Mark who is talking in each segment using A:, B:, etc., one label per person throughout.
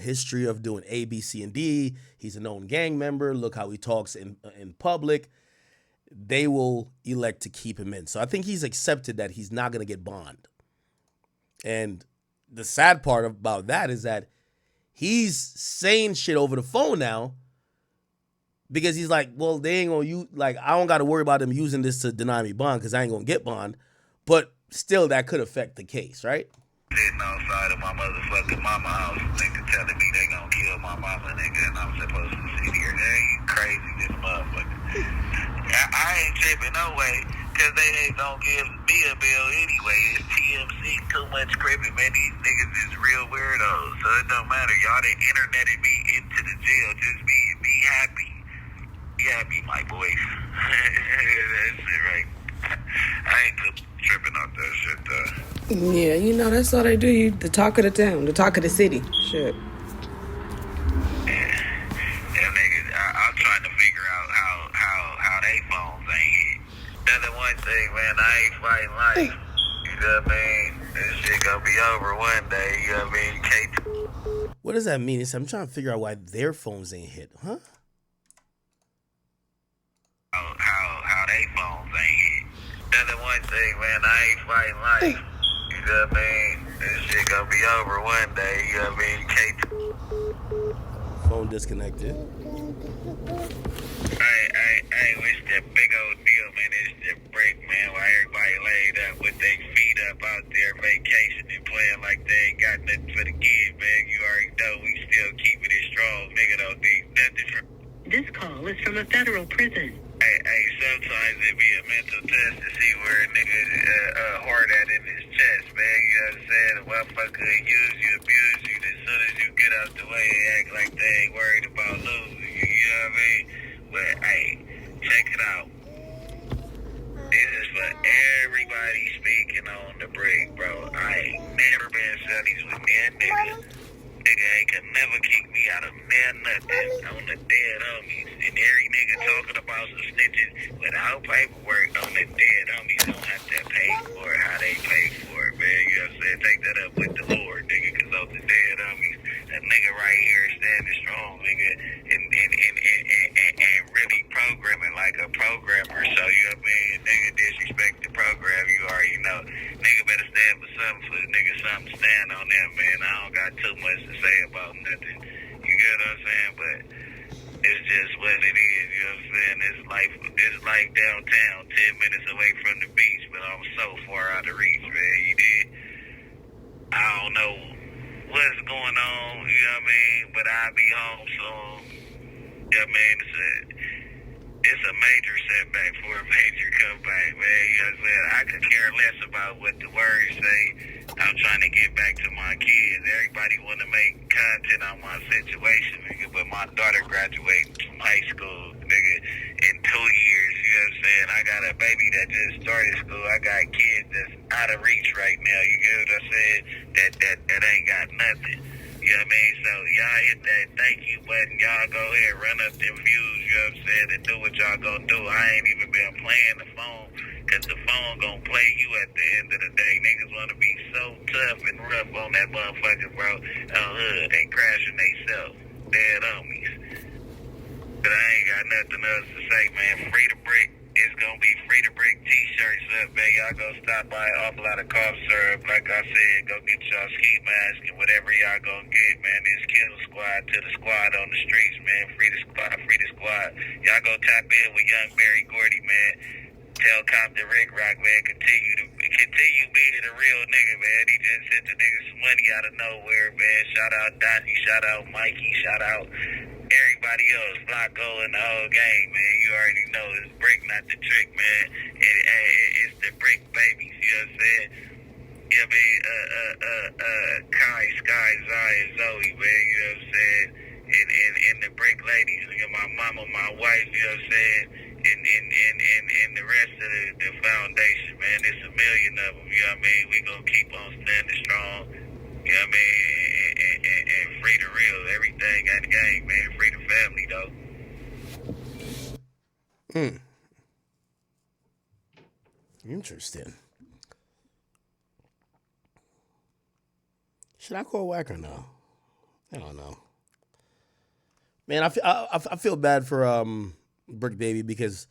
A: history of doing A, B, C, and D. He's a known gang member. Look how he talks in public. They will elect to keep him in. So I think he's accepted that he's not going to get bond. And the sad part about that is that he's saying shit over the phone now because he's like, well, they ain't going to use, like, I don't got to worry about them using this to deny me bond because I ain't going to get bond. But still, that could affect the case, right?
B: Sitting outside of my motherfucking mama house, nigga telling me they gonna kill my mama, nigga, and I'm supposed to sit here. Hey, you crazy, this motherfucker. I ain't tripping no way, cause they ain't gonna give me a bill anyway. It's TMC, too much scripting, man. These niggas is real weirdos, so it don't matter. Y'all done interneted me into the jail. Just be happy. Be happy, my boys. That's it, right? I ain't tripping off that shit, though.
C: Yeah, you know, that's all they do. You the talk of the town, the talk of the city. Shit.
B: Them niggas, I'm trying to figure out how they phones ain't hit. That's the one thing, man, I ain't fighting life. You know what I mean? This shit gonna be over one day, you know what I mean? Can't.
A: What does that mean? I'm trying to figure out why their phones ain't hit, huh?
B: How they phones ain't hit. That's the one thing, man, I ain't fighting life. You know what I mean? This shit gonna be over one day, you know what I mean? Can't.
A: Phone disconnected.
B: I wish that big old deal, man, is the Bricc, man, while everybody laid up with their feet up out there vacationing, playing like they ain't got nothing for the kids, man. You already know we still keeping it strong. Nigga don't need nothing from.
D: This call is from a federal prison.
B: Hey, sometimes it be a mental test to see where a nigga hard at in his chest, man. You know what I'm saying? A motherfucker use you, abuse you. As soon as you get out the way, they act like they ain't worried about losing you. You know what I mean? But, hey, check it out. This is for everybody speaking on the Bricc, bro. I ain't never been studies with me a nigga. Nigga ain't can never kick me out of nothing on the dead homies. And every nigga talking about some snitches without paperwork on the dead homies don't have to pay for it how they pay for it, man. You know what I'm saying? Take that up with the Lord, nigga, because on the dead homies, that nigga right here standing strong, nigga, and really programming like a programmer. So, you know what I mean? Nigga disrespect the program, you already know. Nigga better stand for something for the nigga, something to stand on them, man. I don't got too much to say about nothing. You get what I'm saying? But it's just what it is, you know what I'm saying? It's like downtown, 10 minutes away from the beach, but I'm so far out of reach, man. You did? I don't know what's going on, you know what I mean? But I'll be home soon. You know what I mean? It's a major setback for a major comeback, man. You know what I'm saying? I could care less about what the words say. I'm trying to get back to my kids. Everybody want to make content on my situation, nigga, but my daughter graduated from high school, nigga, in 2 years. You know what I'm saying? I got a baby that just started school. I got kids that's out of reach right now. You get what I'm saying? That ain't got nothing. You know what I mean? So y'all hit that thank you button. Y'all go ahead, run up them views, you know what I'm saying, and do what y'all gonna do. I ain't even been playing the phone, because the phone gonna play you at the end of the day. Niggas wanna be so tough and rough on that motherfucker, bro. They crashing theyself. Dead homies. But I ain't got nothing else to say, man. Free the Bricc. It's gonna be Free the Bricc t-shirts up, man. Y'all go stop by an awful lot of cough syrup. Like I said, go get y'all ski mask and whatever y'all gonna get, man. It's Kill Squad to the squad on the streets, man. Free the squad, free the squad. Y'all go tap in with young Barry Gordy, man. Tell Compton Rick Rock, man, continue being a real nigga, man. He just sent the nigga some money out of nowhere, man. Shout out Donnie, shout out Mikey, shout out everybody else, Flacco and the whole gang, man. You already know it's Bricc, not the trick, man. It's the Bricc babies, you know what I'm saying? You know what I mean? Kai, Sky, Zai, and Zoe, man, you know what I'm saying? And the Bricc ladies, my mama, my wife, you know what I'm saying? And the rest of the foundation, man. There's a million of them, you know what I mean? We gonna keep on standing strong, you know what I mean? And free the real, everything got the game, man. Free the family, though.
A: Interesting. Should I call Wack or no? I don't know. Man, I feel bad for Bricc Baby because,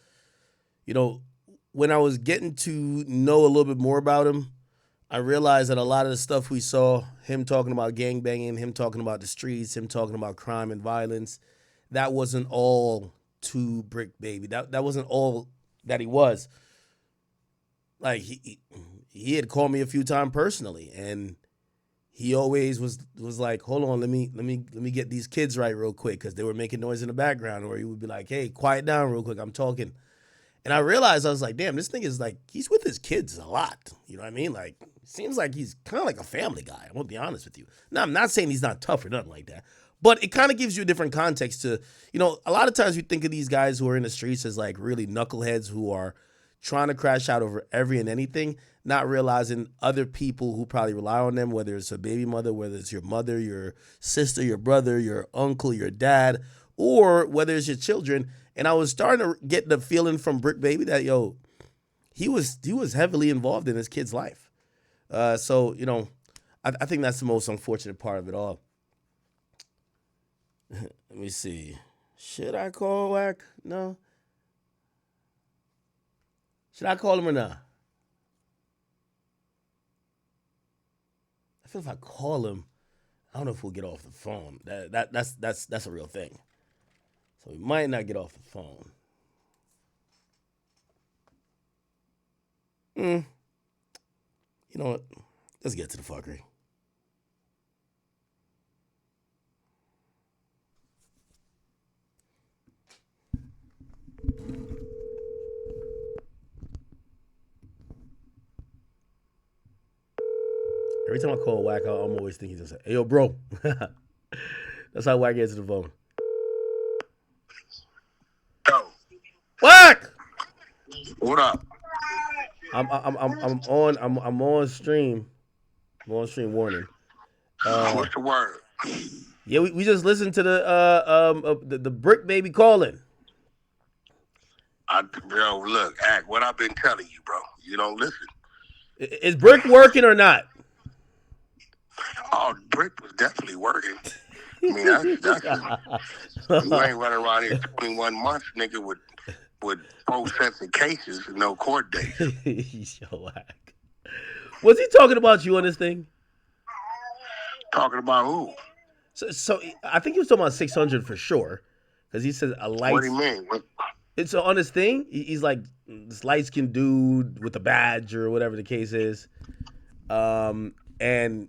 A: you know, when I was getting to know a little bit more about him, I realized that a lot of the stuff we saw, him talking about gangbanging, him talking about the streets, him talking about crime and violence, that wasn't all to Bricc Baby. That wasn't all that he was. Like he had called me a few times personally, and he always was like, hold on, let me get these kids right real quick, because they were making noise in the background, or he would be like, hey, quiet down real quick, I'm talking. And I realized, I was like, damn, this thing is like, he's with his kids a lot. You know what I mean? Like, seems like he's kind of like a family guy. I'm gonna be honest with you. Now, I'm not saying he's not tough or nothing like that, but it kind of gives you a different context to, you know, a lot of times we think of these guys who are in the streets as like really knuckleheads who are trying to crash out over every and anything, not realizing other people who probably rely on them, whether it's a baby mother, whether it's your mother, your sister, your brother, your uncle, your dad, or whether it's your children. And I was starting to get the feeling from Bricc Baby that, yo, he was heavily involved in his kid's life. So, you know, I think that's the most unfortunate part of it all. Let me see. Should I call Wack? No. Should I call him or not? I feel if I call him, I don't know if we'll get off the phone. That's a real thing. So we might not get off the phone. You know what? Let's get to the fuckery. Every time I call Wack, I'm always thinking, just, hey, yo, bro. That's how Wack gets to the phone.
E: Yo,
A: Wack!
E: what up?
A: I'm on stream. I'm on stream warning.
E: What's the word?
A: Yeah, we just listened to the Bricc Baby calling.
E: Yo, look, Act, what I've been telling you, bro. You don't listen.
A: Is Bricc working or not?
E: Oh, Bricc was definitely working. I mean, that's you ain't running around here 21 months, nigga, with 4 sets of cases and no court dates.
A: Yo, Wack. Was he talking about you on this thing?
E: Talking about who?
A: So I think he was talking about 600 for sure, because he said a light.
E: What do you mean?
A: It's on his thing. He's like this light-skinned dude with a badge or whatever the case is, and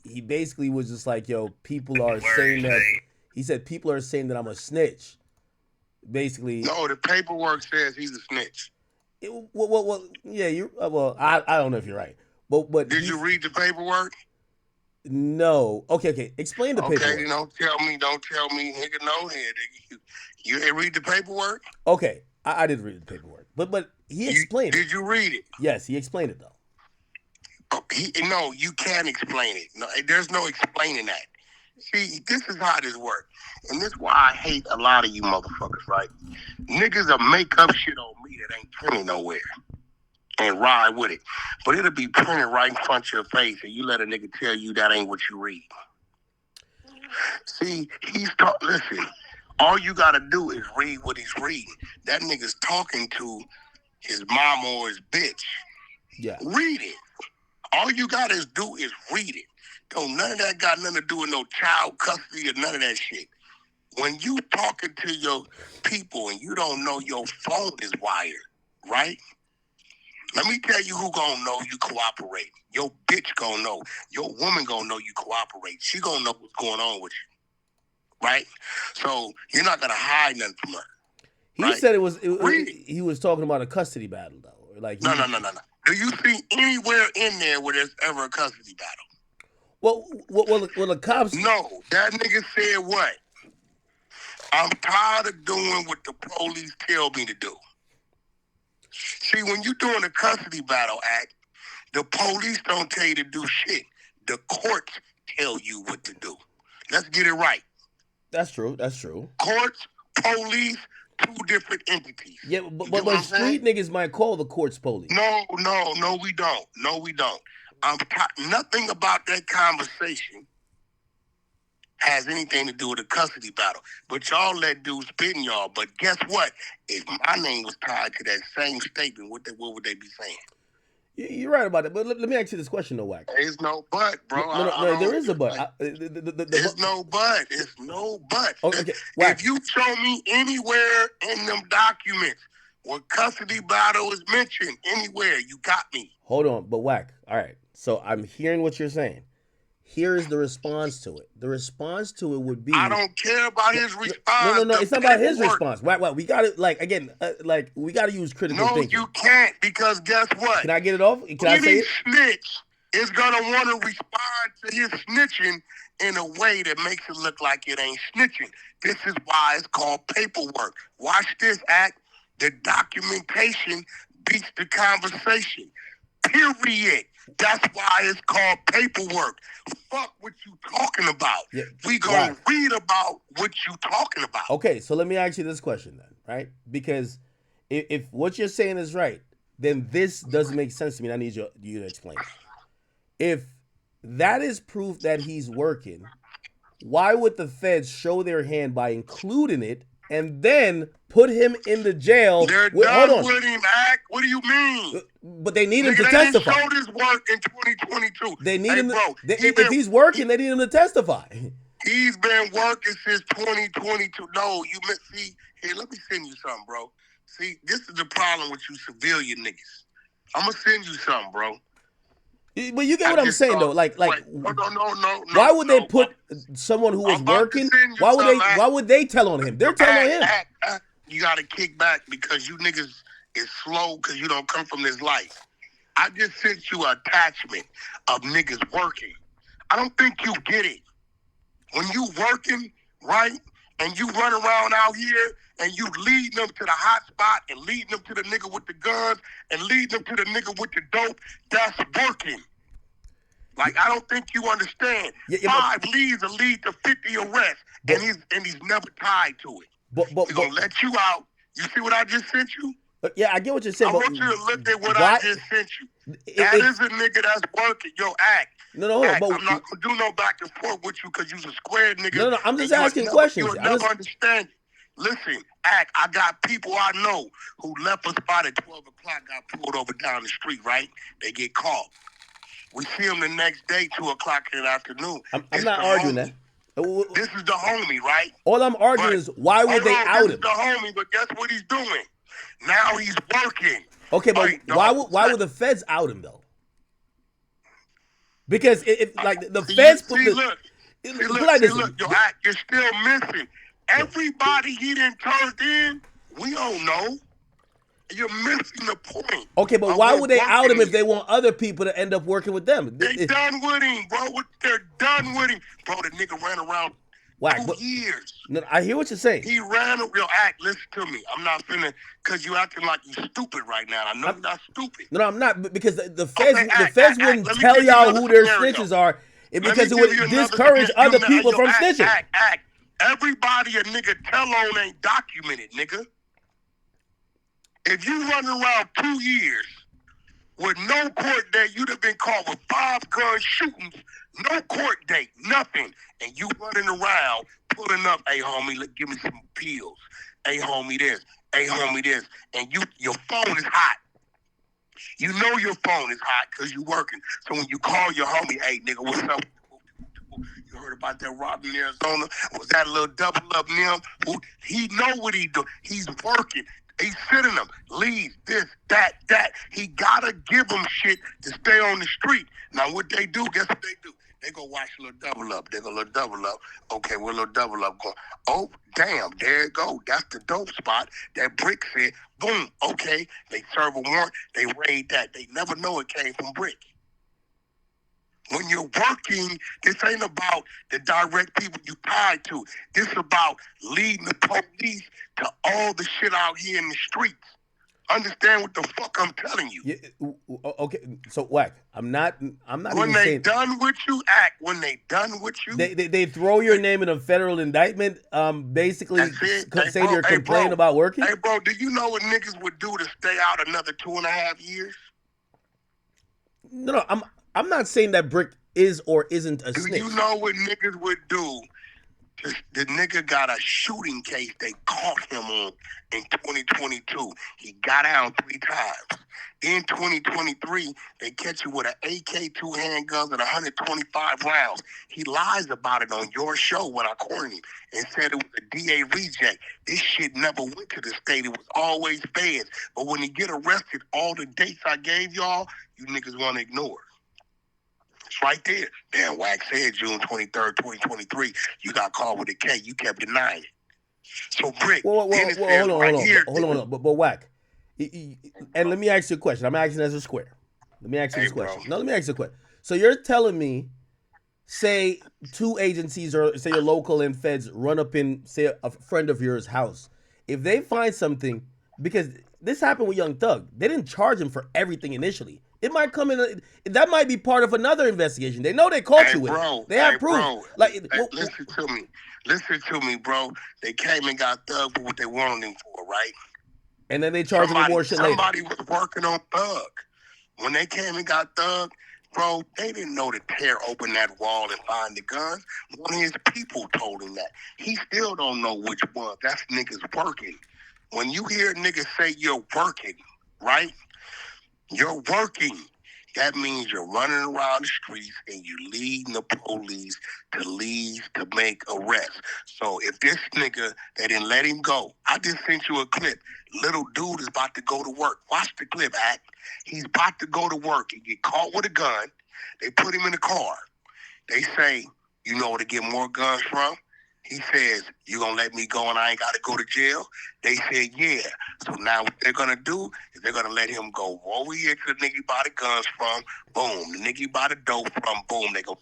A: he basically was just like, yo, people are saying that. He said people are saying that I'm a snitch. Basically,
E: No, the paperwork says he's a snitch.
A: Well, yeah, you. Well, I don't know if you're right, but
E: Did you read the paperwork?
A: No. Okay. Explain the paperwork.
E: Okay, don't tell me, nigga, no here. You didn't read the paperwork?
A: Okay, I did read the paperwork, but he explained it.
E: Did you read it?
A: Yes, he explained it though.
E: Oh, no, you can't explain it. No, there's no explaining that. See, this is how this works. And this is why I hate a lot of you motherfuckers, right? Niggas will make up shit on me that ain't printed nowhere and ride with it. But it'll be printed right in front of your face, and you let a nigga tell you that ain't what you read. See, listen, all you gotta do is read what he's reading. That nigga's talking to his mom or his bitch.
A: Yeah.
E: Read it. All you gotta do is read it. Don't none of that got nothing to do with no child custody or none of that shit. When you talking to your people and you don't know your phone is wired, right? Let me tell you who gonna know you cooperate. Your bitch gonna know. Your woman gonna know you cooperate. She gonna know what's going on with you, right? So you're not gonna hide nothing from her.
A: He
E: right?
A: said he was talking about a custody battle though. Like
E: No. Do you see anywhere in there where there's ever a custody battle?
A: Well, the cops.
E: No, that nigga said what? I'm tired of doing what the police tell me to do. See, when you're doing a custody battle act, the police don't tell you to do shit. The courts tell you what to do. Let's get it right.
A: That's true.
E: Courts, police, 2 different entities.
A: Yeah, but street niggas might call the courts police.
E: No, we don't. Nothing about that conversation has anything to do with a custody battle. But y'all let dudes spin y'all. But guess what? If my name was tied to that same statement, what would they be saying?
A: You're right about it, but let me ask you this question, though, Wack.
E: There's no but, bro.
A: No, there is a but.
E: Like, there's no but. It's no but.
A: Okay, Wack.
E: If you show me anywhere in them documents where custody battle is mentioned, anywhere, you got me.
A: Hold on, but Wack. All right, so I'm hearing what you're saying. Here is the response to it. The response to it would be,
E: I don't care about his response.
A: No, it's not about his response. Wack, we got to, like, again, we got to use critical thinking.
E: No, you can't, because guess what?
A: Can I get it off? Can I say it?
E: Snitch is going to want to respond to his snitching in a way that makes it look like it ain't snitching. This is why it's called paperwork. Watch this, Act. The documentation beats the conversation. Period. That's why it's called paperwork. Fuck what you talking about. Yeah, we gonna read about what you talking about.
A: Okay, so let me ask you this question then, right? Because if what you're saying is right, then this doesn't make sense to me. I need you to explain. If that is proof that he's working, why would the feds show their hand by including it and then put him in the jail?
E: They're done with him, Act. What do you mean?
A: But they need him to testify.
E: They didn't show this work in 2022.
A: They need him. If he's working, they need him to testify.
E: He's been working since 2022. No, see, here, let me send you something, bro. See, this is the problem with you civilian niggas. I'm going to send you something, bro.
A: But you get what I'm saying, though. Like,
E: no.
A: Why would they put someone who was working? Why would they tell on him? They're telling on him.
E: You got to kick back because you niggas is slow because you don't come from this life. I just sent you an attachment of niggas working. I don't think you get it. When you working, right, and you run around out here and you lead them to the hot spot and lead them to the nigga with the guns and lead them to the nigga with the dope, that's working. Like, I don't think you understand. 5 leads will lead to 50 arrests, and he's never tied to it. He's going to let you out. You see what I just sent you?
A: Yeah, I get what you're saying.
E: I want you to look at what I just sent you. That is a nigga that's working. Yo, Act.
A: No,
E: Act, I'm not going to do no back and forth with you because you's a square nigga.
A: No, I'm just asking questions.
E: You'll never understand. Listen, Act, I got people I know who left a spot at 12 o'clock, got pulled over down the street, right? They get caught. We see them the next day, 2 o'clock in the afternoon.
A: I'm not arguing that.
E: This is the homie, right?
A: All I'm arguing is why would they out him?
E: This is the homie, but guess what he's doing? Now he's working.
A: Okay, but why would the feds out him, though? Because if like the feds put
E: look, yo, Act, you're still missing. Everybody he done turned in, we don't know. You're missing the point.
A: Okay, but why would they out him if they want other people to end up working with them?
E: They done with him, bro. They're done with him. Bro, the nigga ran around 2 years.
A: No, I hear what you're saying.
E: He ran, real Act, listen to me. I'm not finna, because you acting like you stupid right now. I know you're not stupid.
A: No, I'm not, because the feds wouldn't tell y'all who their snitches are, because it would discourage other people from snitching.
E: Act. Everybody a nigga tell on ain't documented, nigga. If you run around 2 years with no court date, you'd have been caught with 5 gun shootings, no court date, nothing. And you running around pulling up, hey, homie, give me some pills. Hey, homie, this. Hey, homie, this. And your phone is hot. You know your phone is hot because you working. So when you call your homie, hey, nigga, what's up? You heard about that robbery in Arizona? Was that a little double up him? He know what he do. He's working. He's sending them leads, this, that. He gotta give them shit to stay on the street. Now what they do, guess what they do? They go watch a little double up. They go a little double up. Okay, we're a little double up going. Oh, damn, there it go. That's the dope spot. That Bricc said, boom, okay. They serve a warrant. They raid that. They never know it came from Bricc. When you're working, this ain't about the direct people you tied to. This about leading the police to all the shit out here in the streets. Understand what the fuck I'm telling you?
A: Yeah, okay, so Wack, I'm not.
E: When they done with you, Act. When they done with you,
A: they throw your name in a federal indictment. Basically, say you're complaining about working.
E: Hey, bro, do you know what niggas would do to stay out another 2.5 years?
A: No, I'm not saying that Bricc is or isn't a snitch.
E: Do you know what niggas would do The nigga got a shooting case they caught him on in 2022. He got out 3 times. In 2023, they catch you with an AK, 2 handguns, and 125 rounds. He lies about it on your show when I cornered him and said it was a DA reject. This shit never went to the state. It was always feds. But when he get arrested, all the dates I gave y'all, you niggas want to ignore. It's right there. Damn, Wack said June 23rd, 2023, you got caught with a K. You kept denying it. So, Bricc,
A: hold on. But Wack, and let me ask you a question. I'm asking as a square. Let me ask you this question. No, let me ask you a question. So you're telling me, say 2 agencies or say your local and feds run up in, say, a friend of yours' house. If they find something, because this happened with Young Thug, they didn't charge him for everything initially. It might come in. That might be part of another investigation. They know they caught you with it. They have proof.
E: Listen to me, bro. They came and got Thug for what they wanted him for, right?
A: And then they charged him more shit later.
E: Somebody was working on Thug. When they came and got Thug, bro, they didn't know to tear open that wall and find the guns. One of his people told him that. He still don't know which one. That's niggas working. When you hear niggas say you're working, right? You're working. That means you're running around the streets and you leading the police to leave to make arrests. So if this nigga, they didn't let him go. I just sent you a clip. Little dude is about to go to work. Watch the clip, Act. He's about to go to work and get caught with a gun. They put him in the car. They say, you know where to get more guns from? He says, you gonna let me go and I ain't gotta go to jail? They said, yeah. So now what they're gonna do is they're gonna let him go over here to the nigga he bought the guns from, boom. The nigga he bought the dope from, boom. They gonna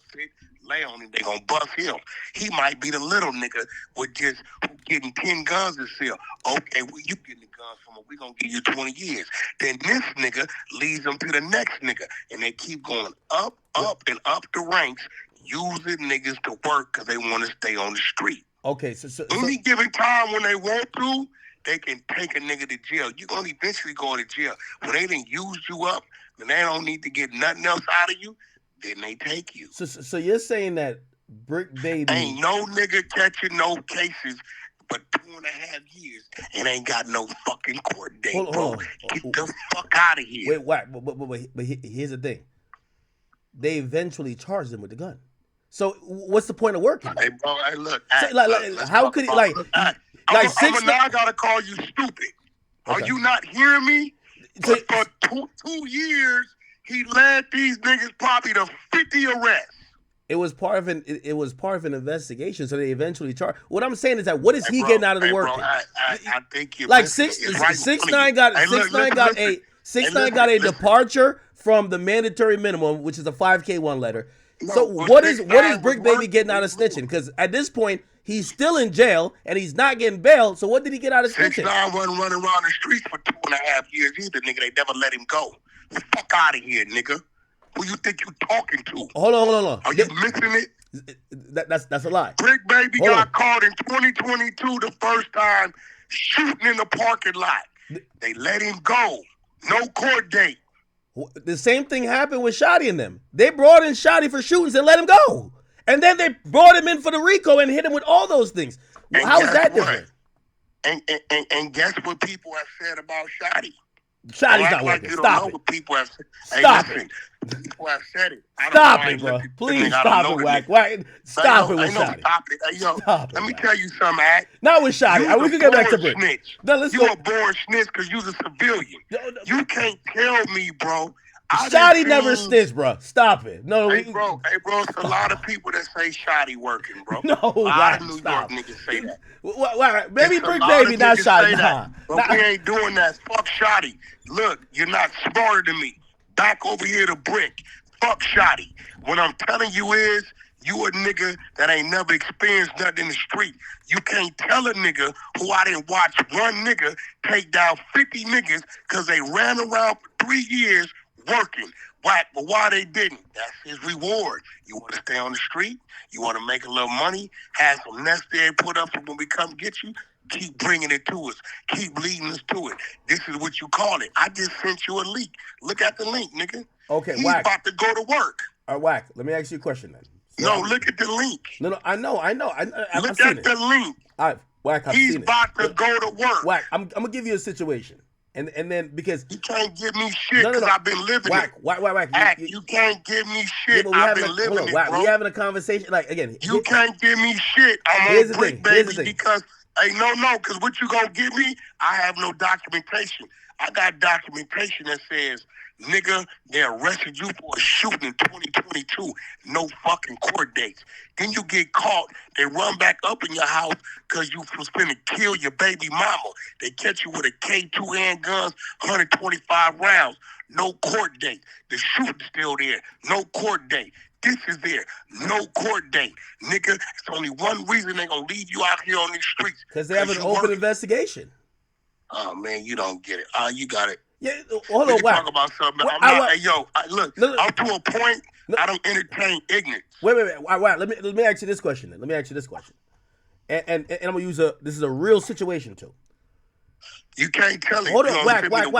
E: lay on him, they gonna bust him. He might be the little nigga with just getting 10 guns to sell. Okay, well, you getting the guns from him, we gonna give you 20 years. Then this nigga leads them to the next nigga. And they keep going up, and up the ranks, using niggas to work because they want to stay on the street.
A: Okay, so
E: any given time when they want to, they can take a nigga to jail. You're going to eventually go to jail. When they done used you up and they don't need to get nothing else out of you, then they take you.
A: So you're saying that Bricc Baby...
E: Ain't no nigga catching no cases but 2.5 years and ain't got no fucking court date, bro. Get the fuck out of here.
A: Wait, Wack, but here's the thing. They eventually charged him with the gun. So what's the point of working?
E: Hey, bro, hey, look.
A: How could he, like...
E: Now I gotta call you stupid. Okay. Are you not hearing me? For 2 years, he led these niggas probably to 50 arrests.
A: It was part of an investigation, so they eventually charged. What I'm saying is that what is he getting out of the work?
E: I think you
A: like 6ix9ine got a departure from the mandatory minimum, which is a 5K one letter. No, so what is Bricc Baby getting out of snitching? Because at this point, he's still in jail and he's not getting bail. So what did he get out of snitching?
E: 6ix9ine wasn't running around the streets for 2.5 years either, nigga. They never let him go. Fuck out of here, nigga. Who you think you talking to?
A: Hold on.
E: Are you missing it?
A: That's a lie.
E: Bricc Baby got caught in 2022 the first time shooting in the parking lot. They let him go. No court date.
A: The same thing happened with Shotty and them. They brought in Shotty for shootings and let him go. And then they brought him in for the RICO and hit him with all those things. How is that different?
E: And guess what people have said about Shotty?
A: Shotty's not working. Stop it.
E: People have said.
A: Stop it.
E: People have said it.
A: Stop it, bro. Please stop it, Wack. Stop it with Shotty.
E: Let me tell you something, Act.
A: Not with Shotty. We can get back to Bricc.
E: You a born snitch because you's a civilian. You can't tell me, bro.
A: Shotty never snitched, bro. Stop it. No,
E: hey, bro, it's a lot of people that say Shotty working, bro.
A: No,
E: a lot of New York niggas say that.
A: Maybe Bricc Baby, not Shotty.
E: But we ain't doing that. Fuck Shotty. Look, you're not smarter than me. Back over here to Bricc. Fuck Shotty. What I'm telling you is, you a nigga that ain't never experienced nothing in the street. You can't tell a nigga who I didn't watch one nigga take down 50 niggas because they ran around for 3 years working. Wack, but why they didn't? That's his reward. You want to stay on the street? You want to make a little money? Have some nest egg put up for when we come get you? Keep bringing it to us. Keep leading us to it. This is what you call it. I just sent you a link. Look at the link, nigga.
A: Okay,
E: He's
A: Wack.
E: about to go to work.
A: All right, Wack, let me ask you a question then.
E: No, look at the link.
A: No, I know. I've
E: Look
A: seen
E: at
A: it.
E: the link.
A: Wack, I've
E: He's
A: seen it.
E: about to go to work.
A: Wack, I'm gonna give you a situation, and then because
E: you can't give me shit because I've been living
A: Wack,
E: it.
A: Wack,
E: you can't give me
A: yeah,
E: shit.
A: but
E: I've been living it,
A: Wack,
E: bro.
A: we having a conversation. Like again,
E: you can't give me shit. I'm
A: here's
E: on
A: the
E: Bricc,
A: thing.
E: baby, because hey, no, because what you gonna give me? I have no documentation. I got documentation that says, nigga, they arrested you for a shooting in 2022. No fucking court dates. Then you get caught. They run back up in your house because you was finna kill your baby mama. They catch you with a K2 handguns, 125 rounds. No court date. The shooting's still there. No court date. This is there. No court date. Nigga, it's only one reason they gonna leave you out here on these streets.
A: Because they have an open investigation.
E: Oh, man, you don't get it. You got it.
A: Yeah, hold on, Wack.
E: Talk about something.
A: What,
E: Look, I'm to a point. I don't entertain ignorance.
A: Wait. Wack, let me ask you this question. Then. Let me ask you this question. And I'm gonna use this is a real situation too.
E: You can't tell it.
A: Hold on, Wack.
E: I don't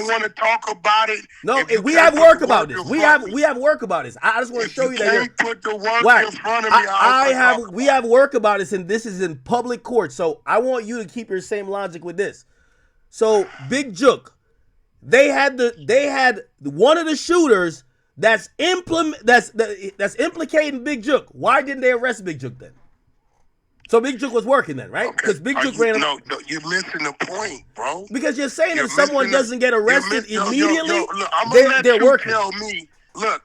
E: want to talk about it.
A: No, we have work about this. We have work about this. I just want to show you that.
E: You can't put the work in front of me.
A: We have work about this, and this is in public court. So I want you to keep your same logic with this. So Big Jook, they had one of the shooters that's implicating Big Jook. Why didn't they arrest Big Jook then? So Big Jook was working then, right? Because Big Jook ran.
E: No, you're missing the point, bro.
A: Because you're saying if someone doesn't get arrested immediately,
E: they're
A: working.
E: Tell me, look,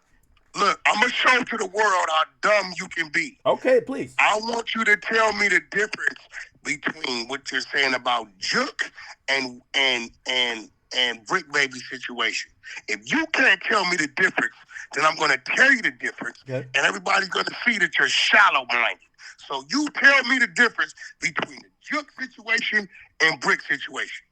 E: I'm gonna show to the world how dumb you can be.
A: Okay, please.
E: I want you to tell me the difference between what you're saying about Jook and Bricc Baby situation. If you can't tell me the difference, then I'm gonna tell you the difference, and everybody's gonna see that you're shallow-minded. So you tell me the difference between the Jook situation and Bricc situation.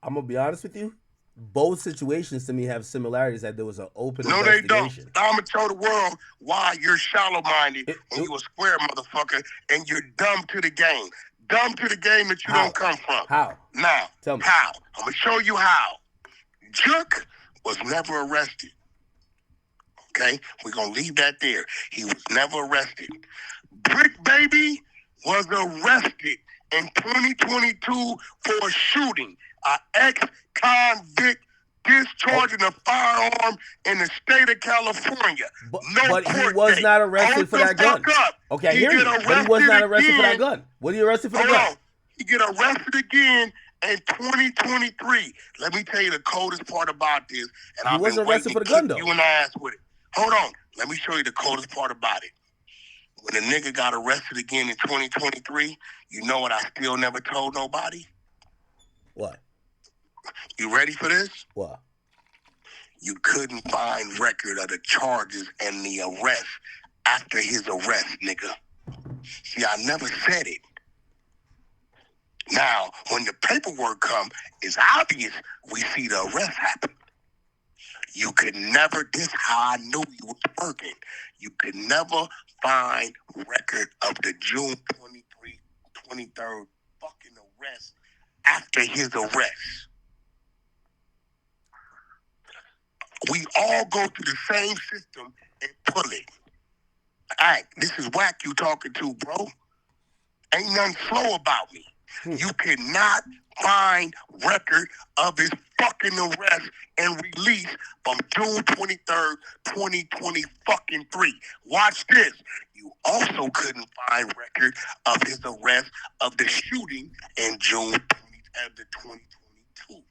A: I'm gonna be honest with you. Both situations to me have similarities. That there was an open
E: investigation. No, they don't. I'm gonna tell the world why you're shallow-minded and you a square motherfucker and you're dumb to the game. Dumb to the game that you don't come from.
A: How?
E: Now,
A: tell me
E: how. I'm gonna show you how. Jook was never arrested. Okay, we're gonna leave that there. He was never arrested. Bricc Baby was arrested in 2022 for a shooting. An ex-convict discharging a firearm in the state of California.
A: But he was not arrested for that gun. Okay, I hear you. But he was not arrested for that gun. Was he arrested for the gun?
E: He get arrested again in 2023. Let me tell you the coldest part about this. And
A: he wasn't arrested for the gun, though.
E: You and I ass with it. Hold on. Let me show you the coldest part about it. When a nigga got arrested again in 2023, you know what I still never told nobody?
A: What?
E: You ready for this?
A: What?
E: You couldn't find record of the charges and the arrest after his arrest, nigga. See, I never said it. Now, when the paperwork come, it's obvious we see the arrest happen. You could never, this how I knew you was working. You could never find record of the June 23rd fucking arrest after his arrest. We all go through the same system and pull it. All right, this is Wack you talking to, bro. Ain't nothing slow about me. You cannot find record of his fucking arrest and release from June 23rd, 2023. Watch this. You also couldn't find record of his arrest of the shooting in June 2022. You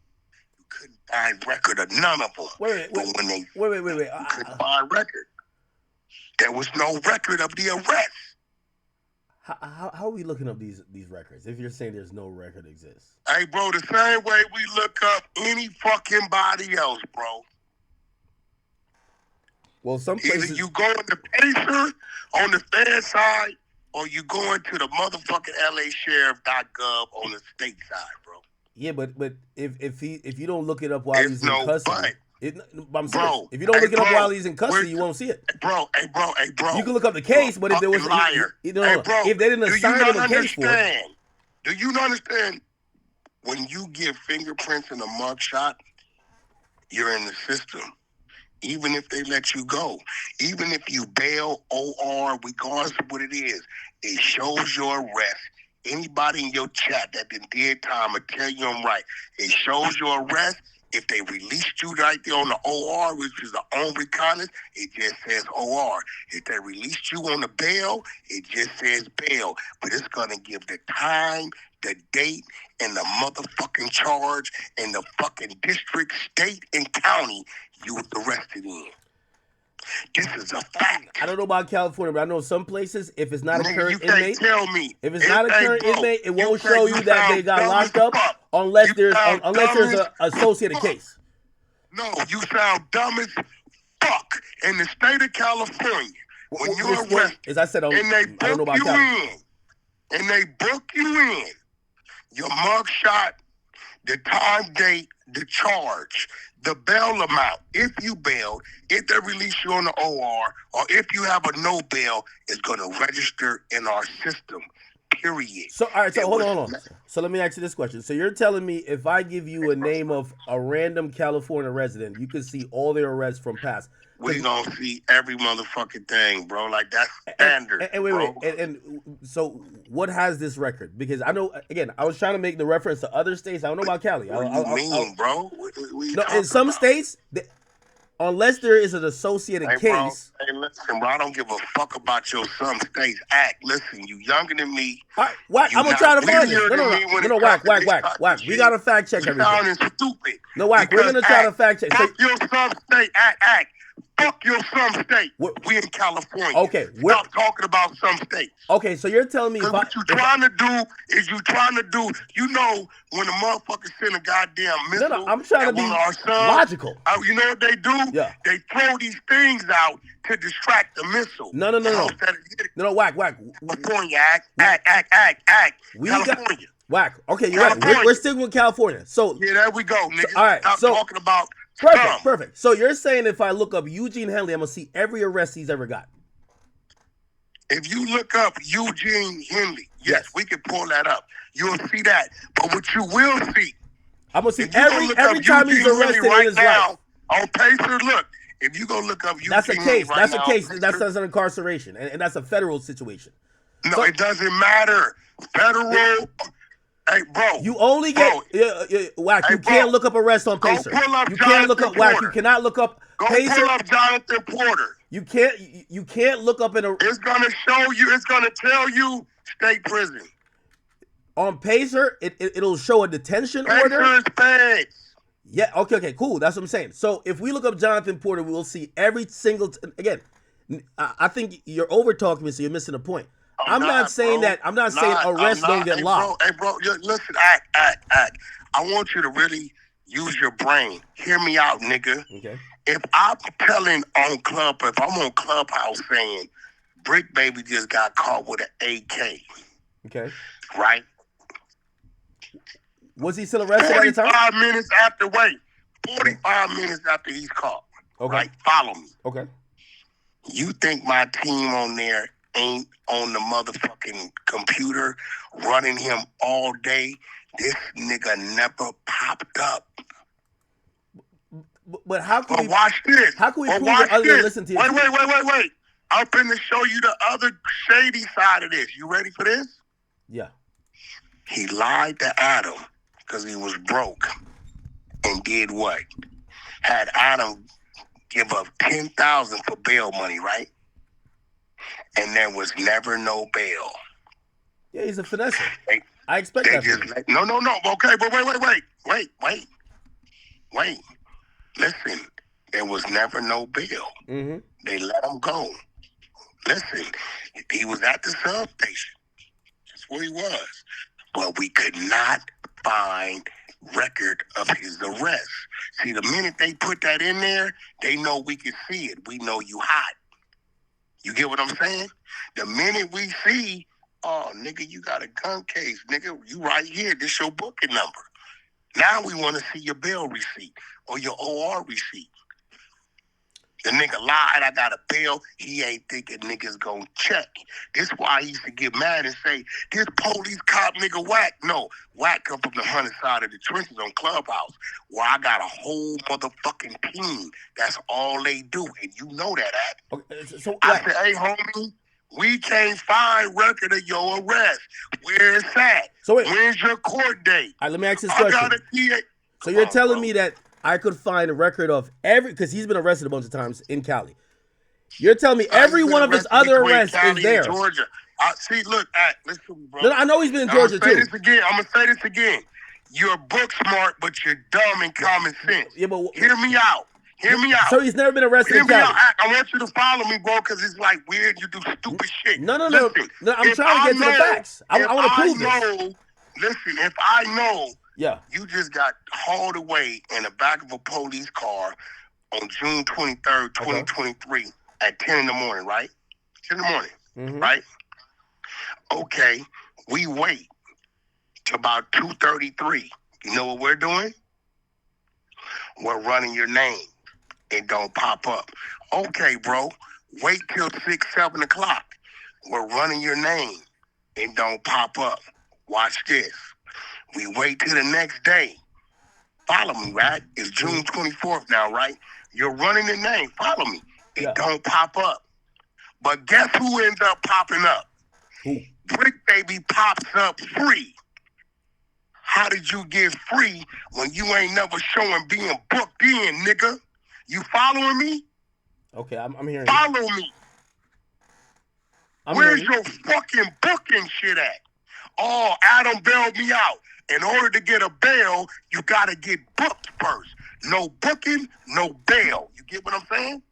E: couldn't find record of none of them.
A: Wait.
E: You couldn't find record. There was no record of the arrest.
A: How are we looking up these records if you're saying there's no record exists?
E: Hey, bro, the same way we look up any fucking body else, bro.
A: Well, some places...
E: Either you go in the Pacer on the Fed side or you go into the motherfucking LAsheriff.gov on the state side, bro.
A: Yeah, but if you don't look it up while he's in custody... I'm serious.
E: Bro,
A: if you don't look it up while he's in custody, you won't see it.
E: Bro.
A: You can look up the case, but if there was if they didn't assign him a case for it.
E: Do you not understand? When you give fingerprints in a mugshot, you're in the system. Even if they let you go, even if you bail, OR, regardless of what it is, it shows your arrest. Anybody in your chat that did time will tell you I'm right. It shows your arrest. If they released you right there on the OR, which is the only reconnaissance, it just says OR. If they released you on the bail, it just says bail. But it's going to give the time, the date, and the motherfucking charge, and the fucking district, state, and county you was arrested in. This is a fact.
A: I don't know about California, but I know some places, if it's not a current
E: you can't
A: inmate,
E: tell me.
A: if it's not a current inmate, it won't show you that they got locked up unless there's an associated case.
E: No, you sound dumb as fuck. In the state of California, when you're arrested,
A: as I said,
E: and they
A: I don't know
E: book
A: about
E: you
A: California.
E: in, and they book you in, your mugshot, the time, date, the charge, the bail amount, if you bailed, if they release you on the OR, or if you have a no bail, it's going to register in our system, period.
A: So, all right, so hold on. So let me ask you this question. So you're telling me if I give you a name of a random California resident, you can see all their arrests from past?
E: We gonna see every motherfucking thing, bro. Like, that's standard.
A: And wait. And so what has this record? Because I know, again, I was trying to make the reference to other states. I don't know about Cali.
E: What do you mean, bro?
A: No, in some states, unless there is an associated case.
E: Hey, listen, bro, I don't give a fuck about your some states act. Listen, you younger than me.
A: All right, Wack, I'm gonna try to find this. No, Wack. We gotta fact check everything.
E: You sounding stupid.
A: No, Wack, we're gonna try to fact check.
E: Fuck your some state act. Fuck your some state. We in California.
A: Okay,
E: stop talking about some states.
A: Okay, so you're telling me
E: what you're trying to do, you know, when a motherfucker send a goddamn missile.
A: No, I'm trying to be logical.
E: You know what they do?
A: Yeah.
E: They throw these things out to distract the missile.
A: No. No, Wack.
E: California, act. California.
A: Wack. Okay, you're right. We're sticking with California. So
E: yeah, there we go, nigga.
A: All right,
E: stop talking about.
A: Perfect. So you're saying if I look up Eugene Henley, I'm gonna see every arrest he's ever got.
E: If you look up Eugene Henley, yes, we can pull that up. You'll see that. But what you will see,
A: I'm gonna see every time he's arrested in his life.
E: On Pacer, look. If you go look up Eugene
A: that's a case.
E: Right
A: that's
E: now,
A: a case. That's an incarceration, and that's a federal situation.
E: No, it doesn't matter. Federal. Hey, bro.
A: You only get Wack. You can't look up arrest on Pacer. You can't look up Wack. You cannot look up Pacer.
E: Go pull up Jonathan Porter.
A: You can't look up in a.
E: It's gonna show you. It's gonna tell you state prison.
A: On Pacer, it'll show a detention order.
E: Pacer is feds.
A: Yeah. Okay. Cool. That's what I'm saying. So if we look up Jonathan Porter, we will see every single. Again, I think you're over talking me, so you're missing a point. I'm not saying arrests don't get locked.
E: Hey, bro, listen, act. I want you to really use your brain. Hear me out, nigga.
A: Okay.
E: If I'm telling if I'm on Clubhouse saying Bricc Baby just got caught with an AK.
A: Okay.
E: Right?
A: Was he still arrested at the time?
E: 45 minutes after, 45 minutes after he's caught.
A: Okay.
E: Right? Follow me.
A: Okay.
E: You think my team on there ain't on the motherfucking computer running him all day? This nigga never popped up.
A: But how can we
E: watch this?
A: How can we prove it other than listen to you?
E: Wait. I'm finna show you the other shady side of this. You ready for this?
A: Yeah.
E: He lied to Adam because he was broke and did what? Had Adam give up $10,000 for bail money, right? And there was never no bail.
A: Yeah, he's a finesser. I expect that.
E: No. Okay, but wait. Listen, there was never no bail.
A: Mm-hmm.
E: They let him go. Listen, he was at the substation. That's where he was. But we could not find record of his arrest. See, the minute they put that in there, they know we can see it. We know you hot. You get what I'm saying? The minute we see, oh, nigga, you got a gun case. Nigga, you right here. This your booking number. Now we want to see your bail receipt or your OR receipt. The nigga lied, I got a bail. He ain't thinking niggas gonna check. This why he used to get mad and say, this police cop nigga Wack. No, Wack come from the 100 side of the trenches on Clubhouse, where I got a whole motherfucking team. That's all they do, and you know that, Act.
A: Okay, so
E: I said, hey, homie, we can't find record of your arrest. Where it's at?
A: So wait.
E: Where's your court date?
A: All right, let me ask you this
E: I
A: question.
E: got a TA.
A: So you're telling me that I could find a record of because he's been arrested a bunch of times in Cali. You're telling me every one of his other arrests is there.
E: Georgia. See, look, listen to me, bro.
A: No, I know he's been in Georgia too.
E: I'm gonna say this again. You're book smart, but you're dumb in common sense.
A: Yeah, but
E: hear me out. Hear me out.
A: So he's never been arrested
E: Hear
A: in
E: me
A: Cali.
E: out. I want you to follow me, bro, because it's like weird. You do stupid shit.
A: No.
E: Listen,
A: I'm trying to get to the facts. I want to prove this.
E: Listen, if I know.
A: Yeah.
E: You just got hauled away in the back of a police car on June 23rd, 2023 at 10 in the morning, right? 10 in the morning, right? Okay, we wait to about 2:33. You know what we're doing? We're running your name. It don't pop up. Okay, bro, wait till 6, 7 o'clock. We're running your name. It don't pop up. Watch this. We wait till the next day. Follow me, right? It's June 24th now, right? You're running the name. Follow me. It don't pop up. But guess who ends up popping up?
A: Who?
E: Bricc Baby pops up free. How did you get free when you ain't never showing being booked in, nigga? You following me?
A: Okay, I'm hearing
E: Follow
A: you.
E: me. Where's your fucking booking shit at? Oh, Adam bailed me out. In order to get a bail, you got to get booked first. No booking, no bail. You get what I'm saying?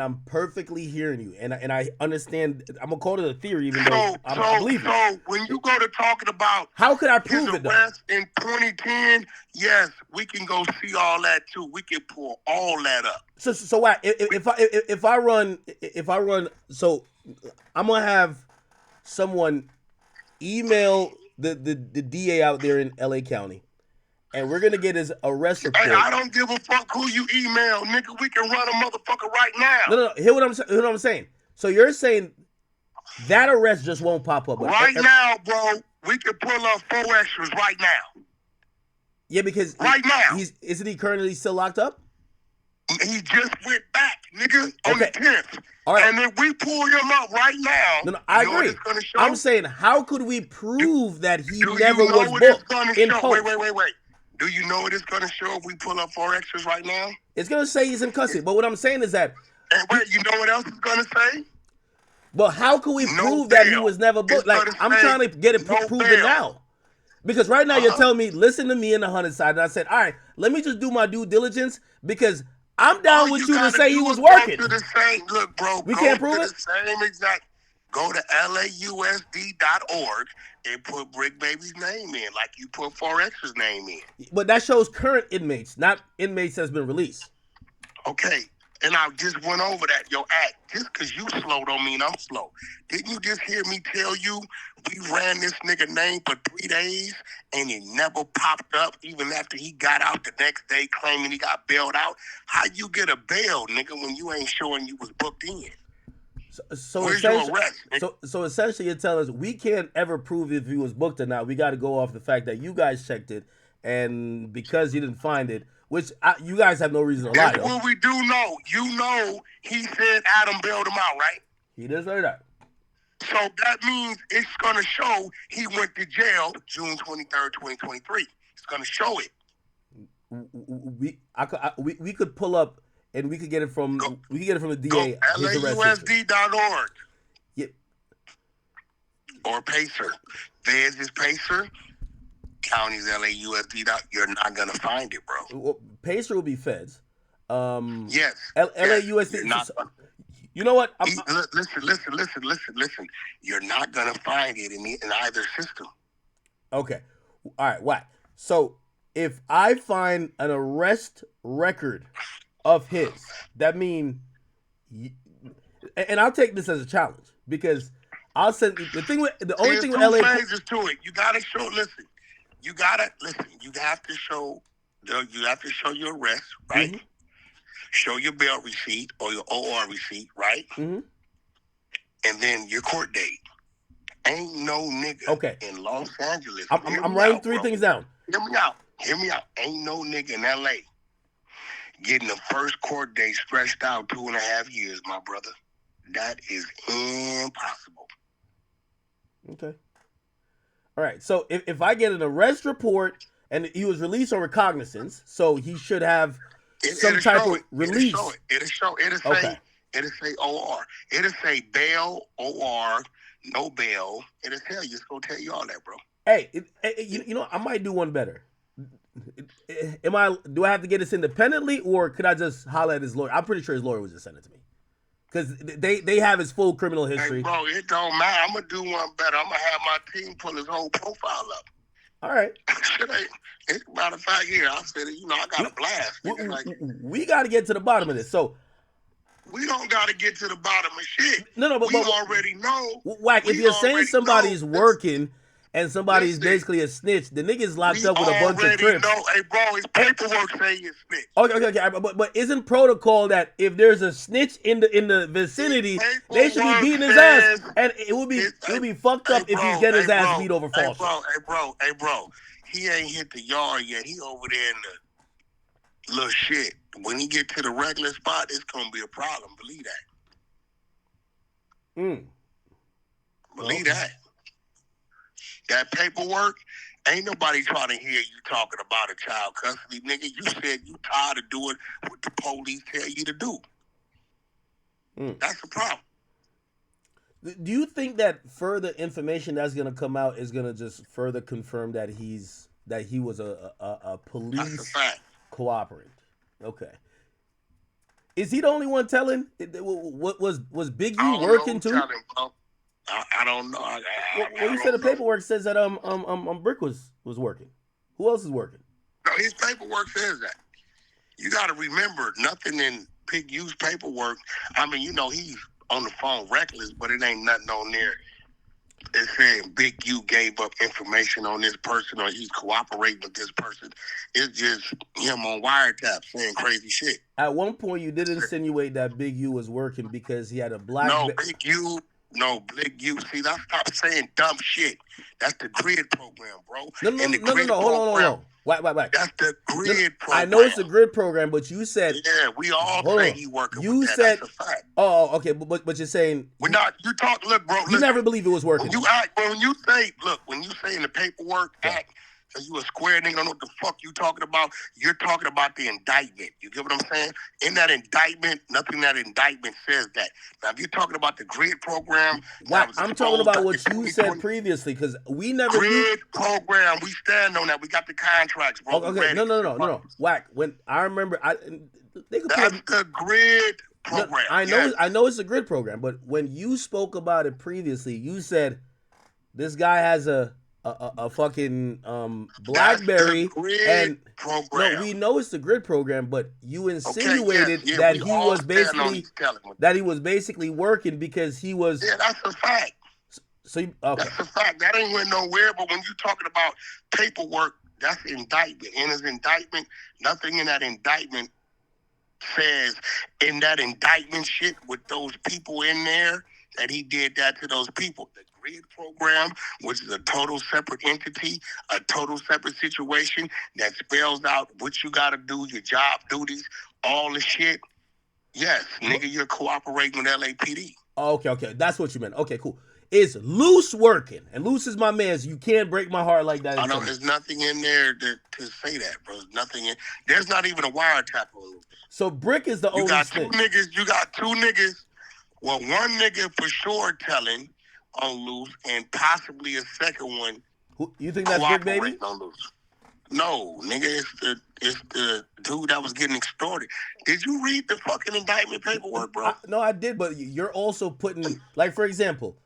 A: I'm perfectly hearing you, and I understand. I'm gonna call it a theory, even though I believe it.
E: So when you go to talking about
A: how could I prove it?
E: Arrest in 2010, yes, we can go see all that too. We can pull all that up.
A: So what? If I run, so I'm gonna have someone email the DA out there in LA County, and we're gonna get his arrest report.
E: Hey, I don't give a fuck who you email, nigga. We can run a motherfucker right now.
A: No. Hear what I'm saying. So you're saying that arrest just won't pop up
E: right now, bro. We can pull up 4 extras right now.
A: Yeah, because
E: right now,
A: isn't he currently still locked up?
E: He just went back, nigga, on the 10th.
A: All right.
E: And if we pull him up right now,
A: no, I agree. I'm saying, how could we prove that he never was booked in post?
E: Wait. Do you know what it's going to show if we pull up 4 extras right now?
A: It's going to say he's in custody. But what I'm saying is that...
E: And wait, you know what else it's going to say?
A: But how can we prove that he was never booked? Like, I'm trying to get it proven now. Because right now you're telling me, listen to me in the 100 side. And I said, all right, let me just do my due diligence because I'm down with you to say he was working.
E: Go to the same, look, bro.
A: We can't prove it?
E: The same exact. Go to lausd.org and put Bricc Baby's name in, like you put 4X's name in.
A: But that shows current inmates, not inmates that's been released.
E: Okay, and I just went over that. Yo, Act, just because you slow don't mean I'm slow. Didn't you just hear me tell you we ran this nigga name for 3 days and it never popped up even after he got out the next day claiming he got bailed out? How you get a bail, nigga, when you ain't showing you was booked in?
A: So essentially you're telling us we can't ever prove if he was booked or not. We got to go off the fact that you guys checked it, and because you didn't find it, which you guys have no reason to lie.
E: That's what we do know. You know he said Adam bailed him out, right?
A: He did say that.
E: So that means it's going to show he went to jail June 23rd, 2023. It's going to show it.
A: We could pull up and we could get it from the DA.
E: LAUSD.org.
A: Yeah.
E: Or Pacer. Feds is Pacer. County's LAUSD. You're not going to find it, bro.
A: Well, Pacer will be Feds.
E: Yes.
A: LAUSD.
E: Yes,
A: you know what?
E: Listen. You're not going to find it in either system.
A: Okay. All right. Why? So if I find an arrest record of his, that mean, and I'll take this as a challenge because I'll send the thing with the only thing with LA.
E: There's 2 phases to it. You gotta show. Listen. You have to show. You have to show your arrest, right? Mm-hmm. show your bail receipt or your OR receipt, right?
A: Mm-hmm.
E: And then your court date. Ain't no nigga in Los Angeles.
A: I'm writing three things down.
E: Hear me out. Hear me out. Ain't no nigga in LA getting the first court date stretched out 2.5 years, my brother. That is impossible.
A: Okay. All right. So if I get an arrest report and he was released on recognizance, so he should have some type of release.
E: It'll say OR. It'll say bail, OR, no bail. It'll tell you. It's gonna tell you all that, bro.
A: Hey, you know, I might do one better. Do I have to get this independently, or could I just holler at his lawyer? I'm pretty sure his lawyer would just send it to me, because they have his full criminal history.
E: Hey, bro, it don't matter. I'm gonna do one better. I'm gonna have my team pull his whole profile up.
A: All right.
E: Matter of fact, here I said, you know, I got a blast.
A: We got to get to the bottom of this. So
E: we don't got to get to the bottom of shit.
A: No, but
E: we already know.
A: Wack, if you're saying somebody's working and somebody's basically a snitch, the nigga's locked up with a bunch of trips.
E: Hey, bro, his paperwork say he's a snitch.
A: Okay. But isn't protocol that if there's a snitch in the vicinity, they should be beating his ass, and it would be fucked up if he's getting his ass beat over false.
E: Hey, bro, he ain't hit the yard yet. He over there in the little shit. When he get to the regular spot, it's gonna be a problem. Believe that. Believe that. That paperwork, ain't nobody trying to hear you talking about a child custody, nigga. You said you tired of doing what the police tell you to do. That's the problem.
A: Do you think that further information that's gonna come out is gonna just further confirm that he was a police cooperant? Okay. Is he the only one telling? What was Big U working too?
E: I don't know.
A: Well, you said the paperwork says that Bricc was working. Who else is working?
E: No, his paperwork says that. You got to remember, nothing in Big U's paperwork. I mean, you know, he's on the phone reckless, but it ain't nothing on there. It's saying Big U gave up information on this person or he's cooperating with this person. It's just him on wiretap saying crazy shit.
A: At one point, you did insinuate that Big U was working because he had a black...
E: No, Big U. See, stop saying dumb shit. That's the GRID program, bro.
A: No. Hold on. Wait.
E: That's the GRID program.
A: I know it's a GRID program, but you said...
E: Yeah, we all say he working with that.
A: You said...
E: That's a fact.
A: Oh, okay, but you're saying...
E: We're not... You talk... Look, bro.
A: You never believe it was working.
E: When you say in the paperwork act, you a square nigga, don't know what the fuck you talking about. You're talking about the indictment. You get what I'm saying? In that indictment, nothing in that indictment says that. Now, if you're talking about the GRID program...
A: I'm talking about what you said previously, because we never...
E: GRID program, we stand on that. We got the contracts, bro.
A: Okay, no. Wack, when I remember... That's
E: the GRID program.
A: I know it's a GRID program, but when you spoke about it previously, you said this guy has a fucking BlackBerry and
E: program.
A: No, we know it's the GRID program, but you insinuated that he was basically working because he was.
E: Yeah, that's a fact.
A: So
E: that's a fact. That ain't went nowhere. But when you're talking about paperwork, that's indictment. In his indictment, nothing in that indictment says in that indictment shit with those people in there that he did that to those people. The GRID program, which is a total separate entity, a total separate situation that spells out what you got to do, your job duties, all the shit. Yes, nigga, you're cooperating with LAPD.
A: Okay. That's what you meant. Okay, cool. Is Loose working? And Loose is my man, so you can't break my heart like that.
E: I know there's nothing in there to say that, bro. There's not even a wiretap on Loose.
A: So Bricc is the only snitch.
E: You got two niggas. Well, one nigga for sure telling on Loose, and possibly a second one.
A: You think that's Bricc, baby?
E: On Loose. No, nigga, it's the dude that was getting extorted. Did you read the fucking indictment paperwork, bro?
A: No, I did, but you're also putting, like, for example,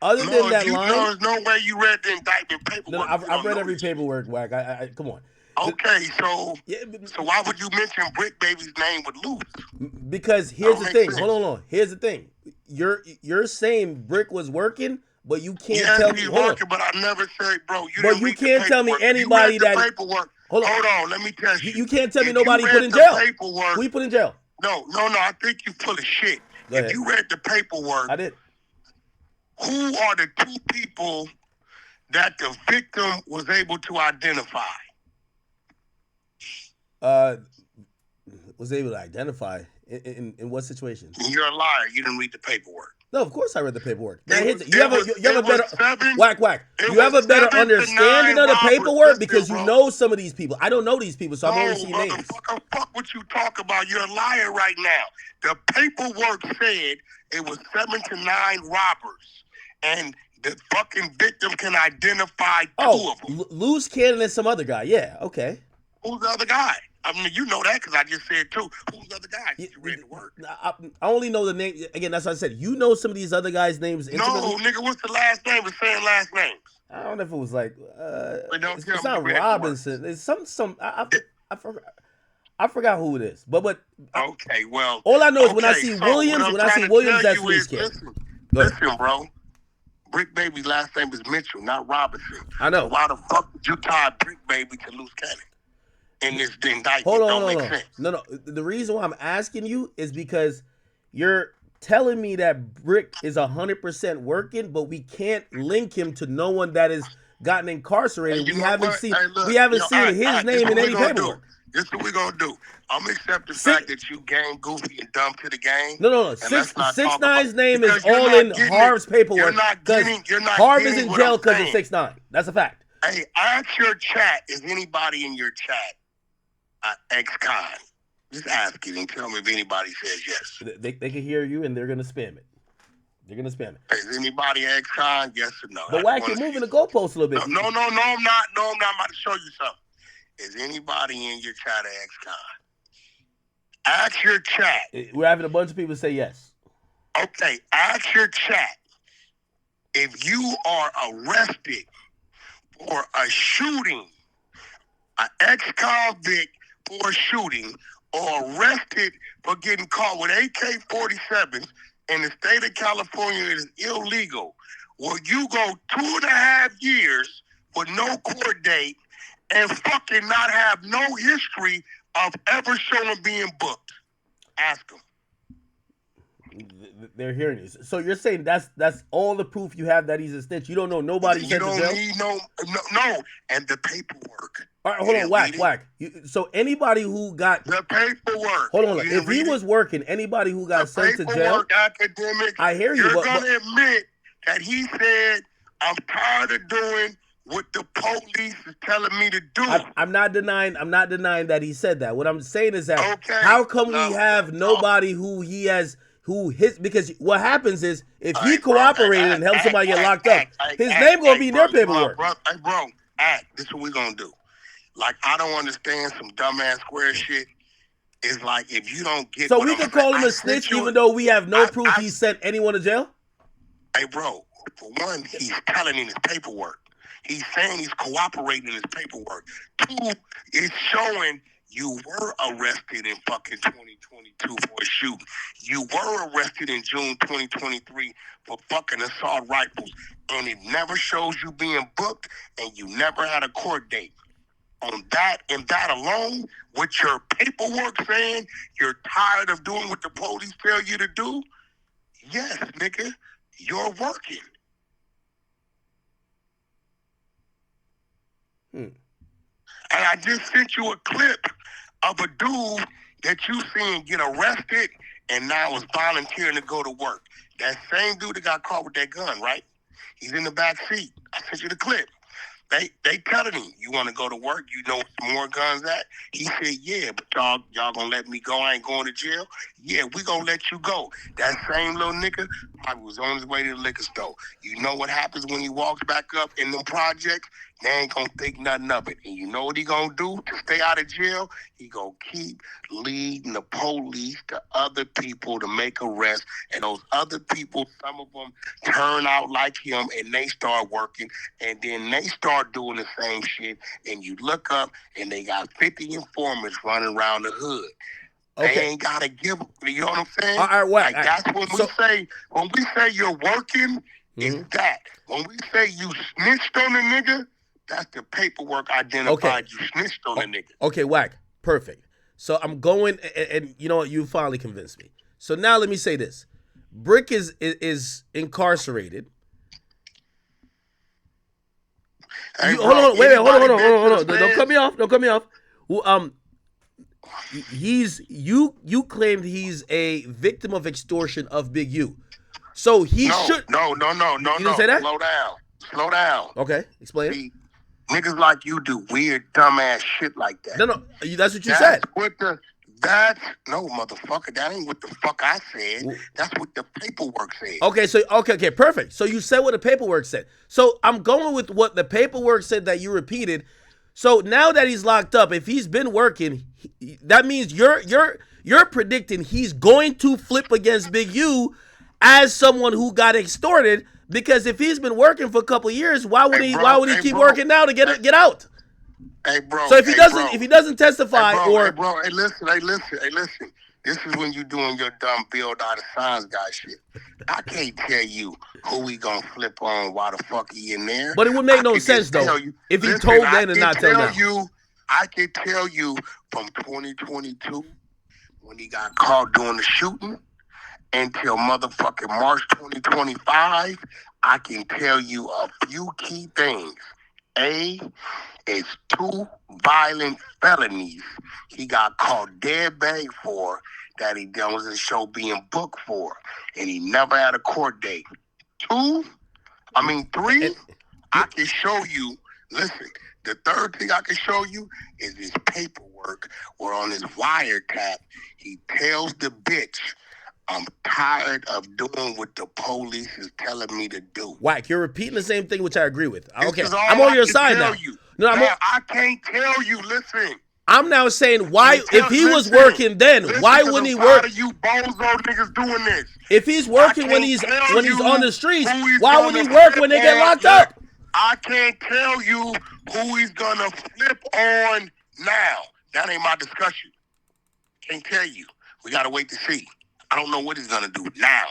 A: other than that line.
E: There's no way you read the indictment paperwork.
A: No, I've read every paperwork, Wack. I come on.
E: Okay, so why would you mention Bricc Baby's name with Loose?
A: Because here's the thing. Hold on. Here's the thing. You're saying Bricc was working, but you can't tell me.
E: He's working, but I never said, bro.
A: You can't tell me anybody that.
E: Paperwork. Hold on, let me tell you.
A: You can't tell me nobody put in jail. Who you put in jail?
E: No. I think you full of shit.
A: Go
E: If
A: ahead.
E: you read the paperwork,
A: I did.
E: who are the two people that the victim was able to identify?
A: Was able to identify in what situation?
E: You're a liar. You didn't read the paperwork.
A: No, of course I read the paperwork. Now,
E: It
A: here's
E: was-
A: you have a
E: it
A: you have a
E: was
A: better
E: seven-
A: Wack.
E: it
A: You have a
E: was
A: better
E: 7 to
A: understanding
E: 9
A: of the
E: robbers.
A: paperwork
E: Listen,
A: because you
E: bro.
A: know some of these people. I don't know these people, so I'm only seeing names.
E: Motherfucker, fuck what you talk about. You're a liar right now. The paperwork said it was 7 to 9 robbers, and the fucking victim can identify two of them.
A: Loose Cannon and some other guy. Yeah, okay.
E: Who's the other guy? I mean, you know that because I just said two. Who's the other guy? You read the word.
A: I only know the name. Again, that's what I said. You know some of these other guys' names intimately?
E: No, nigga, what's the last name? We're saying last names.
A: I don't know if it was like
E: don't
A: it's
E: tell me
A: not
E: you read the
A: Robinson. It's some I forgot who it is. But
E: Okay, well.
A: all I know is when I
E: okay,
A: see
E: so
A: Williams,
E: what I'm
A: when I
E: trying
A: see
E: to
A: Williams,
E: tell
A: that's
E: you
A: Loose
E: is,
A: Cannon.
E: Listen, bro. Brick Baby's last name is Mitchell, not Robinson.
A: I know.
E: So why the fuck did you tie Brick Baby to Loose Cannon in this indictment?
A: Hold
E: Don't
A: on.
E: make sense.
A: No. The reason why I'm asking you is because you're telling me that Brick is 100% working, but we can't link him to no one that has gotten incarcerated.
E: Hey, you
A: We
E: know
A: haven't
E: what?
A: seen
E: Hey, look,
A: we haven't
E: yo,
A: seen
E: Act,
A: his
E: Act,
A: name in
E: this
A: any
E: what we gonna
A: paperwork.
E: do. This is what we're gonna do. I'm gonna accept the
A: Six-
E: fact that you gang goofy and dumb to the game.
A: No.
E: and let's not
A: Six
E: talk
A: Nine's
E: about-
A: name is
E: because you're
A: all
E: not
A: in
E: getting
A: Harv's
E: it.
A: paperwork.
E: You're not
A: Harv is
E: getting
A: in
E: what
A: jail
E: I'm
A: because of
E: saying.
A: 6ix9ine. That's a fact.
E: Hey, ask your chat. Is anybody in your chat ex-con? Just ask it and tell me if anybody says yes.
A: They can hear you and they're gonna spam it.
E: Is anybody ex-con? Yes or no?
A: But Wack, you're moving the goalposts a little bit.
E: No, I'm not. No, I'm not. I'm about to show you something. Is anybody in your chat ex-con? Ask your chat.
A: We're having a bunch of people say yes.
E: Okay, ask your chat. If you are arrested for a shooting, an ex-convict for a shooting, or arrested for getting caught with AK-47s in the state of California, it is illegal. Will you go 2.5 years with no court date and fucking not have no history of ever showing being booked? Ask them.
A: They're hearing you. So you're saying that's all the proof you have that he's a snitch. You don't know nobody
E: You
A: sent to
E: don't
A: jail?
E: need no, and the paperwork.
A: All right, hold on, Wack. So anybody who got
E: The paperwork.
A: hold on,
E: You
A: if
E: didn't
A: he
E: read
A: was
E: it?
A: working, anybody who got
E: The
A: sent to jail,
E: paperwork, Academics.
A: I hear you,
E: You're
A: but
E: gonna admit that he said, "I'm tired of doing what the police is telling me to do."
A: I'm not denying that he said that. What I'm saying is that
E: Okay.
A: how come
E: No,
A: we have
E: no.
A: nobody who he has because what happens is if he
E: Hey, bro,
A: cooperated and helped somebody get locked up, his name gonna be in their paperwork.
E: Hey, bro, this is what we gonna do. Like, I don't understand some dumbass square shit. It's like, if you don't get
A: So
E: what
A: we
E: I'm
A: can
E: saying,
A: call him
E: I
A: a
E: sent
A: snitch
E: you
A: even though we have no proof
E: I-
A: he sent anyone to jail?
E: Hey, bro, for one, he's telling in his paperwork. He's saying he's cooperating in his paperwork. Two, it's showing you were arrested in fucking 2022 for a shooting. You were arrested in June 2023 for fucking assault rifles. And it never shows you being booked, and you never had a court date. On that and that alone, with your paperwork saying you're tired of doing what the police tell you to do, yes, nigga, you're working. And I just sent you a clip of a dude that you seen get arrested and now is volunteering to go to work. That same dude that got caught with that gun, right? He's in the back seat. I sent you the clip. They telling him, you want to go to work? You know some more guns at? He said, yeah, but y'all gonna let me go? I ain't going to jail? Yeah, we gonna let you go. That same little nigga probably was on his way to the liquor store. You know what happens when he walks back up in them projects? They ain't gonna think nothing of it. And you know what he gonna do to stay out of jail? He gonna keep leading the police to other people to make arrests. And those other people, some of them turn out like him and they start working. And then they start doing the same shit. And you look up and they got 50 informants running around the hood.
A: Okay.
E: They ain't gotta give them. You know what I'm saying?
A: All right, Wack.
E: Like, that's when we say you're working, it's that. When we say you snitched on the nigga, that's the paperwork identified you snitched on the nigga.
A: Okay, Wack. Perfect. So I'm going, and you know what? You finally convinced me. So now let me say this: Bricc is incarcerated.
E: Hey,
A: Hold on, wait, hold on. Don't cut me off. Don't cut me off. Well, you claimed he's a victim of extortion of Big U. So he should.
E: No.
A: You didn't say that?
E: Slow down.
A: Okay, explain.
E: See, niggas like you do weird, dumbass shit like that.
A: No, that's what you said.
E: No, motherfucker. That ain't what the fuck I said. That's what the paperwork said.
A: Okay, perfect. So you said what the paperwork said. So I'm going with what the paperwork said that you repeated. So now that he's locked up, if he's been working, that means you're predicting he's going to flip against Big U as someone who got extorted. Because if he's been working for a couple of years, why would he keep working now to get out?
E: Hey, bro.
A: So if he doesn't testify,
E: hey, listen. This is when you doing your dumb build out of signs guy shit. I can't tell you who we gonna flip on, why the fuck he in there.
A: But it would make no sense though if he told then and not tell now.
E: I can tell you from 2022 when he got caught doing the shooting until motherfucking March 2025. I can tell you a few key things. A, it's 2 violent felonies he got caught dead bang for that he doesn't show being booked for, and he never had a court date. 3, I can show you. Listen, the third thing I can show you is his paperwork, where on his wiretap he tells the bitch, I'm tired of doing what the police is telling me to do.
A: Wack, you're repeating the same thing, which I agree with. Okay,
E: I'm
A: on your side now.
E: I can't tell you. Listen.
A: I'm now saying why, if he was working then, why wouldn't he work?
E: You bozo niggas doing this.
A: If he's working when he's on the streets, why would he work when they get locked up?
E: I can't tell you who he's gonna flip on now. That ain't my discussion. Can't tell you. We gotta wait to see. I don't know what he's gonna do now.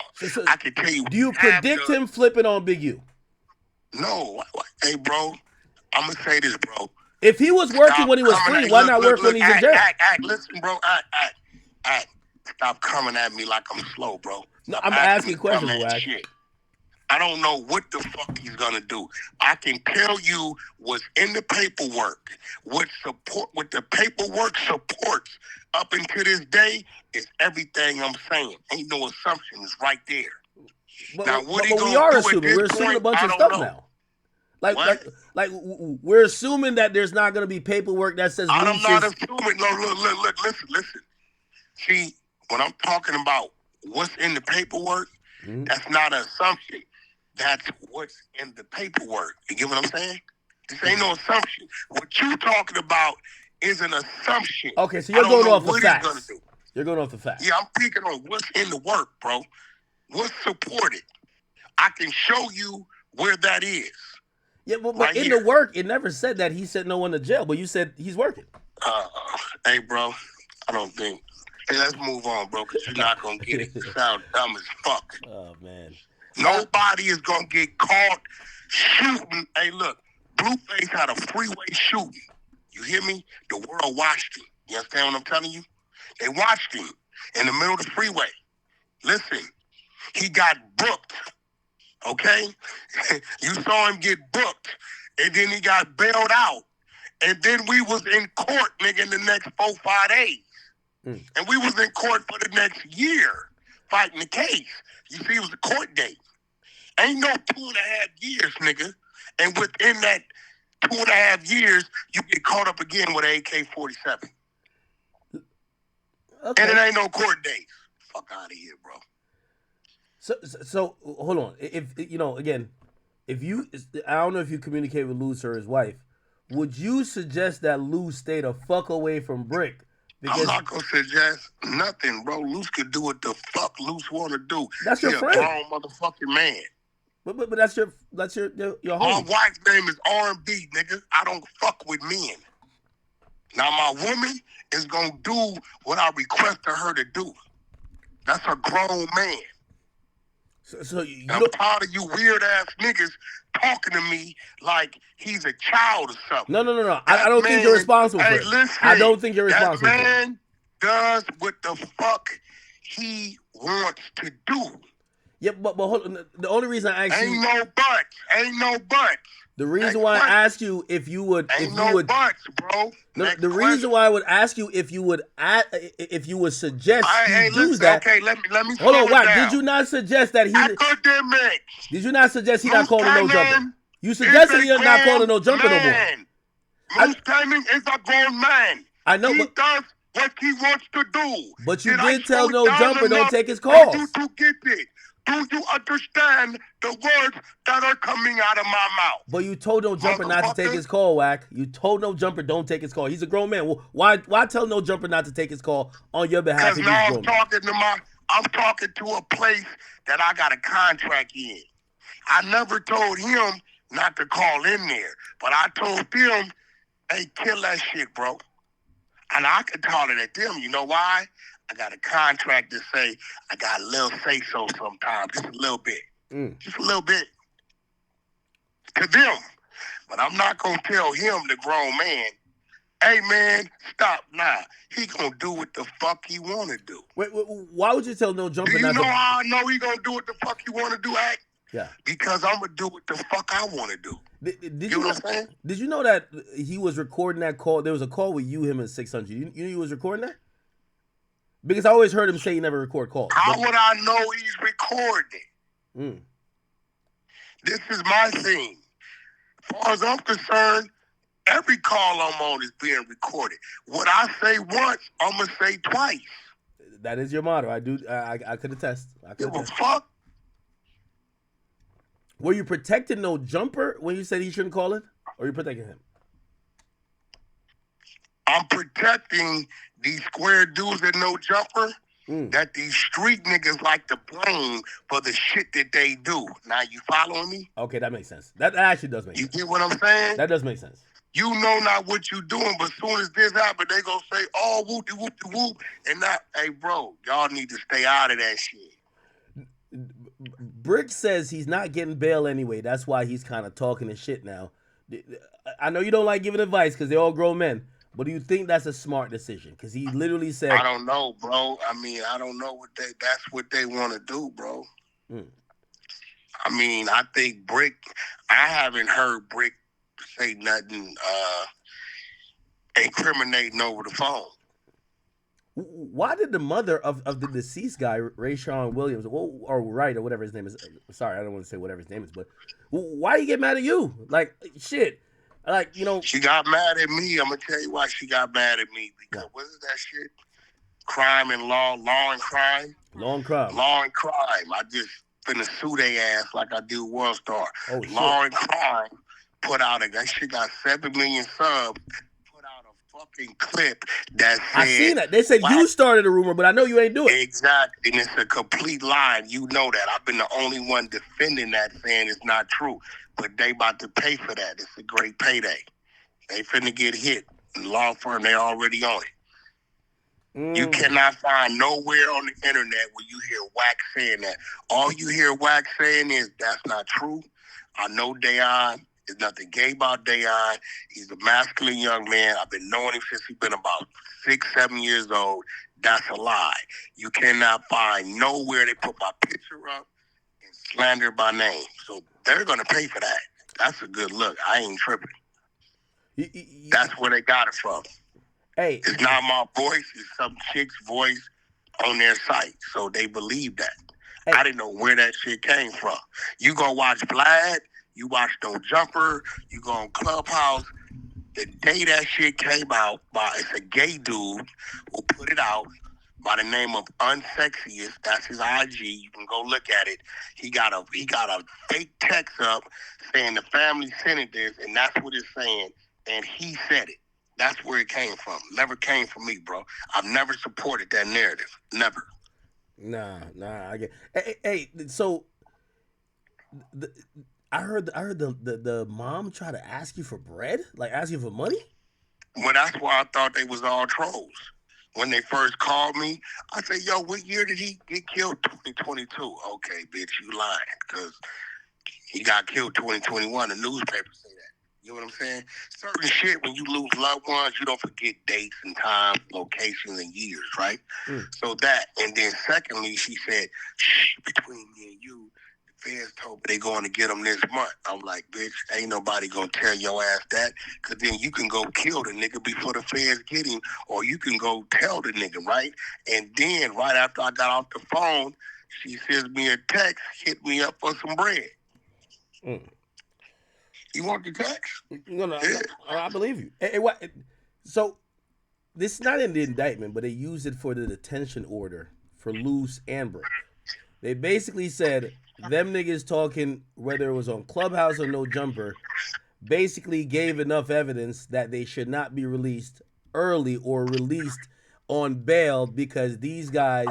E: I can tell you.
A: Do you predict him flipping on Big U?
E: No. Hey, bro. I'm gonna say this, bro.
A: If he was working when he was free, why not work when he's in jail?
E: Listen, bro. Stop coming at me like I'm slow, bro.
A: No, I'm asking questions, Wack.
E: I don't know what the fuck he's gonna do. I can tell you what's in the paperwork. What the paperwork supports up until this day is everything I'm saying. Ain't no assumptions right there.
A: But we are assuming. We're assuming a bunch of stuff now. Like we're assuming that there's not going to be paperwork that says.
E: I'm not assuming. No, look, listen. See, when I'm talking about what's in the paperwork, that's not an assumption. That's what's in the paperwork. You get what I'm saying? This ain't no assumption. What you talking about is an assumption.
A: Okay, so you're going off the facts. You're going off the facts.
E: Yeah, I'm picking on what's in the work, bro. What's supported. I can show you where that is.
A: Yeah, but right in the work, it never said that he sent no one to jail, but you said he's working.
E: Hey, bro, I don't think. Hey, let's move on, bro, because you're not going to get it. You sound dumb as fuck.
A: Oh, man.
E: Nobody is going to get caught shooting. Hey, look, Blueface had a freeway shooting. You hear me? The world watched him. You understand what I'm telling you? They watched him in the middle of the freeway. Listen, he got booked, okay? You saw him get booked, and then he got bailed out. And then we was in court, nigga, in the next 4-5 days. And we was in court for the next year fighting the case. You see, it was a court date. Ain't no 2.5 years, nigga. And within that 2.5 years, you get caught up again with an AK-47. Okay. And it ain't no court date. Fuck out of here, bro.
A: So hold on. If you know, again, if you, I don't know if you communicate with Luz or his wife. Would you suggest that Luz stay the fuck away from Bricc? Because
E: I'm not gonna suggest nothing, bro. Luz could do what the fuck Luz want to do.
A: That's your friend.
E: A grown motherfucking man.
A: But that's your homie.
E: My wife's name is R&B, nigga. I don't fuck with men. Now my woman is gonna do what I requested her to do. That's a grown man.
A: So
E: I'm tired of you weird ass niggas talking to me like he's a child or something.
A: No. I don't think you're responsible for it.
E: Listen,
A: I don't think you're responsible
E: for it. does what the fuck he wants to do.
A: Yeah, but hold on. The only reason I asked
E: Ain't
A: you,
E: no buts. Ain't no buts.
A: the reason
E: Next
A: why I
E: question.
A: asked you if you would,
E: Ain't
A: if
E: no
A: you would,
E: buts, bro.
A: no,
E: Next
A: the
E: question.
A: reason why I would ask you if you would, if you would suggest
E: Hey,
A: he does
E: listen,
A: that.
E: okay, let me
A: Hold
E: slow
A: on,
E: it
A: Wack.
E: down.
A: Did you not suggest that he?
E: Akademiks.
A: Did you not suggest he not calling no jumper?
E: Cannon
A: You suggested
E: is
A: he
E: a
A: not calling no
E: grown
A: jumper no more.
E: man. Moose Cannon is a grown man.
A: I know,
E: He
A: but
E: does what he wants to do.
A: But you
E: I
A: did tell
E: slow
A: no
E: down
A: jumper don't
E: enough
A: take his
E: for
A: calls.
E: you to get it? Do you understand the words that are coming out of my mouth?
A: But you told no jumper not to take
E: Motherfucker.
A: his call, Wack. You told no jumper don't take his call. He's a grown man. Well, why tell no jumper not to take his call on your behalf
E: Because
A: if he's
E: now
A: a grown man?
E: I'm talking to a place that I got a contract in. I never told him not to call in there, but I told them, hey, kill that shit, bro. And I could holler at them. You know why? I got a contract to say I got a little say-so sometimes. Just a little bit. Just a little bit. To them. But I'm not going to tell him, the grown man, hey, man, stop. Nah, he going to do what the fuck he want to do.
A: Wait, why would you tell no jumper
E: Do you
A: not
E: know
A: to?
E: how I know he going to do what the fuck he want to do, Act?
A: Yeah.
E: Because I'm going to do what the fuck I want to do.
A: Did
E: You know what I'm saying?
A: Did you know that he was recording that call? There was a call with you, him, and 600. You knew he was recording that? Because I always heard him say he never record calls.
E: How would I know he's recording? This is my thing. As far as I'm concerned, every call I'm on is being recorded. What I say once, I'm going to say twice.
A: That is your motto. I could attest.
E: Give a fuck.
A: Were you protecting no jumper when you said he shouldn't call it? Or are you protecting him?
E: I'm protecting these square dudes and no jumper that these street niggas like to blame for the shit that they do. Now, you following me?
A: Okay, that makes sense. That actually does make sense.
E: You get what I'm saying?
A: That does make sense.
E: You know not what you doing, but as soon as this happen, they gonna say, oh, whoop-de-whoop-de-whoop. And not, hey, bro, y'all need to stay out of that shit.
A: Bricc says he's not getting bail anyway. That's why he's kind of talking his shit now. I know you don't like giving advice because they're all grown men, but do you think that's a smart decision? Because he literally said,
E: I don't know, bro. I mean, I don't know that's what they want to do, bro. I mean, I think Bricc, I haven't heard Bricc say nothing incriminating over the phone.
A: Why did the mother of the deceased guy, Rayshawn Williams, or Wright, or whatever his name is, sorry, I don't want to say whatever his name is, but why you get mad at you? Like, shit. Like, you know.
E: She got mad at me. I'm going to tell you why she got mad at me. Because what is that shit? Crime and law and crime?
A: Law and crime.
E: Law and crime. I just finna sue their ass like I do World Star.
A: Oh,
E: Law and crime put out that shit got 7 million subs. Put out a fucking clip that said,
A: I seen that. They said you started a rumor, but I know you ain't do it.
E: Exactly. And it's a complete lie. You know that. I've been the only one defending that, saying it's not true. But they about to pay for that. It's a great payday. They finna get hit. The law firm, they already on it. You cannot find nowhere on the internet where you hear Wack saying that. All you hear Wack saying is, that's not true. I know Dayon. There's nothing gay about Dayon. He's a masculine young man. I've been knowing him since he's been about 6-7 years old. That's a lie. You cannot find nowhere they put my picture up and slander by name. So they're going to pay for that. That's a good look. I ain't tripping. That's where they got it from.
A: Hey,
E: it's not my voice. It's some chick's voice on their site. So they believe that. Hey. I didn't know where that shit came from. You go watch Vlad. You watch No Jumper. You go on Clubhouse. The day that shit came out, it's a gay dude who put it out by the name of Unsexiest. That's his IG. You can go look at it. He got a fake text up saying the family sent this, and that's what it's saying. And he said it. That's where it came from. Never came from me, bro. I've never supported that narrative. Never.
A: Nah. I get. Hey. So, I heard the mom try to ask you for bread, like ask you for money.
E: Well, that's why I thought they was all trolls. When they first called me, I said, "Yo, what year did he get killed? 2022. Okay, bitch, you lying? Because he got killed 2021. The newspaper say that. You know what I'm saying? Certain shit, when you lose loved ones, you don't forget dates and times, locations, and years, right? So that, and then secondly, she said, shh, between me and you, the feds told me they going to get them this month. I'm like, bitch, ain't nobody going to tell your ass that, because then you can go kill the nigga before the feds get him, or you can go tell the nigga, right? And then right after I got off the phone, she sends me a text, hit me up for some bread. You want the text?
A: No, I believe you. So this is not in the indictment, but they used it for the detention order for Luce and Bricc. They basically said them niggas talking, whether it was on Clubhouse or No Jumper, basically gave enough evidence that they should not be released early or released on bail because these guys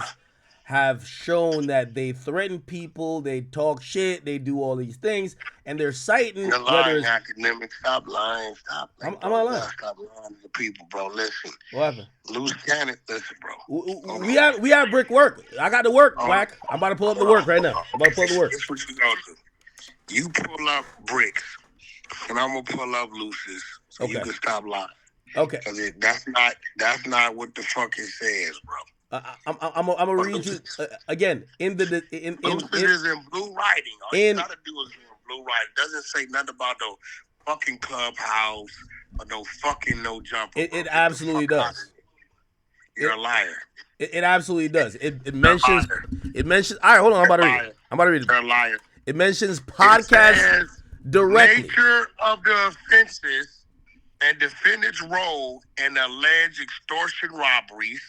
A: have shown that they threaten people, they talk shit, they do all these things, and they're citing
E: You're lying, Akademiks. Stop lying. Stop.
A: I'm not lying.
E: Stop lying to the people, bro. Listen.
A: What happened?
E: Loose cannon. Listen, bro.
A: We have Bricc work. I got to work, Wack. I'm about to pull up the work right now. I'm about to pull up the work.
E: This is what you gonna do. You pull up Bricks, and I'm gonna pull up Luce's, so you can stop lying.
A: Okay.
E: Because that's not what the fuck it says, bro.
A: I'm gonna read you again in the
E: Lucis is in blue writing. All you gotta do is in blue writing. It doesn't say nothing about no fucking Clubhouse or no fucking No Jumper.
A: It absolutely does.
E: You're a liar.
A: It absolutely does. It mentions. It mentions. All right, hold on. I'm about to read it.
E: You're a liar.
A: It mentions podcast directly.
E: Nature of the offenses and defendant's role in alleged extortion robberies.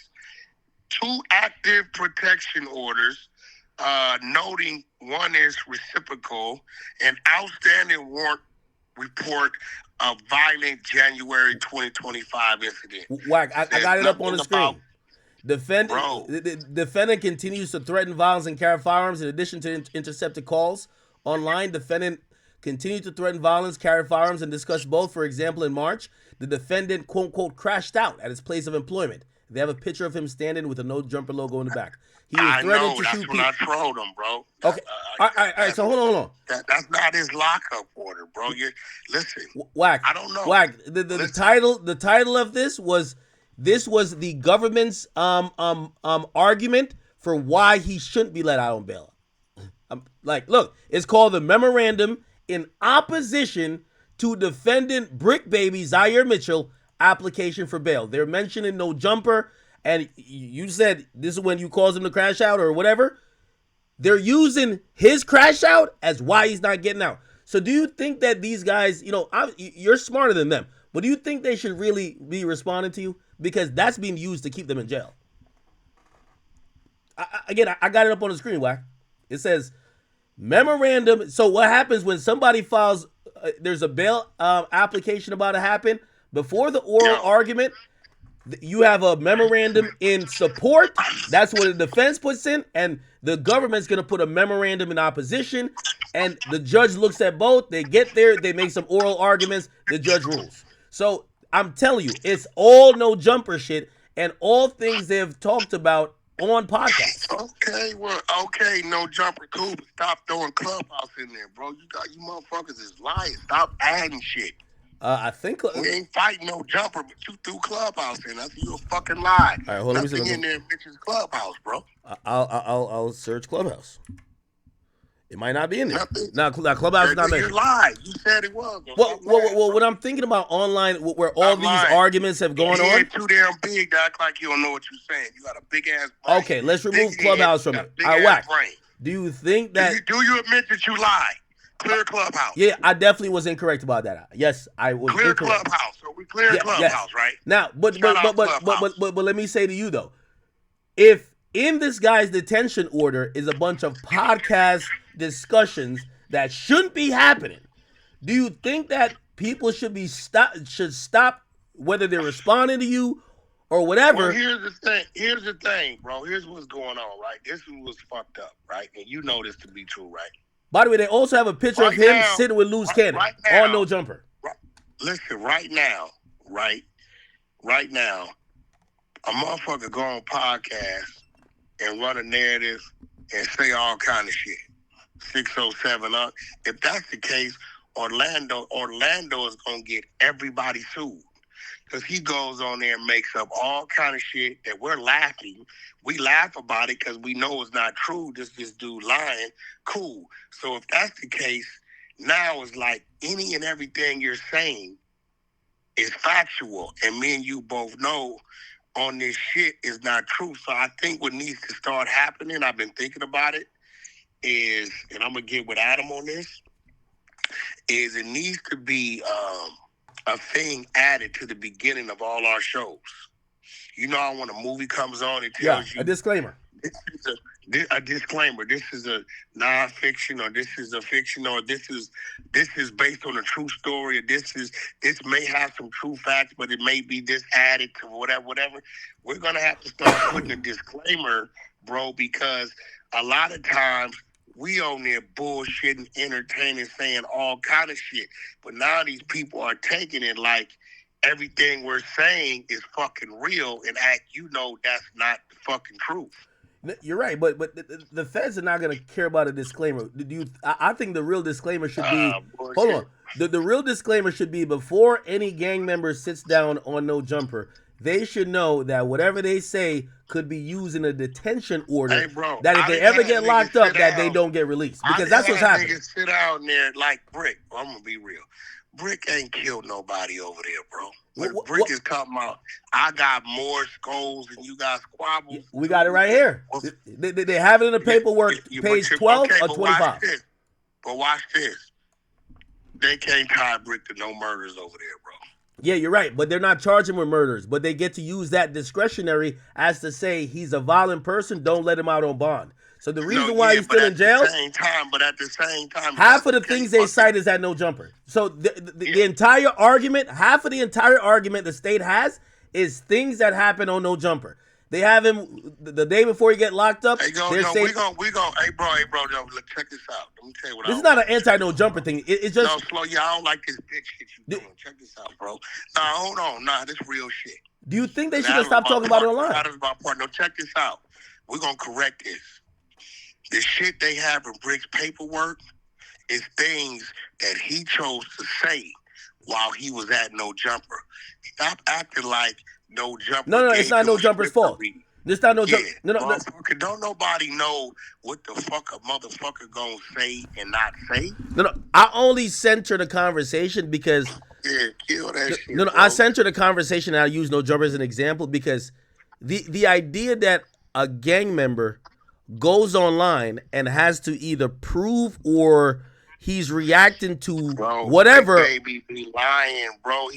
E: 2 active protection orders, noting one is reciprocal, an outstanding warrant report of violent January 2025 incident.
A: Wack, I got it up on the screen. The defendant continues to threaten violence and carry firearms in addition to intercepted calls. Online, defendant continued to threaten violence, carry firearms, and discuss both. For example, in March, the defendant, quote, unquote, crashed out at his place of employment. They have a picture of him standing with a No Jumper logo in the back. He was threatening to shoot people.
E: I trolled him, bro.
A: Okay. All right. So hold on.
E: That's not his lockup order, bro. Listen.
A: Wack.
E: I don't know.
A: Wack. The title of this was the government's argument for why he shouldn't be let out on bail. Look, it's called the Memorandum in Opposition to Defendant Bricc Baby Zaire Mitchell application for bail. They're mentioning No Jumper, and you said this is when you cause him to crash out or whatever. They're using his crash out as why he's not getting out. So do you think that these guys, you're smarter than them, but do you think they should really be responding to you? Because that's being used to keep them in jail. I got it up on the screen, Wack. It says memorandum. So what happens when somebody files, there's a bail application about to happen. Before the oral argument, you have a memorandum in support. That's what the defense puts in. And the government's going to put a memorandum in opposition. And the judge looks at both. They get there. They make some oral arguments. The judge rules. So I'm telling you, it's all No Jumper shit and all things they've talked about on podcasts.
E: Okay, No Jumper, cool. But stop throwing Clubhouse in there, bro. You motherfuckers is lying. Stop adding shit.
A: I think
E: we ain't fighting No Jumper, but you threw Clubhouse in. That's you a fucking lie.
A: All right, hold on.
E: Nothing in there mentions Clubhouse, bro.
A: I'll search Clubhouse. It might not be in there.
E: Nothing.
A: No, Clubhouse is not there.
E: You lied. You said it was.
A: Well, what I'm thinking about online, where all these arguments have gone on.
E: You're too damn big to act like you don't know what you're saying. You got a big ass brain.
A: Okay, let's remove Clubhouse from it. All right, Wack. Do you think that?
E: Do you admit that you lied? Clear Clubhouse.
A: Yeah, I definitely was incorrect about that. Yes, I was
E: clear
A: incorrect.
E: Clubhouse. So we clear Clubhouse, right?
A: Now, but let me say to you though, if in this guy's detention order is a bunch of podcast discussions that shouldn't be happening, do you think that people should stop whether they're responding to you or whatever?
E: Well, here's the thing, bro. Here's what's going on, right? This was fucked up, right? And you know this to be true, right?
A: By the way, they also have a picture of him sitting with loose cannon on No Jumper.
E: Listen, right now, a motherfucker go on podcast and run a narrative and say all kind of shit. 607 up. If that's the case, Orlando is gonna get everybody sued. Because he goes on there and makes up all kind of shit that we're laughing. We laugh about it because we know it's not true. This dude lying. Cool. So if that's the case, now it's like any and everything you're saying is factual. And me and you both know on this shit is not true. So I think what needs to start happening, I've been thinking about it, is, and I'm going to get with Adam on this, is it needs to be a thing added to the beginning of all our shows. You know how when a movie comes on, it tells you
A: a disclaimer.
E: This is a disclaimer. This is a non-fiction, or this is a fiction, or this is based on a true story, or this may have some true facts, but it may be this added to whatever. We're gonna have to start putting a disclaimer, bro, because a lot of times we on there bullshitting, entertaining, saying all kind of shit. But now these people are taking it like everything we're saying is fucking real, and that's not the fucking truth.
A: You're right, but the feds are not going to care about a disclaimer. I think the real disclaimer should be, hold on, the real disclaimer should be before any gang member sits down on No Jumper, they should know that whatever they say could be used in a detention order.
E: Hey, bro,
A: that if they ever get locked up, that they don't get released. Because that's what's happening.
E: Niggas sit out there like Bricc. I'm going to be real. Bricc ain't killed nobody over there, bro. What Bricc is talking about, I got more skulls and you got squabbles.
A: We got it right here. They have it in the paperwork, page 12 or 25.
E: But watch this. They can't tie Bricc to no murders over there, bro.
A: Yeah, you're right, but they're not charging with murders, but they get to use that discretionary as to say he's a violent person, don't let him out on bond. So the reason why he's still in jail,
E: but at the same time,
A: half of the things they cite is at No Jumper. So the entire argument, half of the entire argument the state has is things that happen on No Jumper. They have him the day before he get locked up.
E: Hey, we gonna, hey, bro, look, check this out. Let me tell you what.
A: This is not an anti-No Jumper thing. It's just
E: no, slow. Yeah, I don't like this bitch shit you doing. Check this out, bro. Nah, hold on. Nah, this real shit.
A: Do you think they should have stopped talking about it online?
E: That is my part. No, check this out. We're gonna correct this. The shit they have in Brick's paperwork is things that he chose to say while he was at No Jumper. Stop acting like No Jumper.
A: No, it's not No Jumper's fault. It's not No Jumper. No.
E: Don't nobody know what the fuck a motherfucker gonna say and not say.
A: No. I only center the conversation because.
E: Yeah, kill that shit.
A: No. I center the conversation and I use No Jumper as an example because the idea that a gang member goes online and has to either prove or he's reacting to whatever.
E: Baby be lying, bro.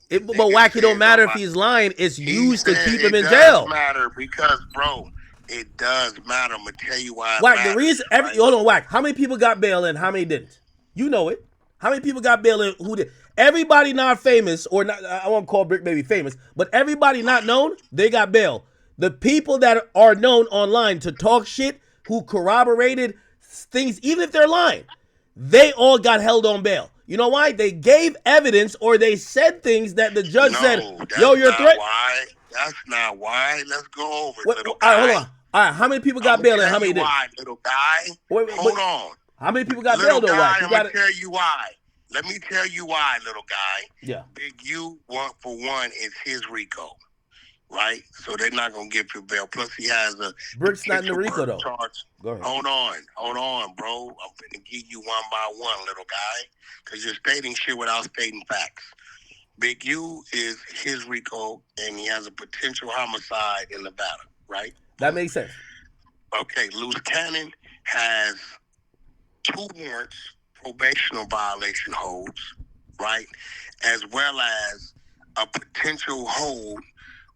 A: But Wack, it don't matter if he's lying. It's used to keep him in jail.
E: It does matter because, bro, it does matter. I'm gonna tell you why.
A: Wack, the reason. Hold on, Wack. How many people got bail and how many didn't? You know it. How many people got bail and who did? Everybody not famous or not. I won't call Bricc maybe famous, but everybody not known, they got bail. The people that are known online to talk shit, who corroborated things, even if they're lying, they all got held on bail. You know why? They gave evidence or they said things that the judge said, yo, you're a threat.
E: That's not why. Let's go over it, little
A: guy.
E: All right,
A: hold on. All right, how many people got bail and how many didn't?
E: Why, little guy? Hold on.
A: How many people got bail though, Wack?
E: I'm going to tell you why. Let me tell you why, little guy.
A: Yeah.
E: Big U, for one, is his RICO. Right? So they're not going to give you bail. Plus, he has a
A: Brick's not in the RICO, though.
E: Charge.
A: Go ahead.
E: Hold on, bro. I'm going to give you one by one, little guy, because you're stating shit without stating facts. Big U is his RICO, and he has a potential homicide in Nevada, right?
A: That makes sense.
E: Okay, Loose Cannon has 2 warrants, probational violation holds, right? As well as a potential hold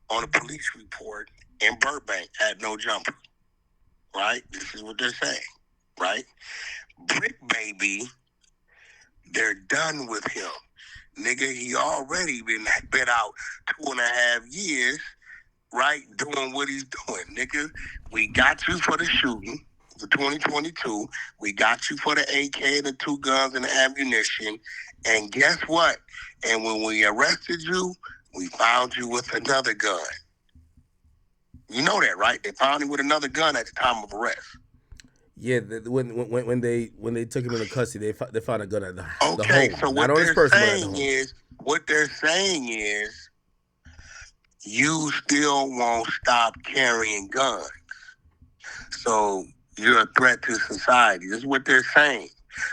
E: on a police report in Burbank at No Jumper, right? This is what they're saying, right? Bricc, baby, they're done with him. Nigga, he already been out 2.5 years, right, doing what he's doing. Nigga, we got you for the shooting for 2022. We got you for the AK and the 2 guns and the ammunition. And guess what? And when we arrested you, we found you with another gun. You know that, right? They found him with another gun at the time of arrest.
A: Yeah, when they took him into custody, they found a gun at the
E: Okay,
A: home,
E: so
A: not on his person, but at the home.
E: what they're saying is you still won't stop carrying guns. So you're a threat to society. This is what they're saying.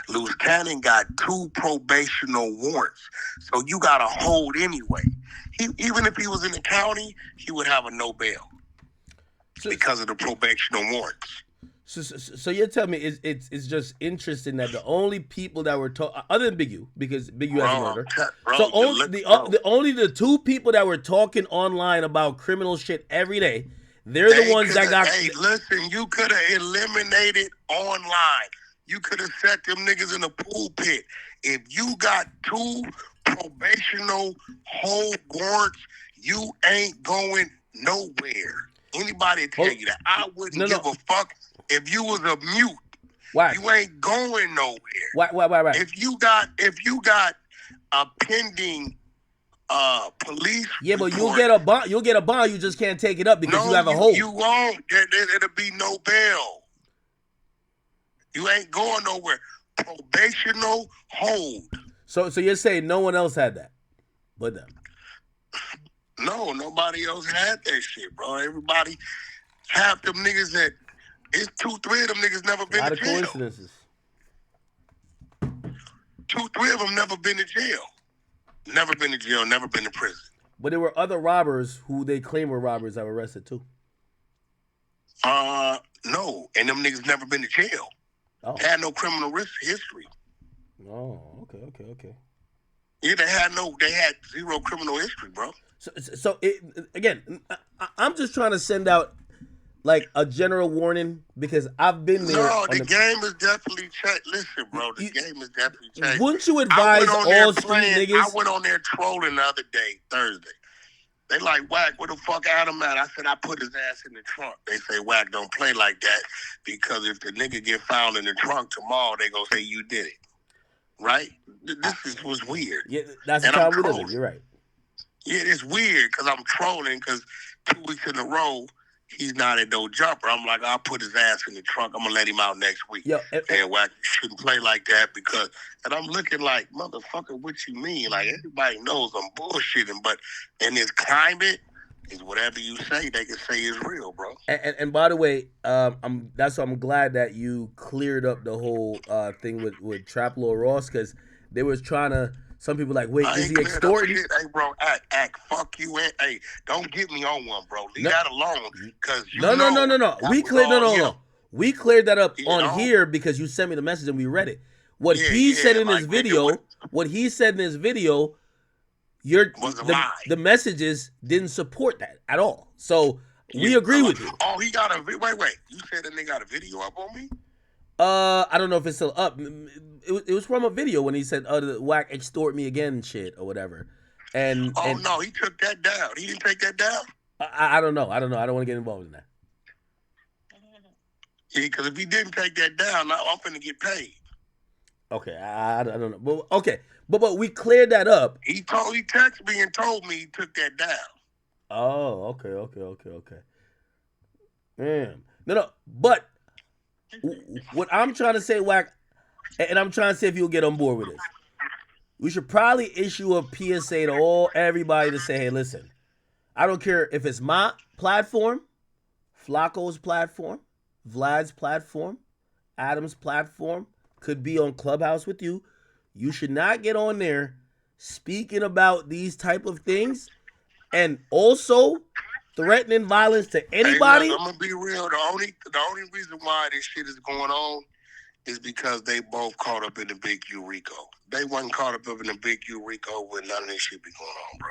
E: Loose Cannon got 2 probational warrants. So you got a hold anyway. Even if he was in the county, he would have a no bail because of the probational warrants.
A: So you're telling me it's just interesting that the only people that were other than Big U, because Big U has an order. So only the 2 people that were talking online about criminal shit every day, they're the ones that got.
E: Hey, listen, you could have eliminated online. You could have set them niggas in a pool pit. If you got 2 probational hold warrants, you ain't going nowhere. Anybody tell you that? I wouldn't give a fuck if you was a mute.
A: Why?
E: You ain't going nowhere.
A: Why?
E: If you got a pending police
A: but
E: report,
A: you'll get a bond. You'll get a bond. You just can't take it up because you have a hold.
E: You won't. It'll be no bail. You ain't going nowhere. Probational hold.
A: So you're saying no one else had that, but them.
E: No, nobody else had that shit, bro. Everybody, half them niggas that, it's 2-3 of them niggas never been to jail. A lot of coincidences. 2-3 of them never been to jail. Never been to jail, never been to prison.
A: But there were other robbers who they claim were robbers that were arrested too.
E: No, and them niggas never been to jail.
A: Oh.
E: They had no criminal history.
A: Oh, okay.
E: Yeah, they had 0 criminal history, bro.
A: So again, I'm just trying to send out like a general warning because I've been there.
E: No, the game is definitely changed. Listen, bro, the game is definitely changed.
A: Wouldn't you advise all street niggas?
E: I went on there trolling the other day, Thursday. They like, Wack, where the fuck Adam at? I said, I put his ass in the trunk. They say, Wack, don't play like that because if the nigga get found in the trunk tomorrow, they gonna say you did it. Right? This was weird.
A: Yeah, that's the time we live in. You're right.
E: Yeah, it's weird because I'm trolling because 2 weeks in a row, he's not at no jumper. I'm like, I'll put his ass in the trunk. I'm going to let him out next week. And Wack, you shouldn't play like that because... And I'm looking like, motherfucker, what you mean? Like, everybody knows I'm bullshitting, but in this climate, is whatever you say, they can say is real, bro.
A: And by the way, I'm glad that you cleared up the whole thing with Trap Lord Ross because they was trying to... Some people like, wait, is he extorting?
E: Hey, bro, act, fuck you. Hey, don't get me on one, bro. Leave that alone. Cause
A: no. We cleared that up on here because you sent me the message and we read it. What he said in his video, the messages didn't support that at all. So we agree with you.
E: Oh, he got a wait. You said that they got a video up on me?
A: I don't know if it's still up. It was from a video when he said, the Wack extort me again shit or whatever. And
E: no, he took that down. He didn't take that down?
A: I don't know. I don't want to get involved in that.
E: Yeah, because if he didn't take that down, I'm finna get paid.
A: Okay, I don't know. But okay. But we cleared that up.
E: He texted me and told me he took that down.
A: Oh, okay. Man. No, but what I'm trying to say, Wack, and I'm trying to see if you'll get on board with this. We should probably issue a PSA to everybody to say, hey, listen, I don't care if it's my platform, Flacco's platform, Vlad's platform, Adam's platform, could be on Clubhouse with you. You should not get on there speaking about these type of things and also threatening violence to anybody.
E: Hey, look, I'm gonna be real. The only reason why this shit is going on is because they both caught up in the big U Rico. They wasn't caught up in the big U Rico when none of this shit be going on, bro.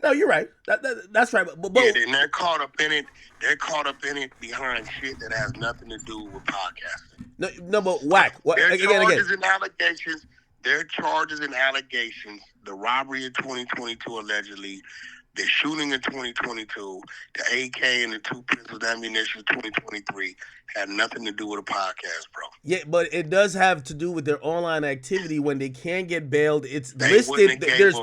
A: No, you're right. That's right. But
E: yeah, and they're caught up in it. They're caught up in it behind shit that has nothing to do with podcasting.
A: No, but Wack.
E: Their charges and allegations. Their charges and allegations. The robbery in 2022 allegedly. The shooting in 2022, the AK and the 2 pistols ammunition in 2023 had nothing to do with a podcast, bro.
A: Yeah, but it does have to do with their online activity when they can't get bailed. It's listed. There's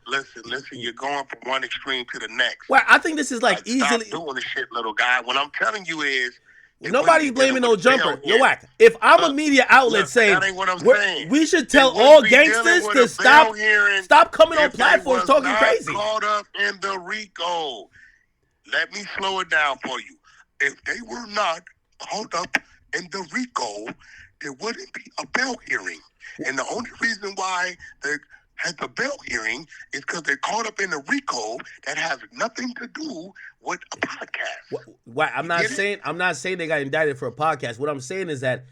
E: listen. You're going from one extreme to the next.
A: Well, I think this is like easily.
E: Stop doing this shit, little guy. What I'm telling you is,
A: Nobody's blaming no jumper. Yo, Wack. If I'm a media outlet saying
E: that ain't what I'm saying.
A: we should tell all gangsters to stop coming on
E: if
A: platforms
E: they was
A: talking
E: not
A: crazy.
E: Caught up in the RICO. Let me slow it down for you. If they were not caught up in the RICO, there wouldn't be a bail hearing. And the only reason why they had the bail hearing is because they're caught up in the RICO that has nothing to do with a podcast.
A: I'm not saying they got indicted for a podcast. What I'm saying is that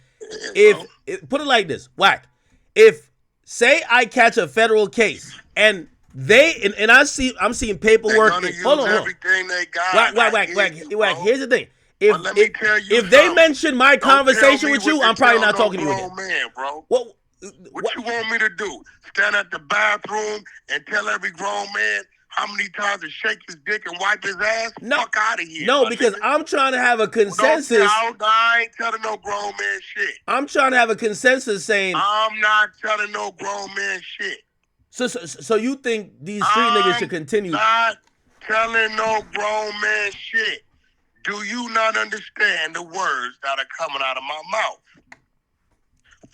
A: put it like this, Wack. If say I catch a federal case and I'm seeing paperwork. Hold on.
E: Everything they got.
A: Wack. Here's the thing. If they mention my conversation with you, I'm probably not talking to you again.
E: Man, bro.
A: What
E: you want me to do? Stand at the bathroom and tell every grown man how many times to shake his dick and wipe his ass?
A: No,
E: fuck out of here.
A: No, because I'm trying to have a consensus.
E: I ain't telling no grown man shit.
A: I'm trying to have a consensus saying
E: I'm not telling no grown man shit.
A: So you think these street niggas should continue?
E: I'm not telling no grown man shit. Do you not understand the words that are coming out of my mouth?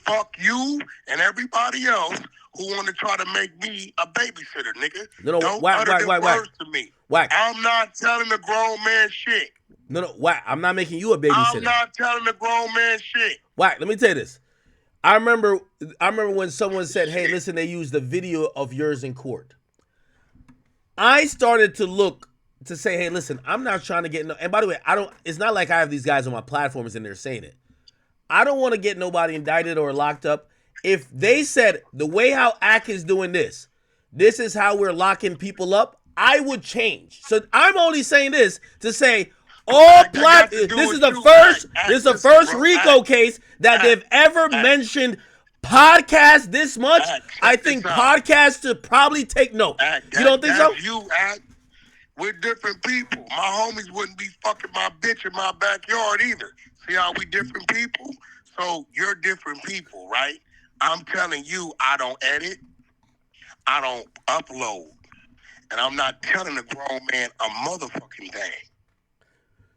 E: Fuck you and everybody else who want to try to make me a babysitter, nigga.
A: No,
E: Don't
A: Wack,
E: utter the words to me.
A: Wack.
E: I'm not telling the grown man shit.
A: No, Wack. I'm not making you a babysitter.
E: I'm not telling the grown man shit.
A: Wack, let me tell you this. I remember when someone said, "Hey, listen, they used the video of yours in court." I started to look to say, "Hey, listen, I'm not trying to get no." And by the way, it's not like I have these guys on my platforms and they're saying it. I don't want to get nobody indicted or locked up. If they said the way how Ack is doing this is how we're locking people up, I would change. So I'm only saying this to say this is the first RICO case that they've ever mentioned podcast this much. I think podcasts should probably take note. You don't think so?
E: We're different people. My homies wouldn't be fucking my bitch in my backyard either. See how we different people? So you're different people, right? I'm telling you, I don't edit. I don't upload. And I'm not telling a grown man a motherfucking thing.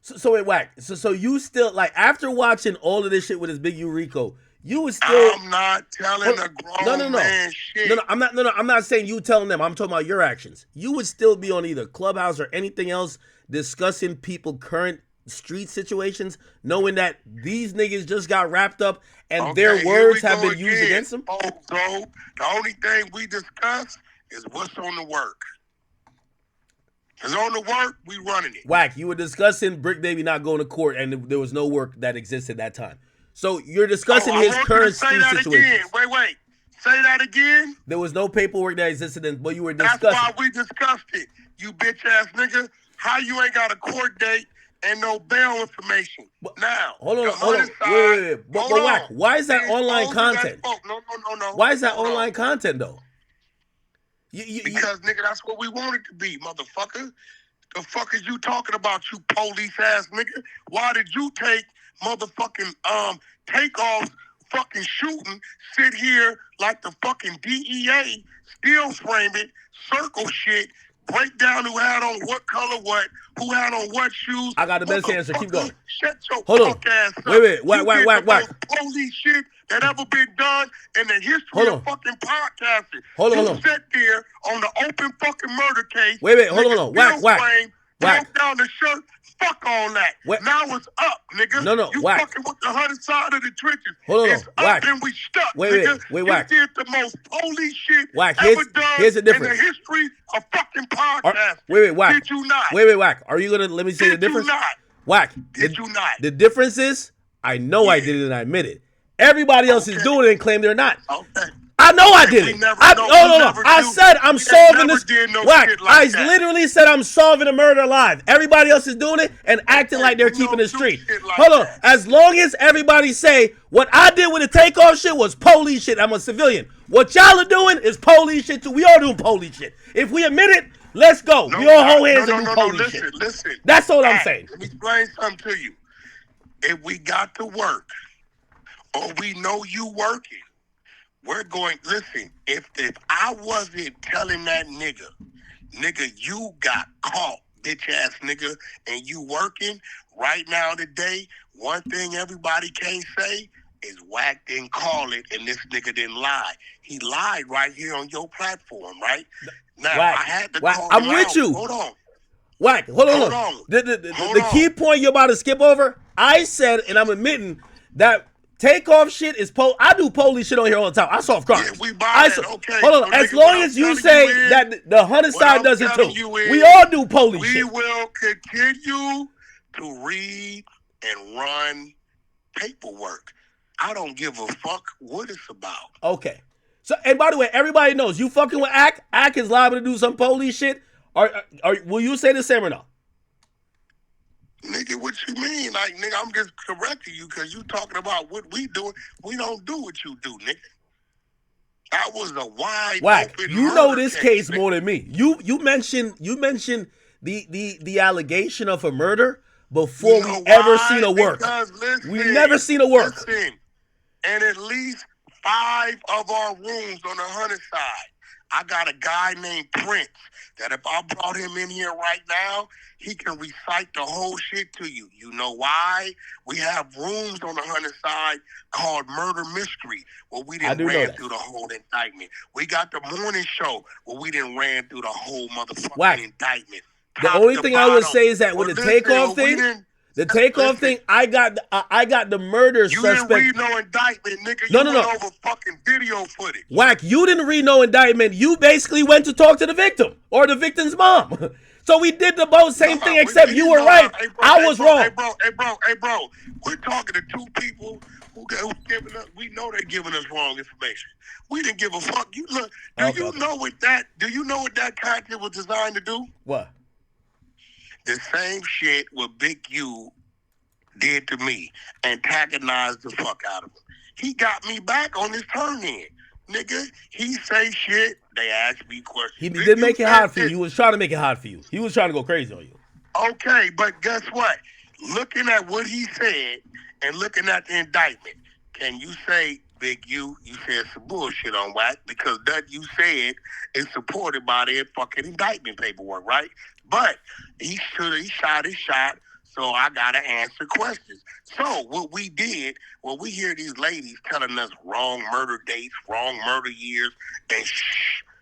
A: So wait, Wack. So you still, like, after watching all of this shit with this big Rico, you would still...
E: I'm not telling a grown man shit.
A: I'm not saying you telling them. I'm talking about your actions. You would still be on either Clubhouse or anything else discussing people current street situations, knowing that these niggas just got wrapped up and their words have been used against them?
E: So the only thing we discuss is what's on the work. Because on the work, we running it.
A: Wack, you were discussing Bricc Baby not going to court and there was no work that existed that time. So you're discussing his current street situation.
E: Wait. Say that again.
A: There was no paperwork that existed, but you were discussing.
E: That's why we discussed it. You bitch ass nigga. How you ain't got a court date and no bail information? Now,
A: hold on. Wait. But Wack, why is that online content?
E: No.
A: Why is that online content though?
E: Because nigga, that's what we want it to be, motherfucker. The fuck is you talking about, you police ass nigga? Why did you take motherfucking takeoff fucking shooting, sit here like the fucking DEA, still frame it, circle shit, break down who had on what color what, who had on what shoes?
A: I got the best answer. Keep going.
E: Shut your
A: fuck
E: ass up.
A: Wait. Wack.
E: Police shit that ever been done in the history of fucking podcasting.
A: Hold on.
E: You sat there on the open fucking murder case.
A: Wait. Hold on. Wack.
E: Broke down the shirt. Fuck all that. Now it's up, nigga.
A: No.
E: You
A: Wack.
E: fucking with the 100 side of the trenches.
A: Hold on.
E: It's up and we stuck, nigga.
A: Wack.
E: You did the most police shit
A: Wack.
E: ever done
A: here's the difference.
E: in the history of fucking podcasting.
A: Wait, Wack.
E: Did you not?
A: Wait, Wack. Are you gonna let me say the difference?
E: Did you not?
A: Wack.
E: Did you not?
A: The difference is, I know I did it and I admit it. Everybody else is doing it and claim they're not.
E: Okay.
A: I know I did it. No. I said I'm solving this. Wack. I literally said I'm solving a murder alive. Everybody else is doing it and acting like they're keeping the street. Hold on. As long as everybody say what I did with the takeoff shit was police shit, I'm a civilian. What y'all are doing is police shit too. We all doing police shit. If we admit it, let's go. We all hold hands and do police shit.
E: Listen.
A: That's all I'm saying.
E: Let me explain something to you. If we got to work, or we know you working, we're going, listen, if I wasn't telling that nigga, you got caught, bitch ass nigga, and you working right now today, one thing everybody can't say is Wack didn't call it and this nigga didn't lie. He lied right here on your platform, right? Now,
A: Wack,
E: I had to
A: Wack,
E: call
A: I'm
E: him
A: with
E: out.
A: you.
E: Hold on.
A: Wack, hold
E: Hold
A: on.
E: on.
A: The key point you're about to skip over, I said, and I'm admitting that takeoff shit is I do police shit on here all the time. I solve crimes.
E: Yeah, we buy that. Okay.
A: Hold on.
E: So,
A: as
E: nigga,
A: long
E: what
A: as
E: I'm
A: you
E: telling
A: say
E: you is-
A: that the Hunter
E: what
A: side
E: I'm
A: does it
E: telling
A: too.
E: you is
A: We all do police
E: we
A: shit.
E: will continue to read and run paperwork. I don't give a fuck what it's about.
A: Okay. So, and by the way, everybody knows you fucking with Ack. Ack is liable to do some police shit. Will you say the same or no?
E: Nigga, what you mean? Like, nigga, I'm just correcting you because you talking about what we doing. We don't do what you do, nigga. That was a wide
A: Wack,
E: open
A: you know
E: murder
A: this case
E: nigga.
A: more than me. You mentioned the allegation of a murder before
E: You know
A: we ever
E: why?
A: seen a work.
E: Because listen,
A: We never seen a work.
E: Listen, and at least 5 of our rooms on the Hunter side, I got a guy named Prince that if I brought him in here right now, he can recite the whole shit to you. You know why? We have rooms on the Hunter side called Murder Mystery, where we didn't ran through the whole indictment. We got the morning show where we didn't ran through the whole motherfucking
A: Wack.
E: indictment.
A: The only thing I would say is that with the takeoff thing, I got the murder
E: you
A: suspect.
E: didn't read no indictment, nigga.
A: No.
E: You went over fucking video footage.
A: Wack, you didn't read no indictment. You basically went to talk to the victim or the victim's mom. So we did the both same thing, except you were right. I was wrong.
E: Hey, bro. We're talking to two people who giving us. We know they're giving us wrong information. We didn't give a fuck. You look. Do you know what that content was designed to do?
A: What?
E: The same shit what Big U did to me, antagonized the fuck out of him. He got me back on his turn in. Nigga, he say shit, they ask me questions.
A: He did make it hard for you. He was trying to make it hard for you. He was trying to go crazy on you.
E: Okay, but guess what? Looking at what he said and looking at the indictment, can you say, Big U, you said some bullshit on Wack because that you said is supported by their fucking indictment paperwork, right? But he shot his shot, so I gotta answer questions. So what we did, when we hear these ladies telling us wrong murder dates, wrong murder years, and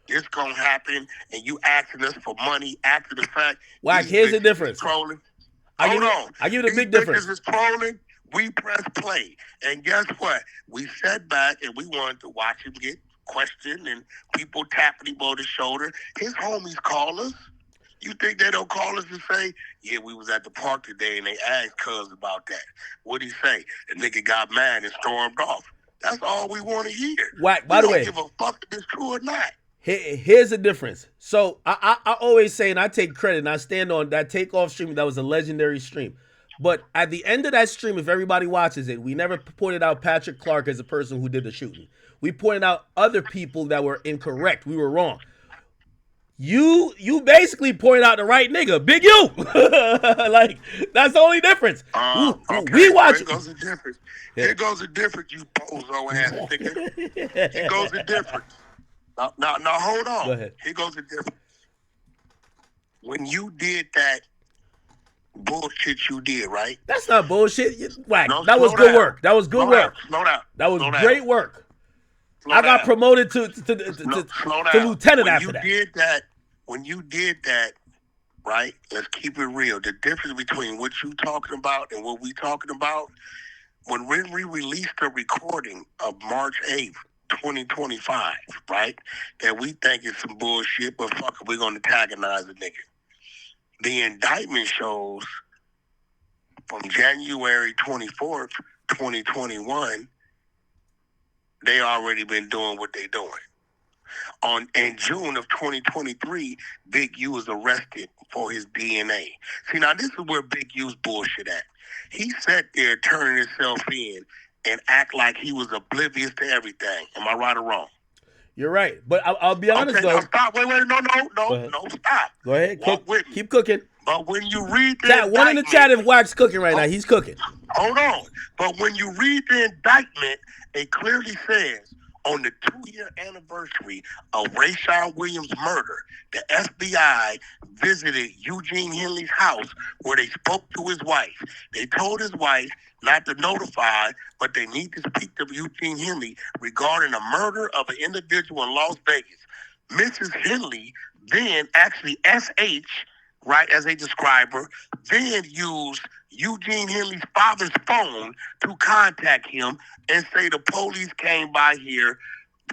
E: this gonna happen, and you asking us for money after the fact.
A: Wack, here's the difference.
E: Trolling.
A: I give you the big difference.
E: Is trolling. We press play, and guess what? We sat back and we wanted to watch him get questioned, and people tapping him on the shoulder. His homies call us. You think they don't call us and say, yeah, we was at the park today and they asked Cuz about that. What'd he say? The nigga got mad and stormed off. That's all we want to hear.
A: Wack, by the way,
E: we don't give a fuck if it's true or not.
A: Here's the difference. So I always say, and I take credit, and I stand on that takeoff stream. That was a legendary stream. But at the end of that stream, if everybody watches it, we never pointed out Patrick Clark as the person who did the shooting. We pointed out other people that were incorrect. We were wrong. You basically point out the right nigga, Big U. Like, that's the only difference.
E: Okay.
A: We watch.
E: Here goes the difference. Here goes the difference, you bozo ass nigga. Here goes the difference. Now, hold on.
A: Go ahead.
E: Here goes the difference. When you did that bullshit you did, right?
A: That's not bullshit. Wack.
E: No,
A: that was good work. That was good work.
E: Slow down.
A: That was great work. I got promoted to lieutenant after that.
E: When you did that, right? Let's keep it real. The difference between what you talking about and what we talking about, when we released the recording of March 8th, 2025, right? That we think is some bullshit, but fuck it, we're gonna antagonize the nigga. The indictment shows from January 24th, 2021, they already been doing what they doing. In June of 2023, Big U was arrested for his DNA. See, now this is where Big U's bullshit at. He sat there turning himself in and act like he was oblivious to everything. Am I right or wrong?
A: You're right. But I'll be honest, though.
E: Now stop. Wait, no, stop.
A: Go ahead. Keep cooking.
E: But when you read the
A: indictment, one in the chat if Wack's cooking right now. He's cooking.
E: Hold on. But when you read the indictment, it clearly says on the 2-year anniversary of Rayshawn Williams' murder, the FBI visited Eugene Henley's house where they spoke to his wife. They told his wife not to notify, but they need to speak to Eugene Henley regarding a murder of an individual in Las Vegas. Mrs. Henley then, actually SH, right, as they describe her, then used Eugene Henley's father's phone to contact him and say the police came by here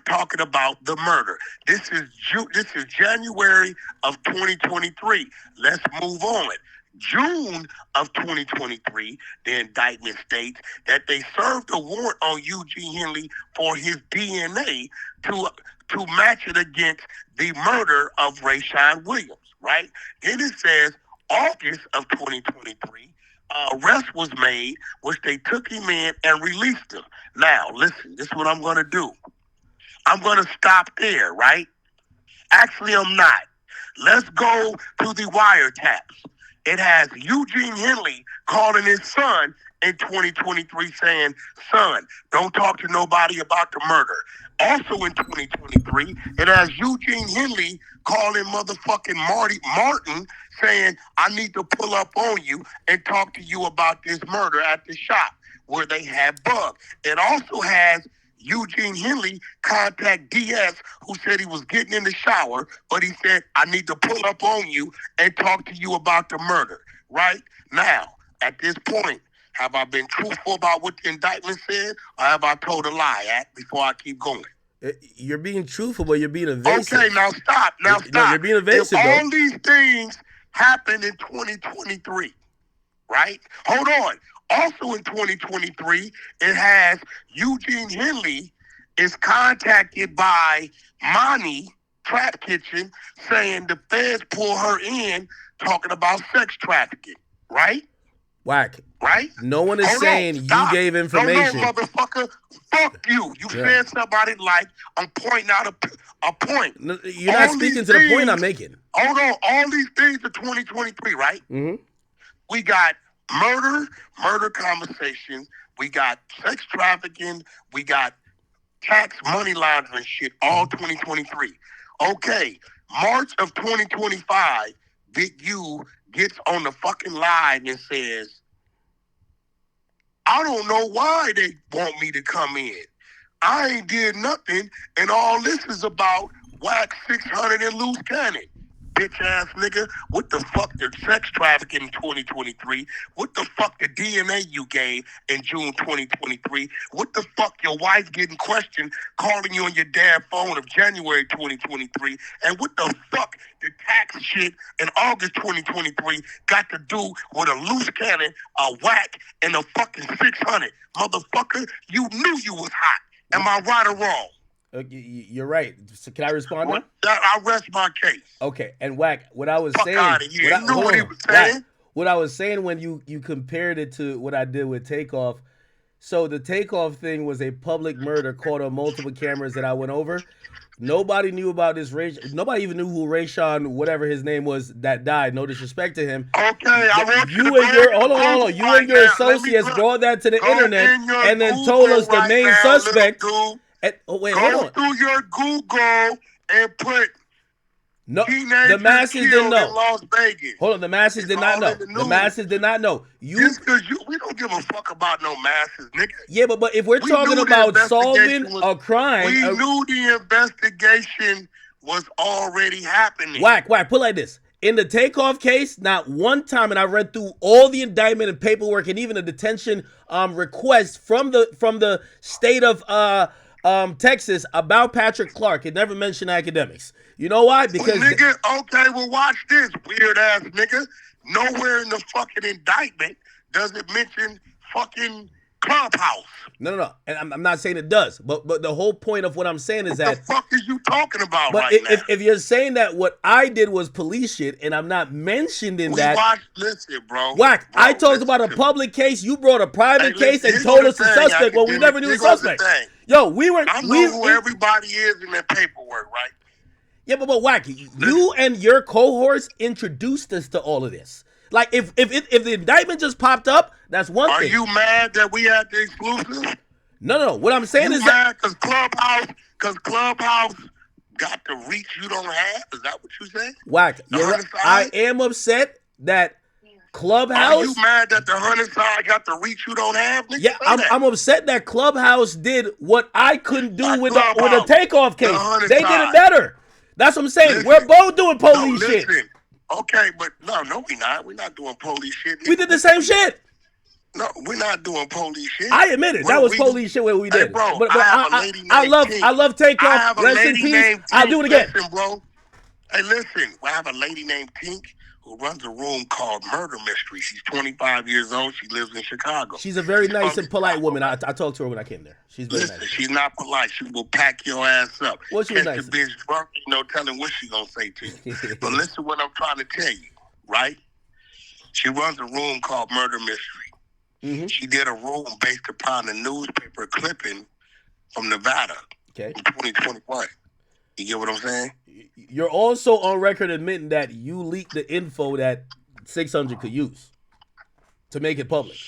E: talking about the murder. This is January of 2023. Let's move on. June of 2023, the indictment states that they served a warrant on Eugene Henley for his DNA to match it against the murder of Rayshawn Williams, right? Then it says August of 2023, arrest was made, which they took him in and released him. Now, listen, this is what I'm going to do. I'm going to stop there, right? Actually, I'm not. Let's go to the wiretaps. It has Eugene Henley calling his son in 2023 saying, son, don't talk to nobody about the murder. Also in 2023, it has Eugene Henley calling motherfucking Martin saying, I need to pull up on you and talk to you about this murder at the shop where they had Bug. It also has Eugene Henley contact DS, who said he was getting in the shower, but he said, I need to pull up on you and talk to you about the murder, right? Now, at this point, have I been truthful about what the indictment said, or have I told a lie before I keep going?
A: You're being truthful, but you're being evasive.
E: Okay, now stop. Now stop.
A: No, you're being evasive,
E: if
A: though.
E: All these things happened in 2023, right? Hold on. Also in 2023, it has Eugene Henley is contacted by Monty Trap Kitchen saying the feds pull her in talking about sex trafficking, right?
A: Wack.
E: Right?
A: No one is saying you gave information.
E: No, motherfucker. Fuck you. You said somebody like, I'm pointing out a point.
A: No, you're not speaking to the point I'm making.
E: Hold on. All these things are 2023, right?
A: Mm-hmm.
E: We got murder conversations. We got sex trafficking. We got tax money laundering shit, all 2023. Okay, March of 2025, Big U gets on the fucking line and says, I don't know why they want me to come in. I ain't did nothing, and all this is about Wack100 and loose cannon. Bitch ass nigga, what the fuck the sex trafficking in 2023? What the fuck the DNA you gave in June 2023? What the fuck your wife getting questioned, calling you on your damn phone of January 2023? And what the fuck the tax shit in August 2023 got to do with a loose cannon, a whack, and a fucking 600? Motherfucker, you knew you was hot. Am I right or wrong?
A: You're right. So can I respond now?
E: I rest my case.
A: Okay, and Wack, what I was saying.
E: Out of here. You knew what he was saying.
A: Wack, what I was saying when you compared it to what I did with Takeoff. So the Takeoff thing was a public murder caught on multiple cameras that I went over. Nobody knew about this. Nobody even knew who Rayshawn, whatever his name was, that died. No disrespect to him.
E: Okay, I want
A: you and your hold on. You and your associates brought that to the internet and then told us the main suspect. Wait, hold on.
E: Go through your Google and put
A: no. The masses didn't know.
E: In Las Vegas.
A: Hold on, the masses did not know. The masses did not know.
E: Just because we don't give a fuck about no masses, nigga.
A: Yeah, but if we're talking about solving a crime,
E: we knew the investigation was already happening.
A: Wack, put it like this. In the Takeoff case, not one time, and I read through all the indictment and paperwork and even a detention request from the state of Texas about Patrick Clark. It never mentioned Akademiks. You know why? Because
E: nigga, okay, well watch this, weird ass nigga. Nowhere in the fucking indictment does it mention fucking Clubhouse.
A: No. And I'm not saying it does, but the whole point of what I'm saying is
E: what the fuck is you talking about
A: but
E: right now?
A: If you're saying that what I did was police shit and I'm not mentioned in that.
E: Listen, bro.
A: Wack, I talked about a public case. You brought a private case and told us the suspect when we never knew the suspect. Yo,
E: I know who everybody is in that paperwork, right?
A: Yeah, but Wack, you and your cohorts introduced us to all of this. Like, if the indictment just popped up, that's one thing.
E: Are you mad that we had the exclusive?
A: No. What I'm saying is that
E: because Clubhouse Because Clubhouse got the reach you don't have. Is that what you said?
A: Wack, you're right. I am upset that Clubhouse.
E: Are you mad that the 100 side got the reach you don't have? Nigga,
A: yeah, I'm upset that Clubhouse did what I couldn't do with the takeoff case. They did it better. That's what I'm saying.
E: Listen,
A: we're both doing police shit.
E: Okay, but no, we're not. We're not doing police shit.
A: We did the same shit.
E: No, we're not doing police shit.
A: I admit it. That was police shit what we did.
E: Hey, bro,
A: but
E: I
A: love takeoff. Rest in peace. I'll do it again.
E: Listen, bro. Hey, listen. I have a lady named Tink who runs a room called Murder Mystery. She's 25 years old. She lives in Chicago.
A: She's a very nice and polite woman. I talked to her when I came there. She's very nice.
E: She's not polite. She will pack your ass up.
A: What's your nice?
E: The bitch drunk, no telling what she gonna say to you. But listen what I'm trying to tell you, right? She runs a room called Murder Mystery. Mm-hmm. She did a room based upon a newspaper clipping from Nevada in 2021. You get what I'm saying?
A: You're also on record admitting that you leaked the info that 600 could use to make it public.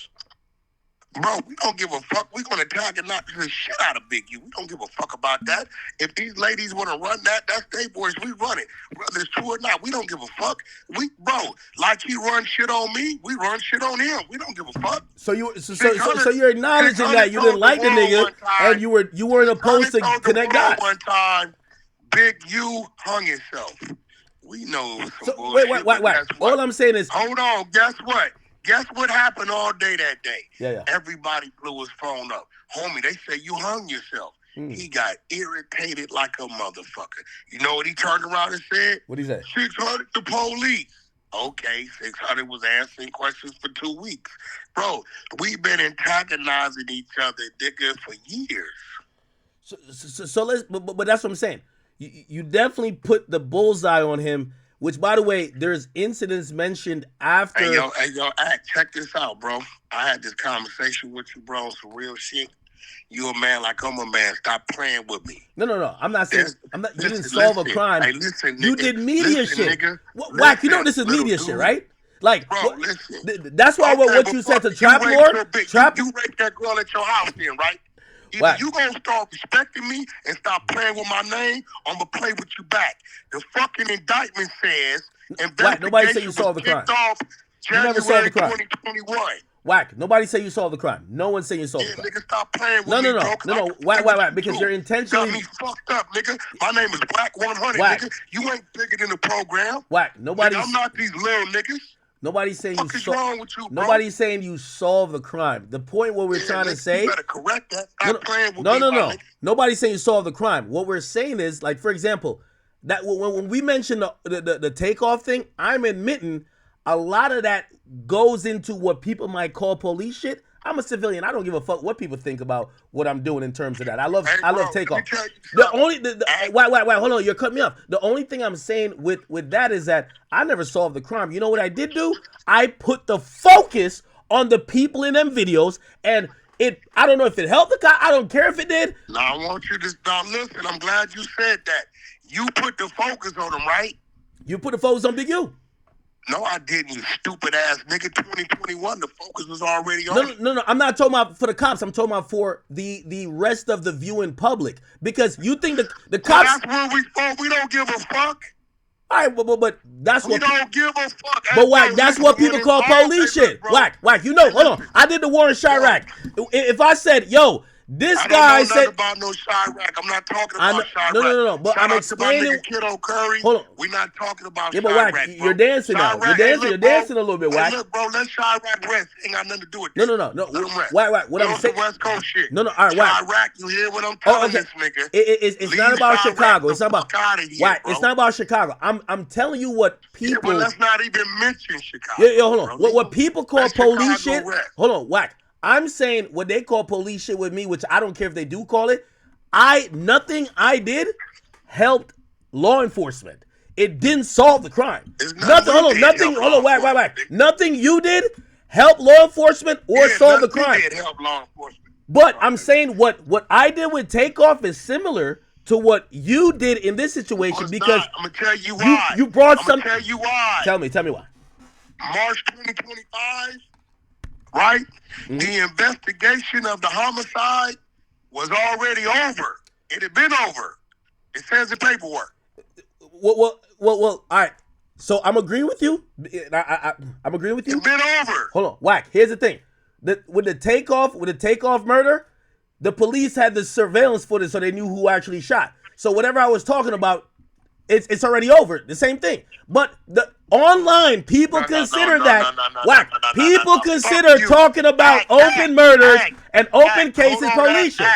E: Bro, we don't give a fuck. We're going to tag and knock the shit out of Big U. We don't give a fuck about that. If these ladies want to run that, that's their boys. We run it. Whether it's true or not, we don't give a fuck. Bro, like he runs shit on me, we run shit on him. We don't give a fuck. So you're
A: acknowledging that you didn't like the nigga and you weren't opposed to connect dots.
E: One time, Big U hung himself. We know it was some bullshit.
A: Wait. All I'm saying is...
E: Hold on. Guess what? Guess what happened all day that day?
A: Yeah.
E: Everybody blew his phone up. Homie, they say you hung yourself. He got irritated like a motherfucker. You know what he turned around and said?
A: What'd he say?
E: 600 the police. Okay, 600 was answering questions for 2 weeks. Bro, we've been antagonizing each other, nigga, for years.
A: So let's, but that's what I'm saying. You definitely put the bullseye on him. Which, by the way, there's incidents mentioned after.
E: Hey, yo, check this out, bro. I had this conversation with you, bro, some real shit. You a man like I'm a man. Stop playing with me.
A: No. I'm not saying. You didn't solve a crime.
E: Hey, listen, nigga.
A: You did media shit.
E: Nigga.
A: Wack, you know this is media shit, right? Like,
E: bro, listen.
A: That's why what you said to Trap Lord.
E: You raped that girl at your house, then, right? Either you gonna start respecting me and stop playing with my name, I'm gonna play with you back. The fucking indictment says
A: nobody said you solved the crime.
E: You never solved the crime. 2021.
A: Wack, nobody said you solved the crime. No one said you solved the crime.
E: Nigga, stop playing with me,
A: No. Wack, because you're intentionally...
E: You got me fucked up, nigga. My name is Wack100, nigga. You ain't bigger than the program.
A: Wack, nobody...
E: I'm not these little niggas.
A: Nobody's saying
E: what is wrong with you, bro?
A: Nobody's saying you solve the crime. The point what we're trying to say.
E: You better correct that. Stop playing with me.
A: No. Nobody's saying you solve the crime. What we're saying is, like, for example, that when we mention the takeoff thing, I'm admitting a lot of that goes into what people might call police shit. I'm a civilian. I don't give a fuck what people think about what I'm doing in terms of that. I love takeoff. Wait, hold on. You're cutting me off. The only thing I'm saying with that is that I never solved the crime. You know what I did do? I put the focus on the people in them videos, and I don't know if it helped the cop. I don't care if it did.
E: No, I want you to stop listening. I'm glad you said that. You put the focus on them, right?
A: You put the focus on Big U.
E: No, I didn't, you stupid ass nigga. 2021, the focus was already on.
A: No. I'm not talking about for the cops. I'm talking about for the rest of the viewing public. Because you think the cops...
E: Well, that's where we fought. We don't give a fuck.
A: All right, but that's what...
E: We don't give a fuck.
A: But Wack, that's what people call police shit. Wack, you know, hold on. I did the Warren Chirac. If I said, yo... This guy said
E: about no Chirac. I'm not talking about Chirac.
A: No. But I'm explaining.
E: Kiddo Curry.
A: Hold on.
E: We're not talking about
A: Chirac.
E: Wack,
A: you're dancing now. You're dancing a little bit, Wack.
E: Look, bro, let Chirac rest. Ain't got nothing to do with this.
A: No. Wack. What I'm saying.
E: West Coast shit.
A: No. All right, Wack.
E: Chirac, you hear what I'm telling this nigga?
A: It's not about Chicago. It's not about Wack. It's not about Chicago. I'm telling you what people.
E: Well, let's not even mention Chicago.
A: Hold on. What people call police shit. Hold on, Wack. I'm saying what they call police shit with me, which I don't care if they do call it. Nothing I did helped law enforcement. It didn't solve the crime. Wack. Nothing you did helped law enforcement or solve the crime.
E: Did help law enforcement.
A: But I'm saying what I did with Takeoff is similar to what you did in this situation because
E: I'm gonna tell you why.
A: You brought some.
E: Tell you why.
A: Tell me why.
E: March 2025. Right? Mm-hmm. The investigation of the homicide was already over. It had been over. It says in paperwork.
A: Well. All right. So I'm agreeing with you. I'm agreeing with you.
E: It's been over.
A: Hold on, Wack. Here's the thing. With the takeoff murder, the police had the surveillance footage, so they knew who actually shot. So whatever I was talking about, it's already over. The same thing. But the online people consider that Wack. People consider talking about open murders and open cases police shit.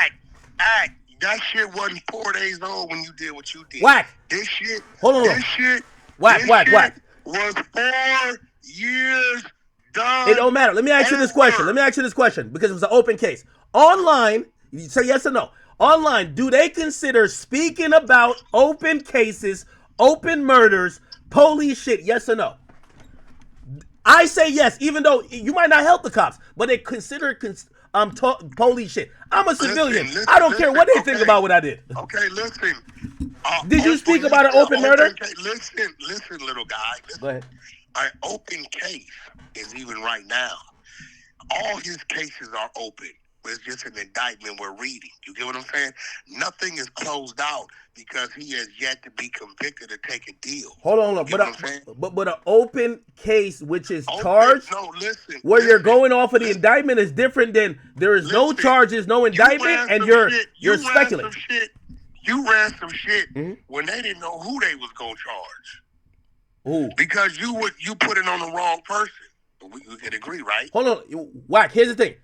E: That shit wasn't 4 days old when you did what you did.
A: Wack.
E: This shit.
A: Hold on.
E: This shit.
A: Wack.
E: Was 4 years done.
A: It don't matter. Let me ask you this question because it was an open case. Online, you say yes or no. Online, do they consider speaking about open cases, open murders, police shit? Yes or no? I say yes, even though you might not help the cops, but they consider police shit. I'm a civilian. I don't care what they think about what I did.
E: Okay, listen.
A: Did you speak about an open murder?
E: Listen, little guy. Listen.
A: Go ahead.
E: An open case is even right now. All his cases are open. It's just an indictment we're reading. You get what I'm saying? Nothing is closed out because he has yet to be convicted to take a deal.
A: Hold on. But an open case which is charged, where you're going off of the indictment is different than there is no charges, no indictment, and you're speculating.
E: You ran some shit when they didn't know who they was going to charge.
A: Ooh.
E: Because you put it on the wrong person. We can agree, right?
A: Hold on. Wack, here's the thing.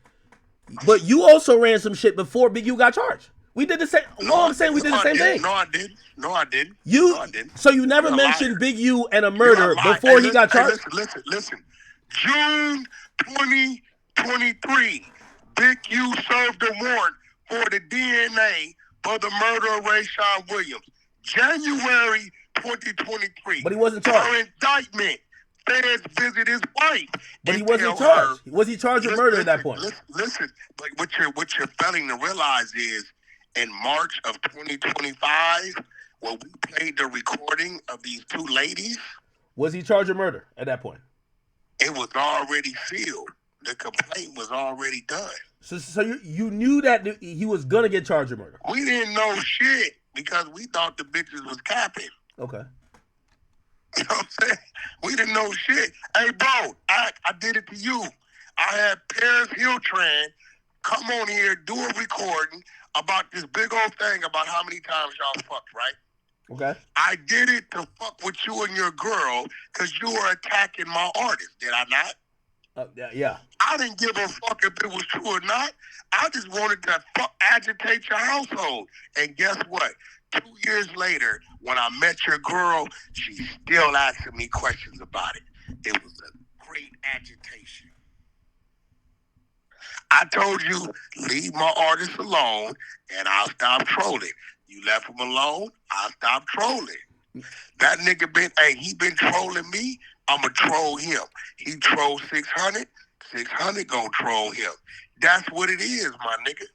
A: But you also ran some shit before Big U got charged. We did the same. I'm saying we did the same thing.
E: No, I didn't.
A: So you never mentioned Big U and a murder before he got charged?
E: Listen. June 2023, Big U served a warrant for the DNA for the murder of Rayshawn Williams. January 2023.
A: But he wasn't charged.
E: For indictment. Feds visit his wife.
A: But he wasn't charged. Was he charged with murder at that point?
E: Listen. But what you're failing to realize is in March of 2025, when we played the recording of these two ladies.
A: Was he charged with murder at that point?
E: It was already sealed. The complaint was already done.
A: So you knew that he was going to get charged with murder?
E: We didn't know shit because we thought the bitches was capping.
A: Okay.
E: You know what I'm saying? We didn't know shit. Hey, bro, I did it to you. I had Paris Hiltran come on here, do a recording about this big old thing about how many times y'all fucked, right?
A: Okay.
E: I did it to fuck with you and your girl because you were attacking my artist, did I not?
A: Yeah.
E: I didn't give a fuck if it was true or not. I just wanted to agitate your household. And guess what? 2 years later, when I met your girl, she's still asking me questions about it. It was a great agitation. I told you, leave my artist alone, and I'll stop trolling. You left him alone, I'll stop trolling. That nigga he been trolling me, I'ma troll him. He trolled 600, 600 gonna troll him. That's what it is, my nigga.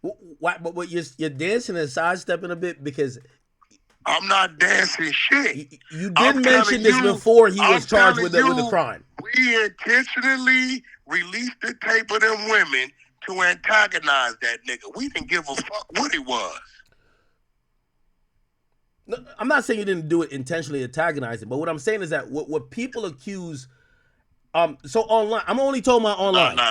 A: But you're dancing and sidestepping a bit because
E: I'm not dancing shit.
A: You did mention this before he was charged with the crime.
E: We intentionally released the tape of them women to antagonize that nigga. We didn't give a fuck what it was.
A: No, I'm not saying you didn't do it intentionally antagonizing, but what I'm saying is that what people accuse. So online, I'm only talking about online.
E: No.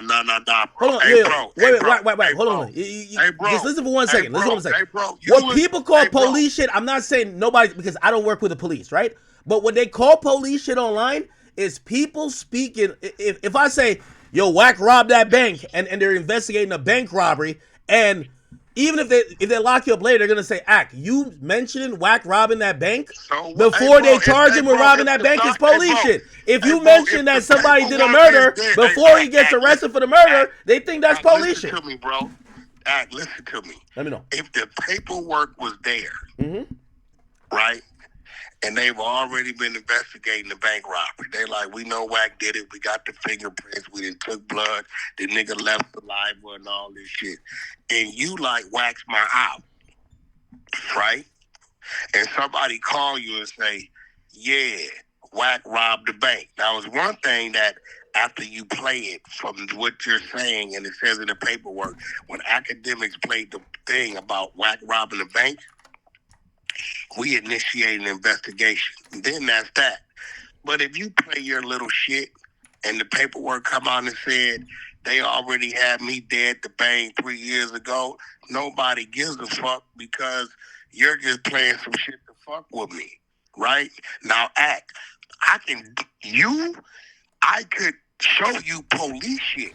A: Hold on,
E: hey,
A: wait. Hold on.
E: Hey, bro.
A: Just listen for 1 second.
E: Hey, bro.
A: What people call police shit, I'm not saying nobody, because I don't work with the police, right? But what they call police shit online is people speaking. If I say, yo, Wack robbed that bank, and they're investigating a bank robbery, and even if they lock you up later, they're gonna say, you mentioning Wack robbing that bank before they charge him with robbing that bank is police shit. If you mention that somebody did a murder before he gets arrested for the murder, they think that's police shit.
E: Listen to me, bro. Listen to me.
A: Let me know.
E: If the paperwork was there, right, and they've already been investigating the bank robbery, they like, we know Wack did it. We got the fingerprints. We done took blood. The nigga left saliva and all this shit. And you like wax my out, right? And somebody call you and say, yeah, Wack robbed the bank. Now, it's one thing that after you play it from what you're saying, and it says in the paperwork, when Akademiks played the thing about Wack robbing the bank, We initiate an investigation. And then that's that. But if you play your little shit and the paperwork come out and said they already had me dead to bang 3 years ago, nobody gives a fuck because you're just playing some shit to fuck with me, right? Now, act. I could show you police shit,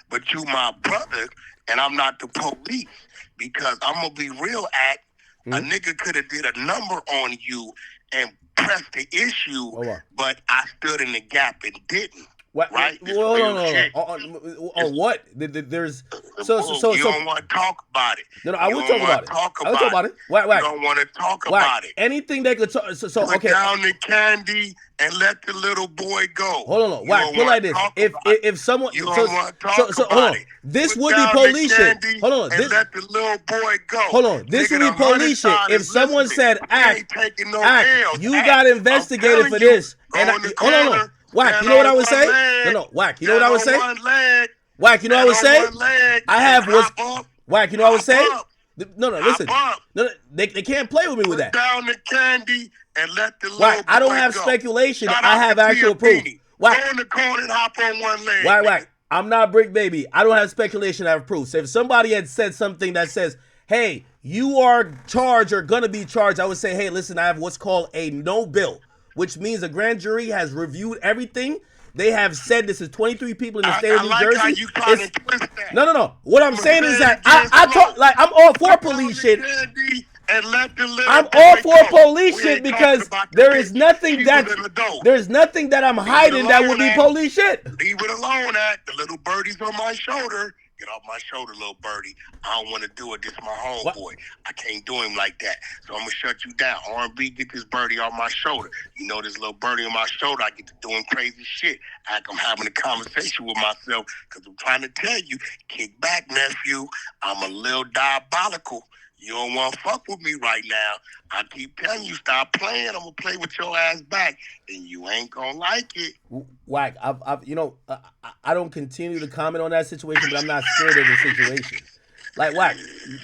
E: but you my brother, and I'm not the police because I'm gonna be real. Act. A nigga could have did a number on you and pressed the issue, but I stood in the gap and didn't.
A: What?
E: Right?
A: On what? There's so
E: you don't want to talk about it.
A: No, I will talk about it. I will talk about it. Wack.
E: You don't want to talk about it.
A: Anything they could talk. So
E: put
A: okay.
E: down the candy and let the little boy go.
A: Hold on, Wack. Put like this. If someone
E: you don't want to talk about it.
A: This would be police shit. Hold on.
E: And let the little boy go.
A: Hold on. This would be police shit. If someone said, "Act, you got investigated for this," and hold on. Wack, you know what I would say? No, Wack, you know what I would say? Wack, you know what I would say? I have what's Wack, you know what I would say? No, listen. No, they can't play with me with that.
E: Down the candy and let the little
A: Wack, I don't have speculation. I have actual proof. Wack,
E: go in the corner and hop on one leg.
A: Wack, I'm not Bricc, baby. I don't have speculation. I have proof. So if somebody had said something that says, "Hey, you are charged or gonna be charged," I would say, "Hey, listen, I have what's called a no bill," which means a grand jury has reviewed everything. They have said this is 23 people in the state of New Jersey.
E: How you trying to twist that.
A: No. What I'm saying is that I talk like I'm all for police shit. I'm all for police shit because there is nothing that I'm hiding that would be police shit.
E: Leave it alone. The little birdie's on my shoulder. Get off my shoulder, little birdie. I don't want to do it. This is my homeboy. I can't do him like that. So I'm going to shut you down. R&B, get this birdie off my shoulder. You know, this little birdie on my shoulder, I get to doing crazy shit. I'm having a conversation with myself because I'm trying to tell you, kick back, nephew. I'm a little diabolical. You don't want to fuck with me right now. I keep telling you, stop playing. I'm going to play with your ass back. And you ain't going to like it.
A: Wack, I don't continue to comment on that situation, but I'm not scared of the situation. Like, Wack,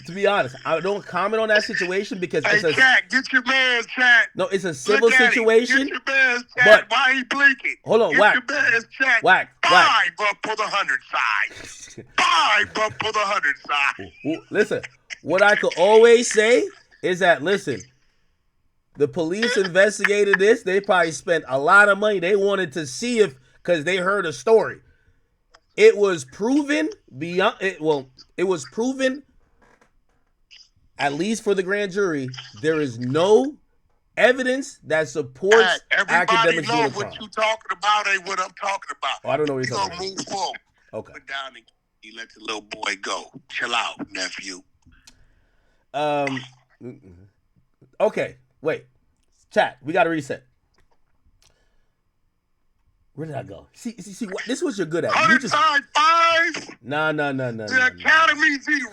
A: to be honest, I don't comment on that situation because it's a...
E: Chat, get your man's chat.
A: No, it's a civil situation.
E: Get your man's chat. Why he blinking?
A: Hold on, Wack.
E: Get your man's chat.
A: Wack.
E: 5 up for the 100 side. 5 up for the 100 side.
A: Listen, what I could always say is that, listen, the police investigated this. They probably spent a lot of money. They wanted to see if, because they heard a story. It was proven beyond it. Well, it was proven, at least for the grand jury, there is no evidence that supports Akademiks doing a crime.
E: What you talking about ain't what I'm talking about.
A: Oh, I don't know what you're talking about.
E: Move forward.
A: Okay.
E: Put down and you let the little boy go. Chill out, nephew.
A: Okay. Wait. Chat. We got to reset. Where did I go? See, this is what you're good at.
E: 100 side 5.
A: No.
E: The Academy 0.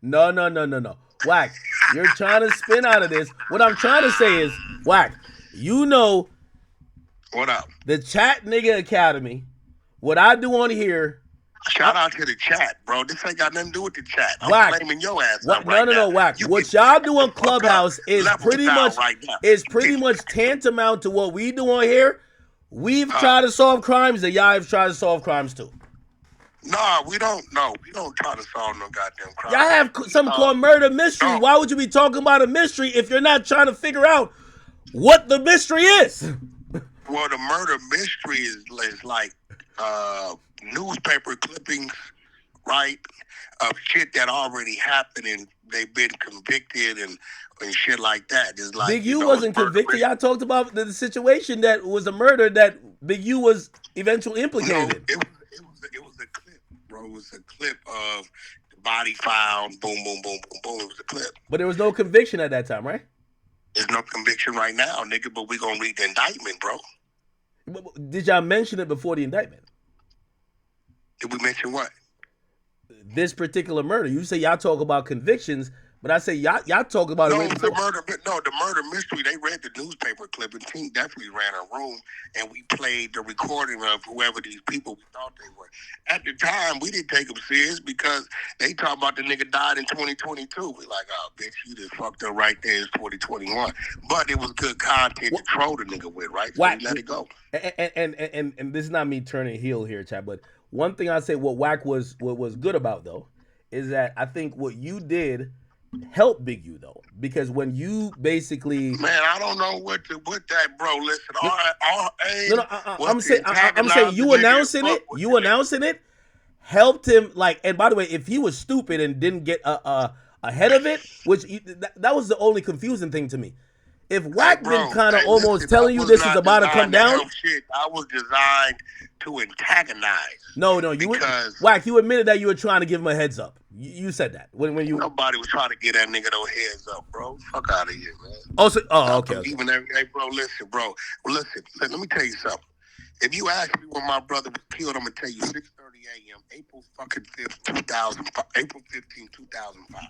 A: No. Wack, you're trying to spin out of this. What I'm trying to say is, Wack, you know,
E: what up?
A: The Chat Nigga Academy. What I do on here.
E: Shout out to the chat, bro. This ain't got nothing to do with the chat. I'm
A: Wack.
E: blaming your ass.
A: No, Wack. What y'all do on Clubhouse is pretty much tantamount to what we do on here. We've tried to solve crimes, and y'all have tried to solve crimes too.
E: No, we don't. No, we don't try to solve no goddamn crime.
A: Y'all have something called murder mystery. No. Why would you be talking about a mystery if you're not trying to figure out what the mystery is?
E: Well, the murder mystery is like newspaper clippings, right, of shit that already happened and they've been convicted and shit like that. It's like
A: Big U wasn't convicted. Y'all talked about the situation that was a murder that Big U was eventually implicated in.
E: It was a clip, bro. It was a clip of the body found. Boom, boom, boom, boom, boom. It was a clip.
A: But there was no conviction at that time, right?
E: There's no conviction right now, nigga. But we gonna read the indictment, bro.
A: Did y'all mention it before the indictment?
E: Did we mention what?
A: This particular murder. You say y'all talk about convictions, But I say y'all talk about it
E: No,
A: way before.
E: the murder mystery. They read the newspaper clip, and Tink definitely ran a room, and we played the recording of whoever these people we thought they were. At the time, we didn't take them serious because they talk about the nigga died in 2022. We like, oh, bitch, you just fucked up right there. It's 2021. But it was good content to troll the nigga with, right? So
A: Wack,
E: we let it go.
A: And this is not me turning heel here, Chad. But one thing I say, what Wack was good about though, is that I think what you did help Big U though, because when you basically
E: man, I don't know what that, bro. Listen, our aim
A: I'm saying you announcing it helped him. Like, and by the way, if he was stupid and didn't get ahead of it, which that was the only confusing thing to me. If Wack been kind of almost telling you this is about to come down,
E: I was designed to antagonize.
A: No, Wack, you admitted that you were trying to give him a heads up. You said that when you.
E: Nobody was trying to get that nigga no heads up, bro. Fuck out of here, man.
A: Okay.
E: Even hey, bro, listen, bro. Listen, let me tell you something. If you ask me when my brother was killed, I'm gonna tell you 6:30 a.m. April 15th, 2005, bro.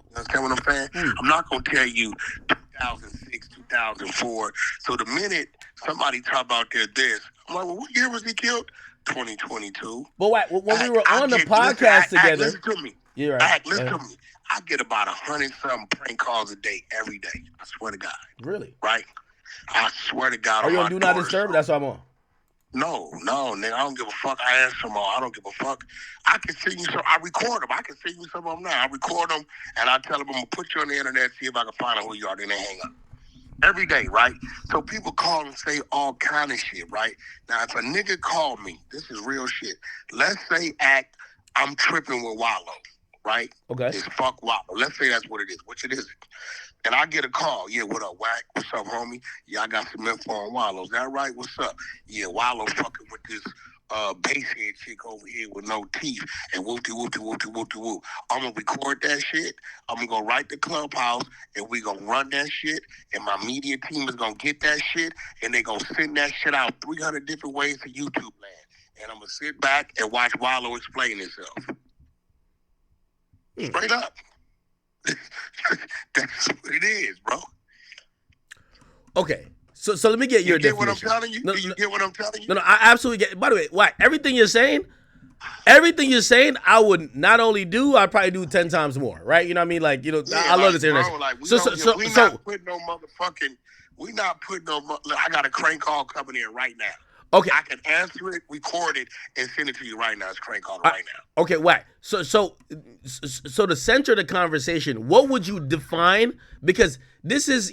E: You understand what I'm saying? I'm not gonna tell you 2006, 2004. So the minute somebody talk about this, I'm like, well, what year was he killed? 2022.
A: But when we were on the podcast together,
E: listen to me.
A: You're right.
E: Listen to me. I get about 100-something prank calls a day, every day. I swear to God.
A: Really?
E: Right? I swear to God.
A: Are you on Do Not Disturb? That's what I'm on.
E: No, nigga, I don't give a fuck. I answer them all. I don't give a fuck. I can send you some. I record them. I can send you some of them now. I record them, and I tell them I'm going to put you on the internet, see if I can find out who you are. Then they hang up. Every day, right? So people call and say all kind of shit, right? Now, if a nigga call me, this is real shit. Let's say I'm tripping with Wallow, right?
A: Okay.
E: It's fuck Wallow. Let's say that's what it is, which it isn't. And I get a call. Yeah, what up, Wack? What's up, homie? Yeah, I got some info on Wallow. Is that right? What's up? Yeah, Wallow fucking with this basehead chick over here with no teeth and whoop-de-whoop-de-whoop-de-whoop-de-whoop. I'm going to record that shit. I'm going to go right to Clubhouse and we going to run that shit and my media team is going to get that shit and they going to send that shit out 300 different ways to YouTube land. And I'm going to sit back and watch Wallow explain himself. Straight up. That's what it is, bro.
A: Okay. So let me get your definition.
E: You get what I'm telling you? You get what I'm telling you?
A: No, I absolutely get it. By the way, why everything you're saying, I would not only do, I'd probably do 10 times more, right? You know what I mean? Like, you know, yeah, I love this internet.
E: Bro, like, we not putting no motherfucking, I got a crank call coming in right now.
A: Okay.
E: I can answer it, record it, and send it to you right now. It's crank call right now.
A: Okay, Wack. So to center the conversation, what would you define? Because this is,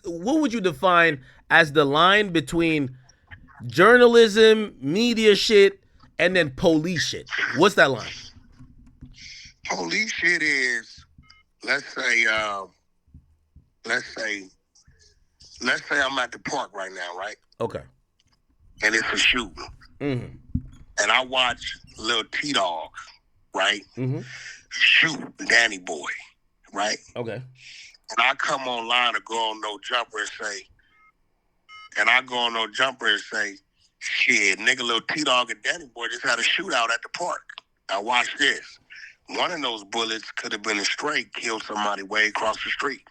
A: what would you define as the line between journalism, media shit, and then police shit? What's that line?
E: Police shit is, let's say I'm at the park right now, right?
A: Okay.
E: And it's a shooting.
A: Mm-hmm.
E: And I watch little T-Dog, right?
A: Mm-hmm.
E: Shoot Danny Boy, right?
A: Okay.
E: And I come online to go on No Jumper and say, shit, nigga, little T-Dog and Danny Boy just had a shootout at the park. Now watch this. One of those bullets could have been a stray, killed somebody way across the street,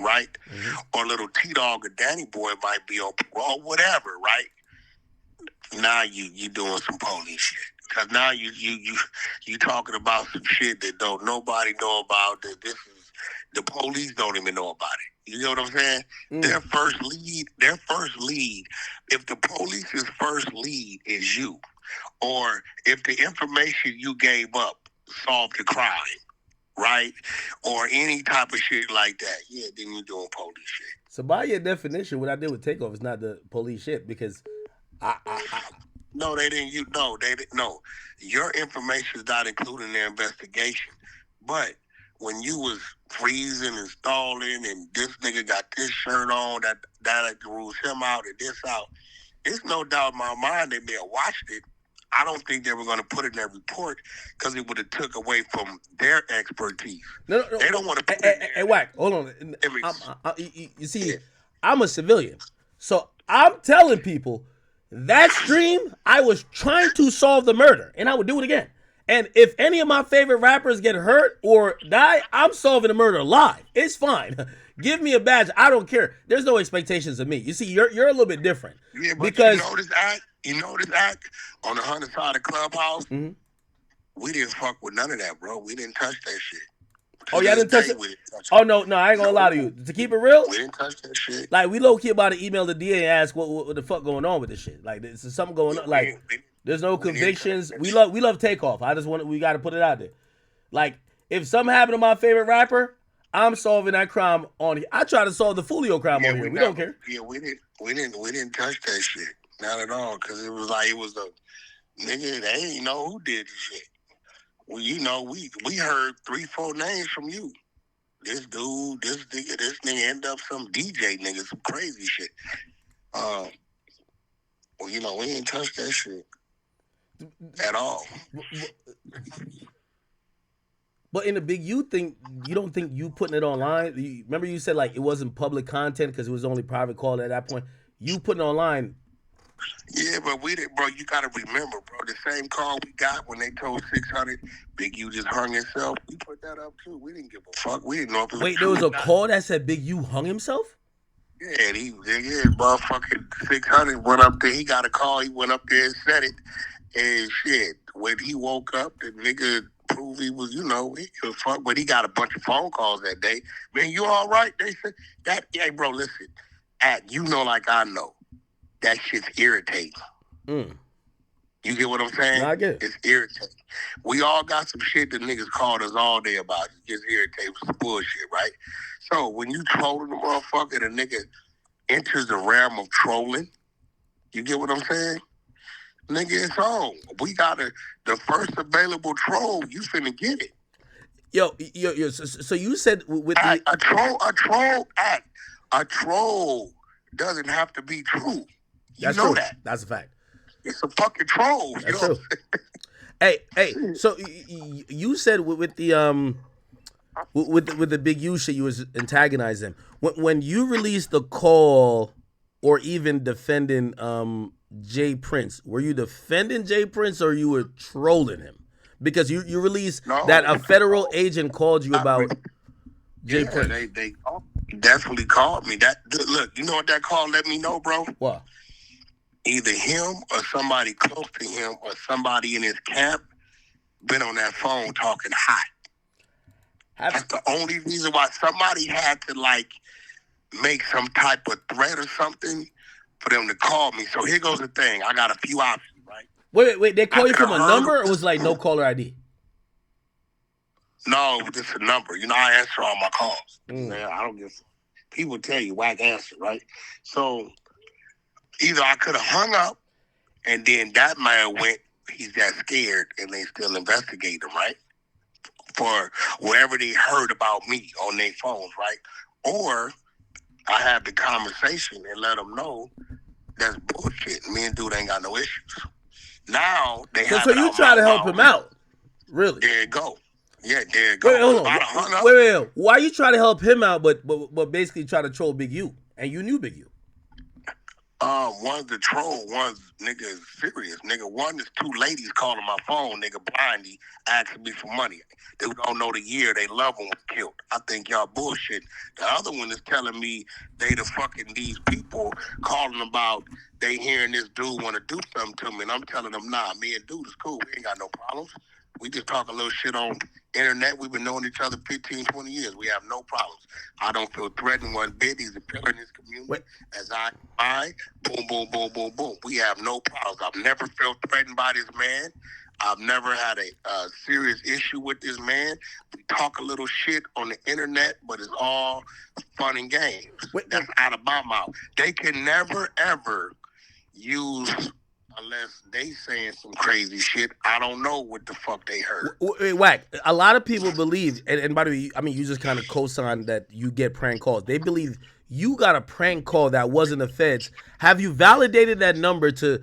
E: right? Mm-hmm. Or little T-Dog or Danny Boy might be on parole, whatever, right? Now you doing some police shit. Because now you talking about some shit that don't nobody know about, that this is, the police don't even know about it. You know what I'm saying? Their first lead, if the police's first lead is you, or if the information you gave up solved the crime, right? Or any type of shit like that, yeah, then you're doing police shit.
A: So by your definition, what I did with Takeoff is not the police shit, because
E: No, they didn't. No. Your information is not included in their investigation. But when you was freezing and stalling, and this nigga got this shirt on, that rules him out and this out, there's no doubt in my mind they may have watched it. I don't think they were going to put it in their report because it would have took away from their expertise.
A: No.
E: They don't want to put it in there.
A: Hey, Wack, hold on. You see, I'm a civilian. So I'm telling people, that stream, I was trying to solve the murder, and I would do it again. And if any of my favorite rappers get hurt or die, I'm solving the murder live. It's fine. Give me a badge. I don't care. There's no expectations of me. You see, you're a little bit different.
E: Yeah, but
A: because
E: you know this act on the 100 side of Clubhouse.
A: Mm-hmm.
E: We didn't fuck with none of that, bro. We didn't touch that shit.
A: Oh, y'all didn't touch it? Oh, no, I ain't gonna lie to you. To keep it real,
E: we didn't touch that shit.
A: Like, we low-key about to email the DA and ask what the fuck going on with this shit. Like, there's something going on. Like, there's no convictions. We love Takeoff. We got to put it out there. Like, if something happened to my favorite rapper, I'm solving that crime on here. I try to solve the Folio crime on here. We don't care.
E: Yeah, we didn't touch that shit. Not at all. Because it was a nigga, they ain't know who did the shit. Well, you know, we heard 3-4 names from you. This dude, this nigga end up some DJ nigga, some crazy shit. Well, you know, we ain't touched that shit at all.
A: But in the Big U thing, you don't think you putting it online? Remember you said like it wasn't public content because it was only private call at that point. You putting it online.
E: Yeah, but we didn't, bro. You gotta remember, bro. The same call we got when they told 600 Big U just hung himself. We put that up too. We didn't give a fuck. We didn't know if it was
A: Wait, there was a call that said Big U hung himself?
E: Yeah, motherfucking 600 went up there. He got a call. He went up there and said it. And shit, when he woke up, the nigga proved he was, you know, he was fuck. But he got a bunch of phone calls that day. Man, you all right? They said that. Hey, bro, listen. You know, like I know. That shit's irritating. You get what I'm saying?
A: No, I get it.
E: It's irritating. We all got some shit that niggas called us all day about. It gets irritating with some bullshit, right? So when you trolling the motherfucker, the nigga enters the realm of trolling. You get what I'm saying? Nigga, it's on. We got the first available troll. You finna get it.
A: Yo. So you said with
E: a troll doesn't have to be true. You
A: That's
E: know
A: true.
E: that.
A: That's a fact.
E: It's a fucking troll.
A: That's true. Hey. So you said with the with the Big U shit, you was antagonizing him. When you released the call, or even defending Jay Prince, were you defending Jay Prince or you were trolling him? Because you released that a federal agent called you about Jay Prince.
E: They definitely called me. Look, you know what that call let me know, bro?
A: What?
E: Either him or somebody close to him or somebody in his camp been on that phone talking hot. That's the only reason why somebody had to like make some type of threat or something for them to call me. So here goes the thing. I got a few options, right?
A: Wait. They call you from a number or was it like no caller ID?
E: No, just a number. You know, I answer all my calls. Man, I don't give. People tell you Wack answer, right? So either I could have hung up, and then that man went. He's that scared, and they still investigate him, right? For wherever they heard about me on their phones, right? Or I have the conversation and let them know that's bullshit. Me and dude ain't got no issues. Now they have.
A: So you try to help him out, really?
E: There you go. Yeah, there you go.
A: Wait, hold on. Wait. Why you try to help him out, but basically try to troll Big U, and you knew Big U?
E: One's the troll, one's nigga is serious. Nigga, one is two ladies calling my phone, nigga blindly asking me for money. They don't know the year they loved one was killed. I think y'all bullshit. The other one is telling me they the fucking these people calling about they hearing this dude want to do something to me, and I'm telling them, nah, me and dude is cool. We ain't got no problems. We just talk a little shit on internet. We've been knowing each other 15, 20 years. We have no problems. I don't feel threatened one bit. He's a pillar in this community. As boom, boom, boom, boom, boom. We have no problems. I've never felt threatened by this man. I've never had a serious issue with this man. We talk a little shit on the internet, but it's all fun and games. That's out of my mouth. They can never, ever use... unless they saying some crazy shit. I don't know what the fuck they heard.
A: Wait, Wack, a lot of people believe, and by the way, I mean, you just kind of co-signed that you get prank calls. They believe you got a prank call that wasn't the feds. Have you validated that number to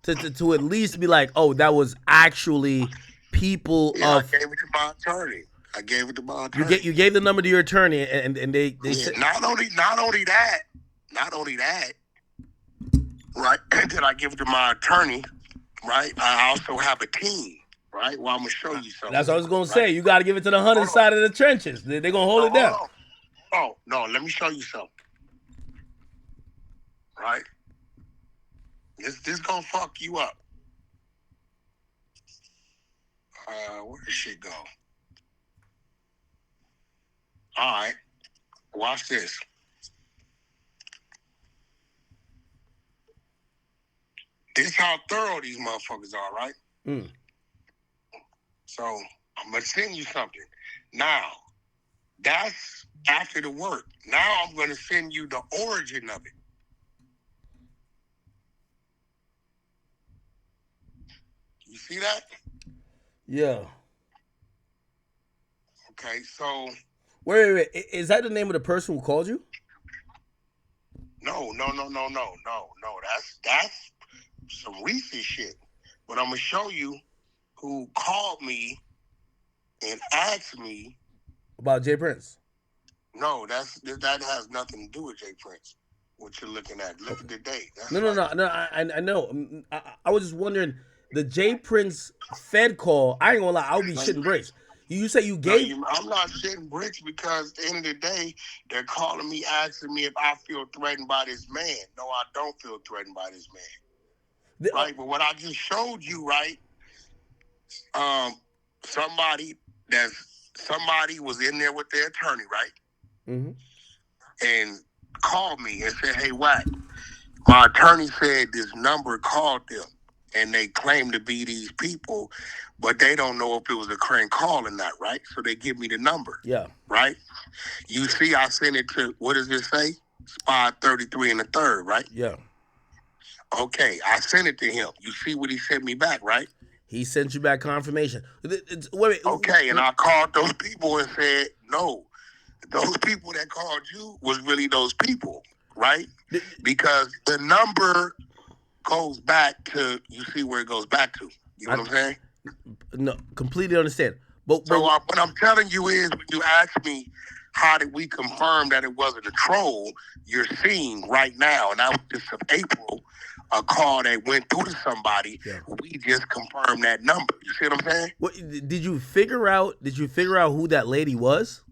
A: at least be like, oh, that was actually people of...
E: I gave it to my attorney.
A: You gave the number to your attorney, and they said...
E: Not only that, right? Did I give it to my attorney, right? I also have a team right? Well, I'm gonna show you something.
A: That's what I was gonna
E: right?
A: say. You got to give it to the 100 side of the trenches. They're gonna hold it down.
E: Oh no, let me show you something. Right? This gonna fuck you up. Where did shit go? All right, watch this. This how thorough these motherfuckers are, right?
A: Mm.
E: So I'm gonna send you something. Now, that's after the work. Now I'm gonna send you the origin of it. You see that?
A: Yeah.
E: Okay, so
A: Wait. Is that the name of the person who called you?
E: no. That's some recent shit. But I'm gonna show you who called me and asked me.
A: About Jay Prince?
E: No, that has nothing to do with Jay Prince. What you're looking at? Look at the date. That's
A: No. I know. I was just wondering, the Jay Prince Fed call. I ain't gonna lie. I'll be shitting bricks. You say you gave?
E: I'm not shitting bricks because at the end of the day, they're calling me, asking me if I feel threatened by this man. No, I don't feel threatened by this man. Right, but what I just showed you, right? Somebody was in there with their attorney, right?
A: Mm-hmm.
E: And called me and said, "Hey, Wack, my attorney said this number called them, and they claim to be these people, but they don't know if it was a crank call or not, right? So they give me the number,
A: Yeah.
E: right? You see, I sent it to, what does it say? Spy 33 and the third, right?
A: Yeah.
E: Okay, I sent it to him. You see what he sent me back, right?
A: He sent you back confirmation. Wait.
E: Okay, and I called those people and said, no, those people that called you was really those people, right? Because the number goes back to, you see where it goes back to. You know what I'm saying?
A: No, completely understand. But
E: what I'm telling you is, when you ask me, how did we confirm that it wasn't a troll, you're seeing right now, and that was just of April, a call that went through to somebody. Yeah. We just confirmed that number. You see what I'm saying?
A: What, did you figure out who that lady was?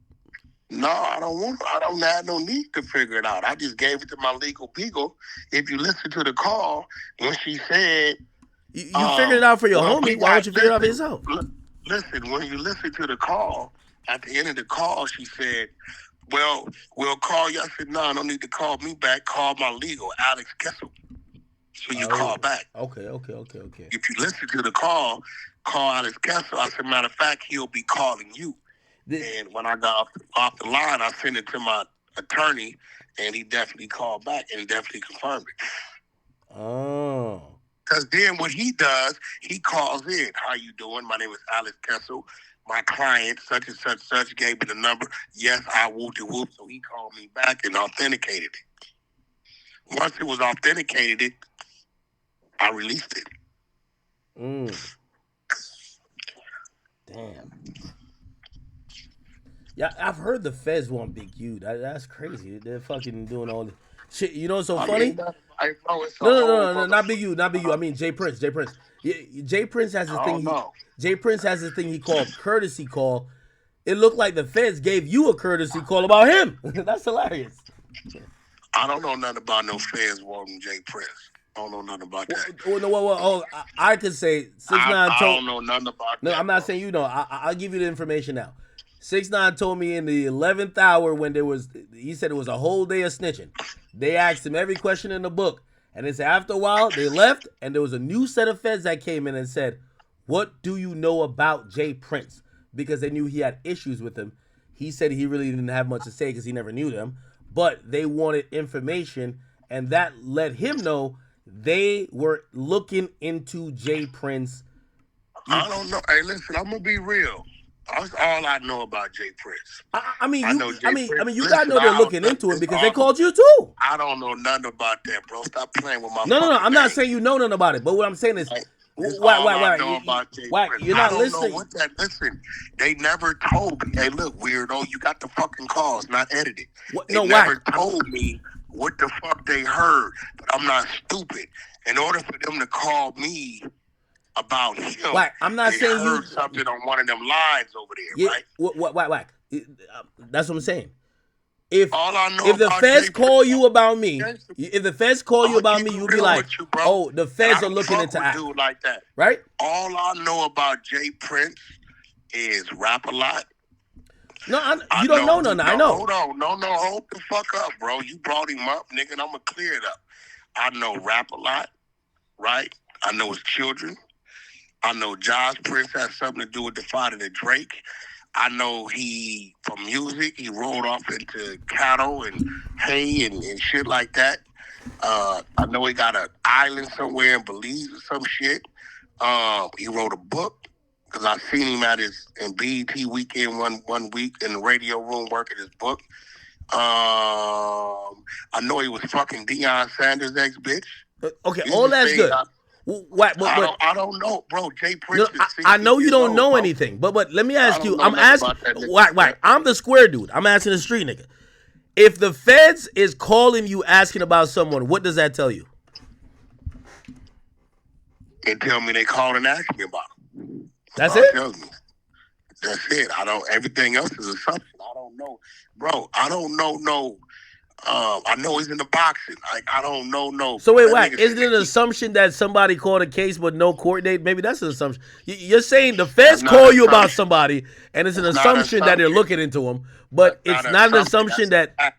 E: No, I don't have no need to figure it out. I just gave it to my legal people. If you listen to the call, when she said,
A: you figured it out for your homie, why don't you figure it out for yourself?
E: Listen, when you listen to the call, at the end of the call, she said, well, we'll call you. I said, no, don't need to call me back. Call my legal, Alex Kessel. So you call back.
A: Okay.
E: If you listen to the call Alex Kessel. I said, matter of fact, he'll be calling you. And when I got off the line, I sent it to my attorney, and he definitely called back and definitely confirmed it.
A: Oh.
E: Because then what he does, he calls in. How you doing? My name is Alex Kessel. My client, such and such, gave me the number. Yes, I whoop-de-whoop. So he called me back and authenticated it. Once it was authenticated, I released it.
A: Damn. Yeah, I've heard the feds want Big U. That's crazy. They're fucking doing all this shit. You know what's so funny? No, not Big U. I mean Jay Prince. Yeah, Jay Prince has this thing. Jay Prince has this thing he called courtesy call. It looked like the feds gave you a courtesy call about him. That's hilarious.
E: I don't know nothing about no feds wanting Jay Prince. I don't know nothing about that.
A: Well, I could say 6ix9ine
E: I don't know nothing about that.
A: No, I'm not saying you know. I'll give you the information now. 6ix9ine told me in the 11th hour when he said it was a whole day of snitching. They asked him every question in the book. And they said after a while, they left, and there was a new set of feds that came in and said, what do you know about Jay Prince? Because they knew he had issues with him. He said he really didn't have much to say because he never knew them. But they wanted information, and that let him know they were looking into Jay Prince.
E: I don't know. Hey, listen, I'm going to be real. That's all I know about Jay Prince.
A: I mean, you gotta know they're looking into it because they called you too.
E: I don't know nothing about that, bro. Stop playing with my.
A: No. I'm not saying you know nothing about it, but what I'm saying is,
E: Wack,
A: you're not listening.
E: Listen, they never told me. Hey, look, weirdo, you got the fucking calls, not edited. They never told me what the fuck they heard, but I'm not stupid. In order for them to call me, about him.
A: Wack, I'm not
E: they
A: saying
E: heard
A: you
E: something on one of them lines over there,
A: Yeah,
E: right?
A: Wack. That's what I'm saying. If
E: All I know
A: if the
E: about
A: feds
E: Jay
A: call
E: Prince,
A: you about me, if the feds call
E: I'm
A: you
E: gonna
A: about
E: keep
A: me,
E: it
A: you'll be
E: real
A: like,
E: with you, bro.
A: oh, the
E: And
A: feds
E: I
A: are
E: don't
A: looking
E: fuck
A: into
E: with
A: act,
E: dude like that.
A: right?
E: All I know about Jay Prince is rap a lot.
A: No, you don't know none. I know.
E: Hold on. No, hold the fuck up, bro. You brought him up, nigga, and I'm gonna clear it up. I know rap a lot, right? I know his children. I know Josh Prince has something to do with the father of Drake. I know he, from music, he rolled off into cattle and hay and shit like that. I know he got an island somewhere in Belize or some shit. He wrote a book because I seen him at his in BET weekend one week in the radio room working his book. I know he was fucking Deion Sanders' ex bitch.
A: Okay, all that's good.
E: I don't know, bro. Jay Prince is 60
A: I know you
E: years
A: don't
E: old,
A: know
E: bro.
A: anything, but let me ask you.
E: know
A: I'm
E: nothing
A: asking.
E: about that nigga.
A: Wack. I'm the square dude. I'm asking the street nigga. If the feds is calling you asking about someone, what does that tell you?
E: They tell me they called and asked me about him.
A: That's
E: all
A: it?
E: Tells me. That's it. I don't. Everything else is assumption. I don't know, bro. I don't know. No. I know he's in the boxing. I don't know. No.
A: So wait,
E: That
A: Wack,
E: nigga
A: isn't
E: said
A: it an assumption that somebody called a case but no court date? Maybe that's an assumption. You're saying the feds
E: That's not
A: call
E: an
A: you about
E: assumption.
A: somebody, and it's an
E: It's not an
A: assumption that they're
E: assumption.
A: looking into them, but
E: That's
A: it's not an assumption
E: That's
A: that.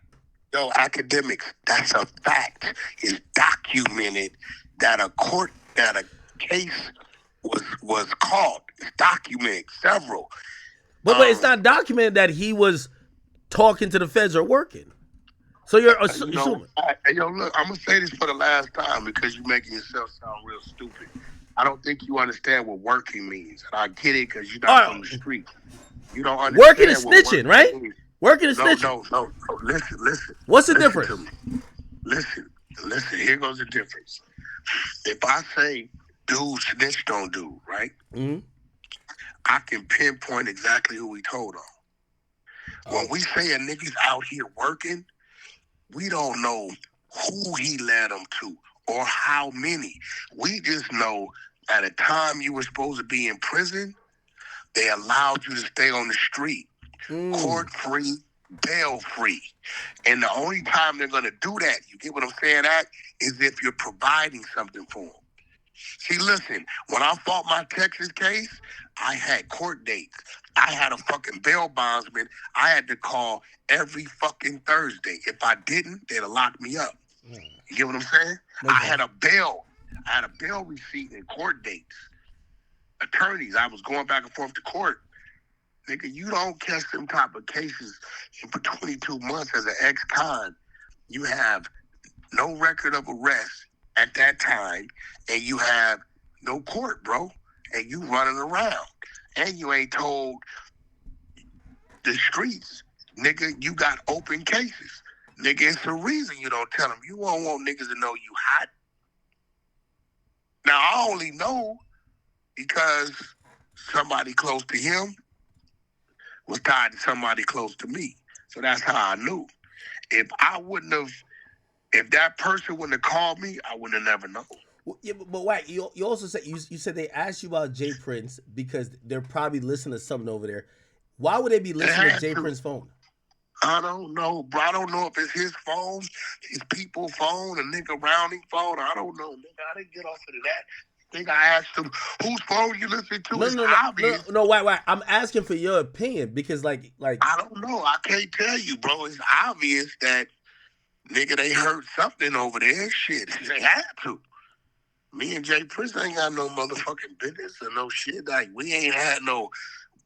E: Yo, academics. That's a fact. It's documented that a case was called. It's documented several.
A: But it's not documented that he was talking to the feds or working. So you're assuming.
E: Yo, look, I'm gonna say this for the last time because you're making yourself sound real stupid. I don't think you understand what working means, and I get it because you're not from the street. You don't understand.
A: Working is snitching, right?
E: Means.
A: Working is snitching.
E: No. Listen.
A: What's the difference?
E: Listen. Here goes the difference. If I say dude snitched on dude, right?
A: Mm-hmm.
E: I can pinpoint exactly who he told on. When we say a nigga's out here working, we don't know who he led them to or how many. We just know at a time you were supposed to be in prison, they allowed you to stay on the street, court-free, bail-free. And the only time they're going to do that, you get what I'm saying, is if you're providing something for them. See, listen, when I fought my Texas case, I had court dates. I had a fucking bail bondsman. I had to call every fucking Thursday. If I didn't, they'd have locked me up. You get what I'm saying? Okay. I had a bail receipt and court dates. Attorneys, I was going back and forth to court. Nigga, you don't catch them type of cases for 22 months as an ex-con. You have no record of arrest at that time, and you have no court, bro, and you running around, and you ain't told the streets, nigga, you got open cases. Nigga, it's the reason you don't tell them. You won't want niggas to know you hot. Now, I only know because somebody close to him was tied to somebody close to me. So that's how I knew. If that person wouldn't have called me, I wouldn't have never known.
A: Well, yeah, but Wack, you also said you said they asked you about Jay Prince because they're probably listening to something over there. Why would they be listening to Jay Prince's phone?
E: I don't know, bro. I don't know if it's his phone, his people's phone, a nigga rounding phone. I don't know, nigga. I didn't get off of that. I think I asked him, whose phone you listening to?
A: No, Wack. I'm asking for your opinion because, like,
E: I don't know. I can't tell you, bro. It's obvious that, nigga, they heard something over there. Shit, they had to. Me and Jay Prince ain't got no motherfucking business or no shit. Like, we ain't had no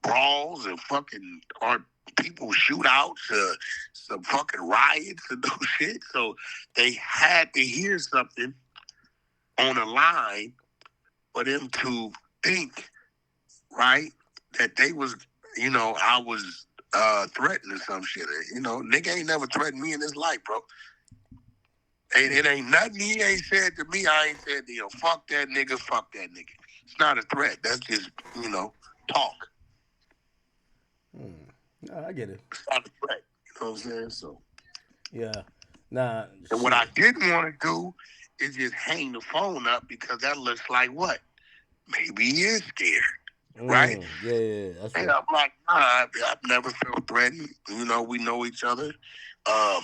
E: brawls and fucking or people shootouts or some fucking riots and no shit. So they had to hear something on the line for them to think, right, that they was, I was threatened or some shit. Nigga ain't never threatened me in his life, bro. It ain't nothing he ain't said to me. I ain't said to him, fuck that nigga. It's not a threat. That's just, talk.
A: No, I get it.
E: It's not a threat. You know what I'm saying? So.
A: Yeah. Nah.
E: And what I didn't want to do is just hang the phone up because that looks like what? maybe he is scared, right?
A: Yeah, that's
E: And
A: true.
E: I'm like, nah, I've never felt threatened. You know, we know each other.
A: You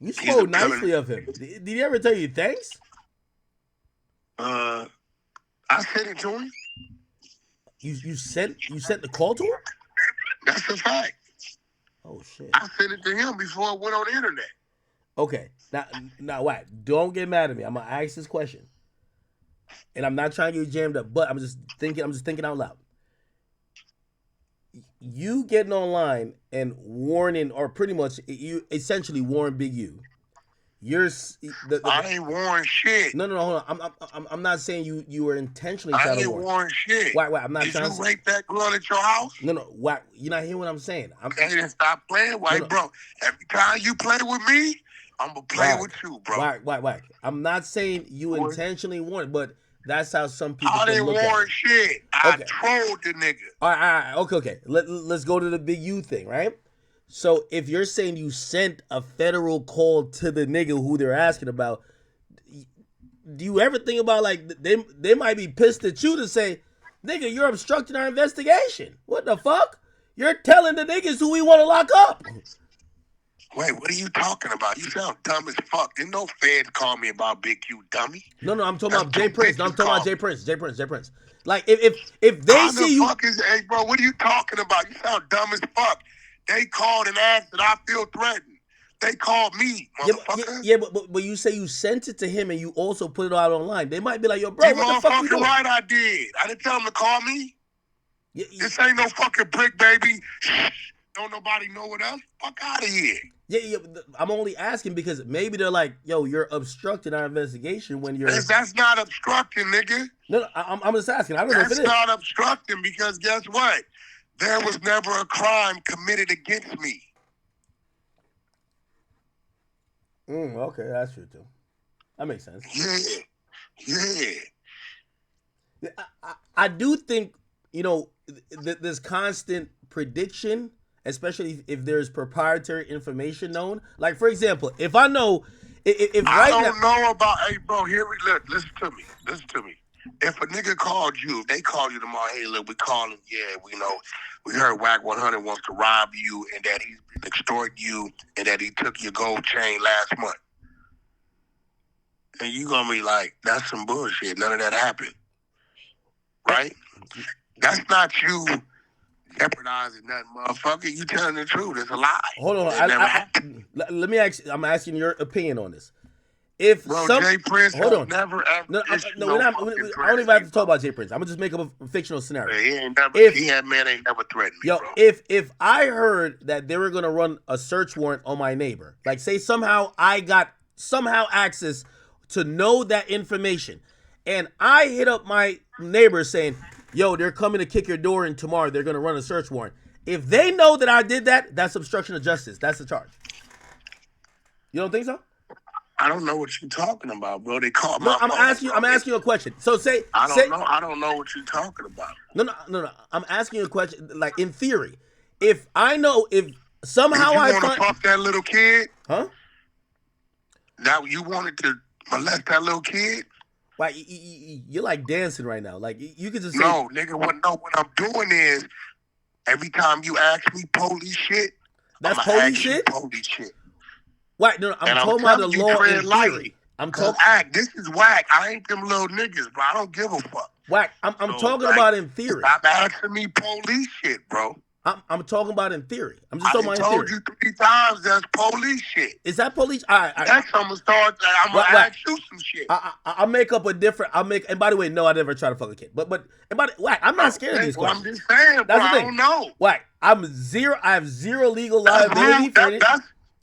E: He's
A: spoke
E: a
A: nicely
E: pillar.
A: of him. Did he ever tell you thanks?
E: I said it to him.
A: You sent the call to him?
E: That's a fact.
A: Oh shit.
E: I sent it to him before it went on the internet.
A: Okay. Now Wack, don't get mad at me. I'm gonna ask this question. And I'm not trying to get you jammed up, but I'm just thinking out loud. You getting online and warning, or pretty much you essentially warn Big U.
E: I ain't warned shit.
A: No, hold on. I'm not saying you were intentionally
E: I
A: trying to
E: ain't
A: warn.
E: warned shit.
A: Why? I'm not
E: Did
A: trying
E: you
A: to.
E: rape that girl at your house?
A: No. Why? You're not hearing what I'm saying.
E: Okay, then stop playing, white bro. Every time you play with me, I'm gonna play with you, bro.
A: Why? I'm not saying you intentionally warned, but that's how some people
E: I
A: can
E: didn't
A: look at
E: warn
A: it.
E: shit.
A: Okay.
E: I trolled the nigga.
A: All right. Okay. Let's go to the Big U thing, right? So if you're saying you sent a federal call to the nigga who they're asking about, do you ever think about like they might be pissed at you to say, nigga, you're obstructing our investigation? What the fuck? You're telling the niggas who we want to lock up.
E: Wait, what are you talking about? You sound dumb as fuck. Didn't no feds call me about Big Q, dummy?
A: No, I'm talking
E: That's
A: about Jay
E: two
A: Prince. No, I'm
E: bitches
A: talking about
E: called
A: Jay Prince. Like if they
E: How
A: see
E: the
A: you,
E: fuck is, hey bro, what are you talking about? You sound dumb as fuck. They called and asked that I feel threatened. They called me, motherfucker.
A: but you say you sent it to him and you also put it out online. They might be like, yo, bro,
E: You
A: what the fuck you doing?
E: right, I did. I didn't tell them to call me.
A: Yeah,
E: This ain't no fucking Bricc, baby. Don't nobody know what else. Fuck out of here.
A: Yeah. I'm only asking because maybe they're like, yo, you're obstructing our investigation when you're.
E: That's not obstructing, nigga.
A: No, I'm just asking. I don't know if it is.
E: That's not obstructing because guess what? There was never a crime committed against me.
A: Okay, that's true too. That makes sense.
E: Yeah.
A: I do think, this constant prediction, especially if there's proprietary information known. Like, for example, if I know, if
E: I
A: right
E: don't know about, hey, bro, listen to me. If a nigga called you, if they called you tomorrow, hey, look, we calling, yeah, we heard Wack100 wants to rob you and that he's been extorting you and that he took your gold chain last month. And you gonna be like, that's some bullshit. None of that happened. Right? That's not you jeopardizing nothing, motherfucker. You telling the truth. It's a lie.
A: Hold on.
E: It never happened.
A: Let me ask. I'm asking your opinion on this. If
E: Bro,
A: some,
E: Jay Prince
A: hold on.
E: Never ever.
A: No, we're not. I don't even have to talk about Jay Prince. I'm gonna just make up a fictional scenario.
E: He ain't never. Man ain't never threatened me,
A: yo,
E: bro.
A: if I heard that they were gonna run a search warrant on my neighbor, like say somehow I got access to know that information, and I hit up my neighbor saying, yo, they're coming to kick your door in tomorrow. They're gonna run a search warrant. If they know that I did that, that's obstruction of justice. That's the charge. You don't think so?
E: I don't know what you're talking about, bro. They called
A: No,
E: my
A: I'm
E: phone,
A: asking you.
E: bro.
A: I'm asking you a question. So say
E: I
A: say,
E: don't know. I don't know what you're talking about.
A: No. I'm asking you a question. Like in theory, if I know, if somehow I
E: want to fuck that little kid,
A: huh?
E: Now you wanted to molest that little kid?
A: Like you're like dancing right now. Like you could just say,
E: no, nigga. What I'm doing is every time you ask me police shit,
A: that's police shit.
E: Police shit.
A: Why? No, I'm talking about the law in theory. I'm talking.
E: This is Wack. I ain't them little niggas, bro. I don't give a fuck.
A: Wack. I'm talking about in theory.
E: Stop asking me police shit, bro.
A: I'm talking about in theory. I'm just talking about in theory.
E: I told you 3 times that's police shit.
A: Is that police? All right.
E: That's I'm gonna start. I'm gonna ask you some shit.
A: I'll make up a different. And by the way, no, I never try to fuck a kid. But Wack, I'm not scared of these questions.
E: I'm just saying, bro. I don't know.
A: Wack, I have zero legal liability for it.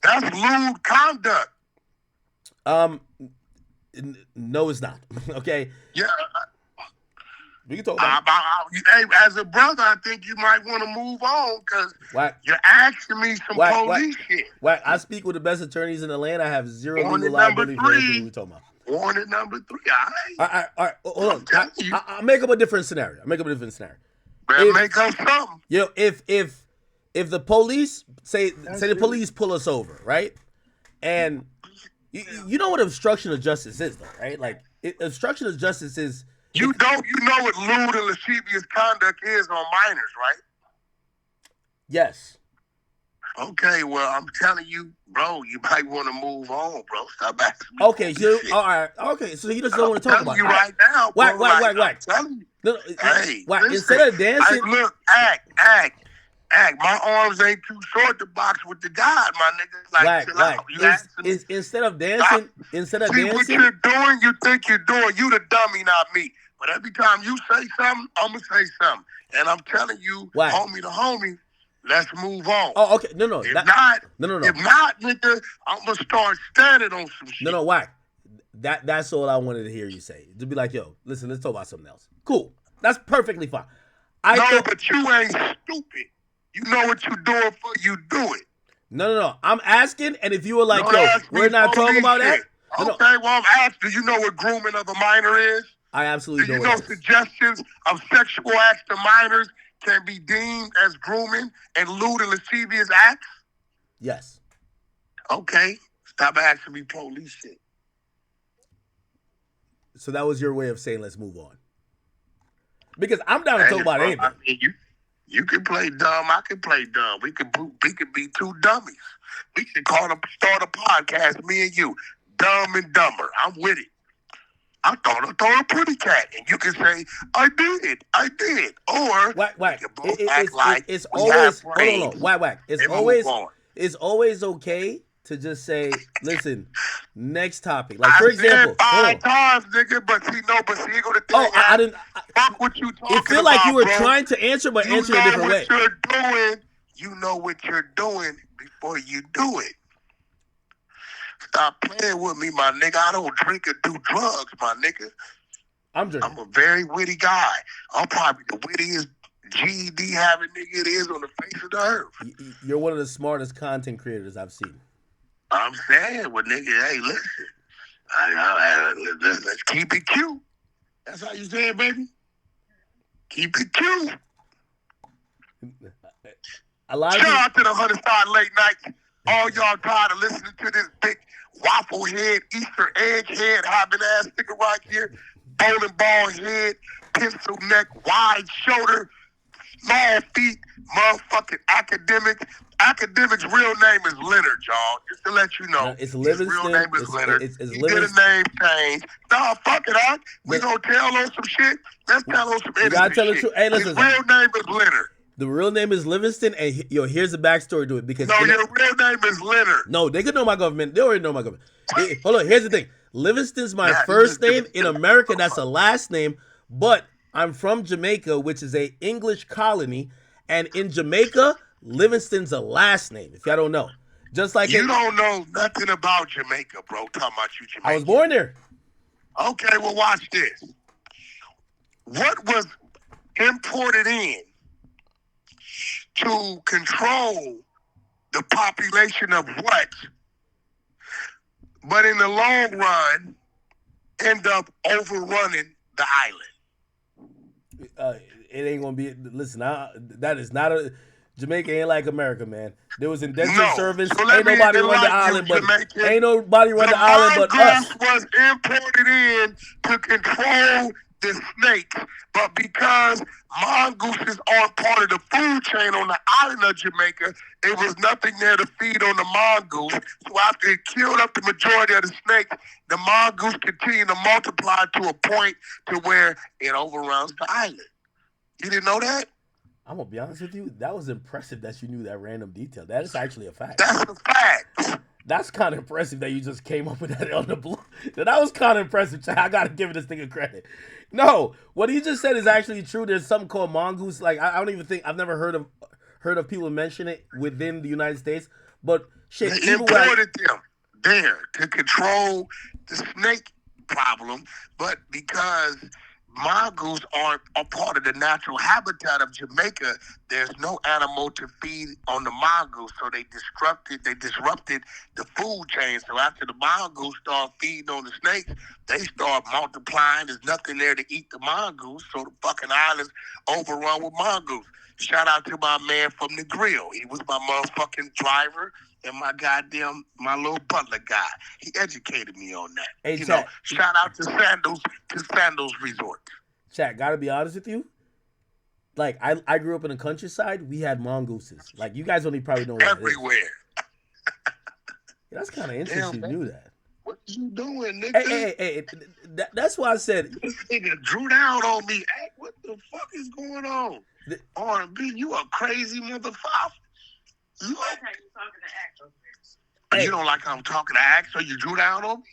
E: That's lewd conduct.
A: No, it's not. Okay.
E: Yeah.
A: We can talk about
E: hey, as a brother, I think you might want to move on because you're asking me some police shit.
A: Wack, I speak with the best attorneys in the land. I have zero legal liability for anything we talking about.
E: Warning number 3.
A: All right. Hold on. I'll make up a different scenario.
E: Better make up something.
A: If the police say the police pull us over, right? And you know what obstruction of justice is, though, right? Like obstruction of justice is
E: You know what lewd and lascivious conduct is on minors, right?
A: Yes.
E: Okay, well, I'm telling you, bro, you might want to move on, bro. Stop asking me.
A: Okay, so all right. Okay, so he just don't want to talk about
E: you
A: it.
E: right now, bro.
A: Whack.
E: I'm telling you.
A: No,
E: Hey,
A: Wack,
E: listen,
A: instead of dancing,
E: look, act. My arms ain't too short to box with the God, my nigga. Like, chill out. You asking me?
A: Instead of dancing,
E: what you're doing, you think you're doing. You the dummy, not me. But every time you say something, I'm gonna say something, and I'm telling you,
A: Wack.
E: homie to homie, let's move on.
A: Oh, okay. No.
E: If not, nigga, I'm gonna start standing on some shit.
A: No, Wack. That's all I wanted to hear you say. To be like, yo, listen, let's talk about something else. Cool. That's perfectly fine.
E: But you ain't stupid. You know what you're doing for you do it.
A: No. I'm asking, and if you were like, yo, we're not talking about that.
E: Okay, well, I'm asking. Do you know what grooming of a minor is?
A: I absolutely
E: don't.
A: Do
E: you know suggestions of sexual acts to minors can be deemed as grooming and lewd and lascivious acts?
A: Yes.
E: Okay. Stop asking me police shit.
A: So that was your way of saying let's move on. Because I'm down to talk about anything.
E: I mean, you can play dumb. I can play dumb. We could be two dummies. We can start a podcast, me and you, Dumb and Dumber. I'm with it. I thought a pretty cat, and you can say I did, or
A: Wack.
E: Act like
A: it's always
E: hold on.
A: Wack. It's always okay to just say, listen, next topic. Like, for example,
E: said 5 times, nigga, but see, go to
A: I didn't.
E: Fuck what you talking about.
A: It feel like you were trying to answer, but answer a different way.
E: You know what you're doing before you do it. Stop playing with me, my nigga. I don't drink or do drugs, my nigga.
A: I'm drinking.
E: I'm a very witty guy. I'm probably the wittiest GED having nigga it is on the face of the earth.
A: You're one of the smartest content creators I've seen.
E: I'm saying, well, nigga, hey, listen. Let's keep it cute. That's how you say it, baby? Keep it cute. Shout out to the 100 Star Late Night. All y'all tired of listening to this big waffle head, Easter egg head, having ass nigga right here, bowling ball head, pencil neck, wide shoulder, small feet, motherfucking Akademiks. Akademiks' real name is Leonard, y'all. Just to let you know.
A: No, it's Livingston.
E: His real name is Leonard.
A: It's
E: he did a name change. Nah, fuck it, huh? We gonna tell on some shit? Let's tell on some innocent shit. The truth. Hey, listen, his real name is Leonard.
A: The real name is Livingston, and here's the backstory to it. Because
E: your real name is Leonard.
A: No, they could know my government. They already know my government. Hold on, here's the thing. Livingston's my first name. In America, that's a last name. But I'm from Jamaica, which is a English colony. And in Jamaica, Livingston's a last name, if y'all don't know. Just like
E: you don't know nothing about Jamaica, bro. Talking about you, Jamaica.
A: I was born there.
E: Okay, well, watch this. What was imported in to control the population of what, but in the long run, end up overrunning the
A: island? It ain't gonna be. Listen, that is not a. Jamaica ain't like America, man. There was indentured servants.
E: So
A: ain't nobody run the island, but ain't nobody run the island but us.
E: Was imported in to control the snakes, but because mongooses aren't part of the food chain on the island of Jamaica, it was nothing there to feed on the mongoose. So after it killed up the majority of the snakes, the mongoose continued to multiply to a point to where it overruns the island. You didn't know that?
A: I'm gonna be honest with you. That was impressive that you knew that random detail. That is actually a fact.
E: That's a fact.
A: That's kind of impressive that you just came up with that on the blue. That was kind of impressive. I gotta give this thing a credit. No, what he just said is actually true. There's something called mongoose. Like I don't even think I've never heard of people mention it within the United States. But shit,
E: they imported them there to control the snake problem, but because mongoose aren't a part of the natural habitat of Jamaica, there's no animal to feed on the mongoose, so they disrupted the food chain. So after the mongoose start feeding on the snakes, they start multiplying. There's nothing there to eat the mongoose, so the fucking island's overrun with mongoose. Shout out to my man from the grill. He was my motherfucking driver and my little butler guy. He educated me on that.
A: Hey,
E: shout out to Sandals Resort.
A: Chat, gotta be honest with you. Like I grew up in the countryside. We had mongooses. Like you guys only probably know what that is.
E: Everywhere.
A: Yeah, that's kind of
E: Damn,
A: interesting. You
E: man.
A: knew that.
E: What you doing, nigga?
A: Hey. That's why I said.
E: This nigga drew down on me. Hey, what the fuck is going on? R&B, you a crazy motherfucker. You,
A: Hey.
E: you don't like how I'm talking to Axe, so you drew down on me?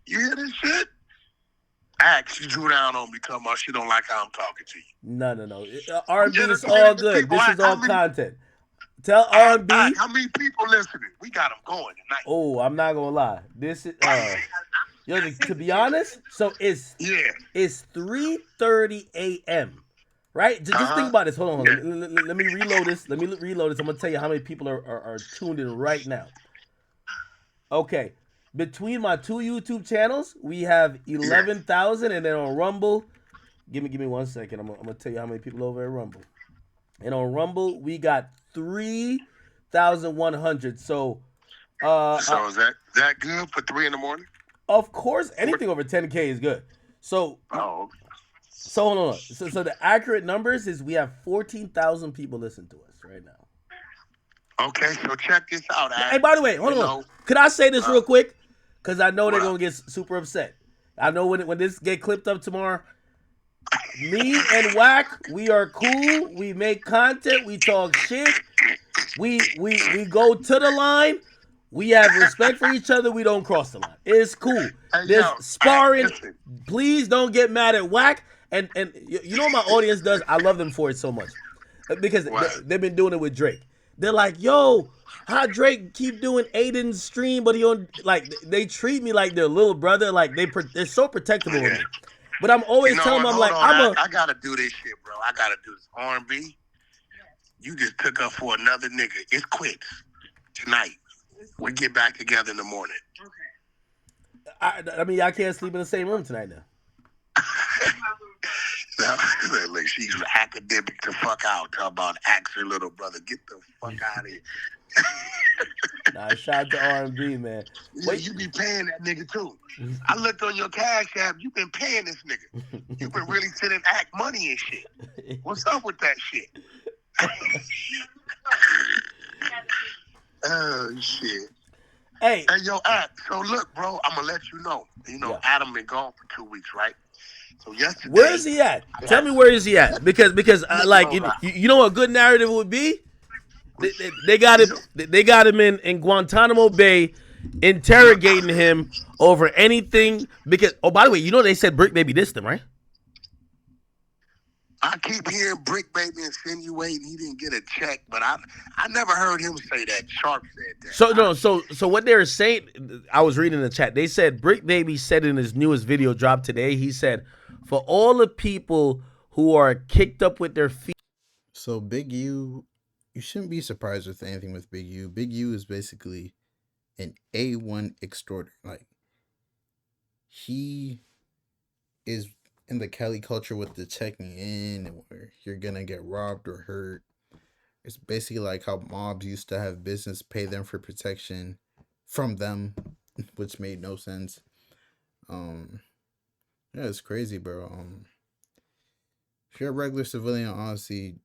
E: You hear this shit? Axe, you drew down on me talking about she don't like how I'm talking to you.
A: No. R&B
E: Yeah,
A: is
E: the
A: all
E: niggas,
A: good.
E: people
A: This
E: like,
A: is all
E: how many-
A: content. Tell R&B.
E: Axe, how many people listening? We got them going tonight.
A: Oh, I'm not gonna lie. This is yo. To be honest, so it's 3:30 a.m. Right? Just think about this. Hold on.
E: Yeah.
A: Let me reload this. I'm gonna tell you how many people are tuned in right now. Okay. Between my two YouTube channels, we have 11,000, and then on Rumble, give me 1 second. I'm gonna tell you how many people over at Rumble. And on Rumble, we got 3,100. So
E: is that good for 3 in the morning?
A: Of course, anything over 10K is good. So hold on. So the accurate numbers is we have 14,000 people listen to us right now.
E: Okay, so check this out.
A: Hey, by the way, hold on. Could I say this real quick? Because I know they're gonna get super upset. I know when this get clipped up tomorrow. Me and Wack, we are cool. We make content. We talk shit. We go to the line. We have respect for each other. We don't cross the line. It's cool. There's sparring. Please don't get mad at Wack. And you know what my audience does? I love them for it so much. Because they've been doing it with Drake. They're like, yo, how Drake keep doing Aiden's stream, but he on like they treat me like their little brother. Like they're so protective of me. But I'm always telling them, I'm like,
E: I gotta do this shit, bro. I gotta do this. R&B, you just took up for another nigga. It's quits tonight. We get back together in the morning.
A: Okay. I mean, I can't sleep in the same room tonight now.
E: Like she's academic to fuck out. Talk about ask her little brother. Get the fuck out of here.
A: Nah, shout out to R&B, man.
E: Wait, you be paying that nigga too. I looked on your Cash App. You been paying this nigga. You been really sending Act money and shit. What's up with that shit? Oh shit.
A: Hey,
E: yo, Act. So look, bro. I'm gonna let you know. Adam been gone for 2 weeks, right? So yesterday,
A: where is he at? Tell me where is he at? Because like you know what a good narrative would be? They got him. They got him in Guantanamo Bay, interrogating him over anything. Because by the way, you know they said Bricc Baby dissed him, right?
E: I keep hearing Bricc Baby insinuating he didn't get a check, but I never heard him say that. Sharp said that.
A: So what they were saying, I was reading in the chat. They said Bricc Baby said in his newest video dropped today. He said, for all the people who are kicked up with their feet.
F: So Big U, you shouldn't be surprised with anything with Big U. Big U is basically an A1 extorter. Like, he is in the Cali culture with the checking in where you're gonna get robbed or hurt. It's basically like how mobs used to have business pay them for protection from them, which made no sense. Yeah, it's crazy, bro. If you're a regular civilian, honestly,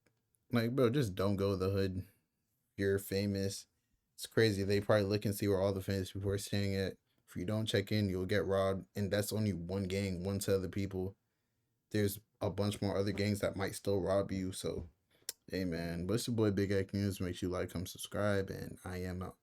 F: like, bro, just don't go to the hood. You're famous. It's crazy. They probably look and see where all the famous people are staying at. If you don't check in, you'll get robbed. And that's only one gang, one set of the people. There's a bunch more other gangs that might still rob you. So, hey, man, but it's your boy Big Akademiks. Make sure you like, comment, subscribe, and I am out.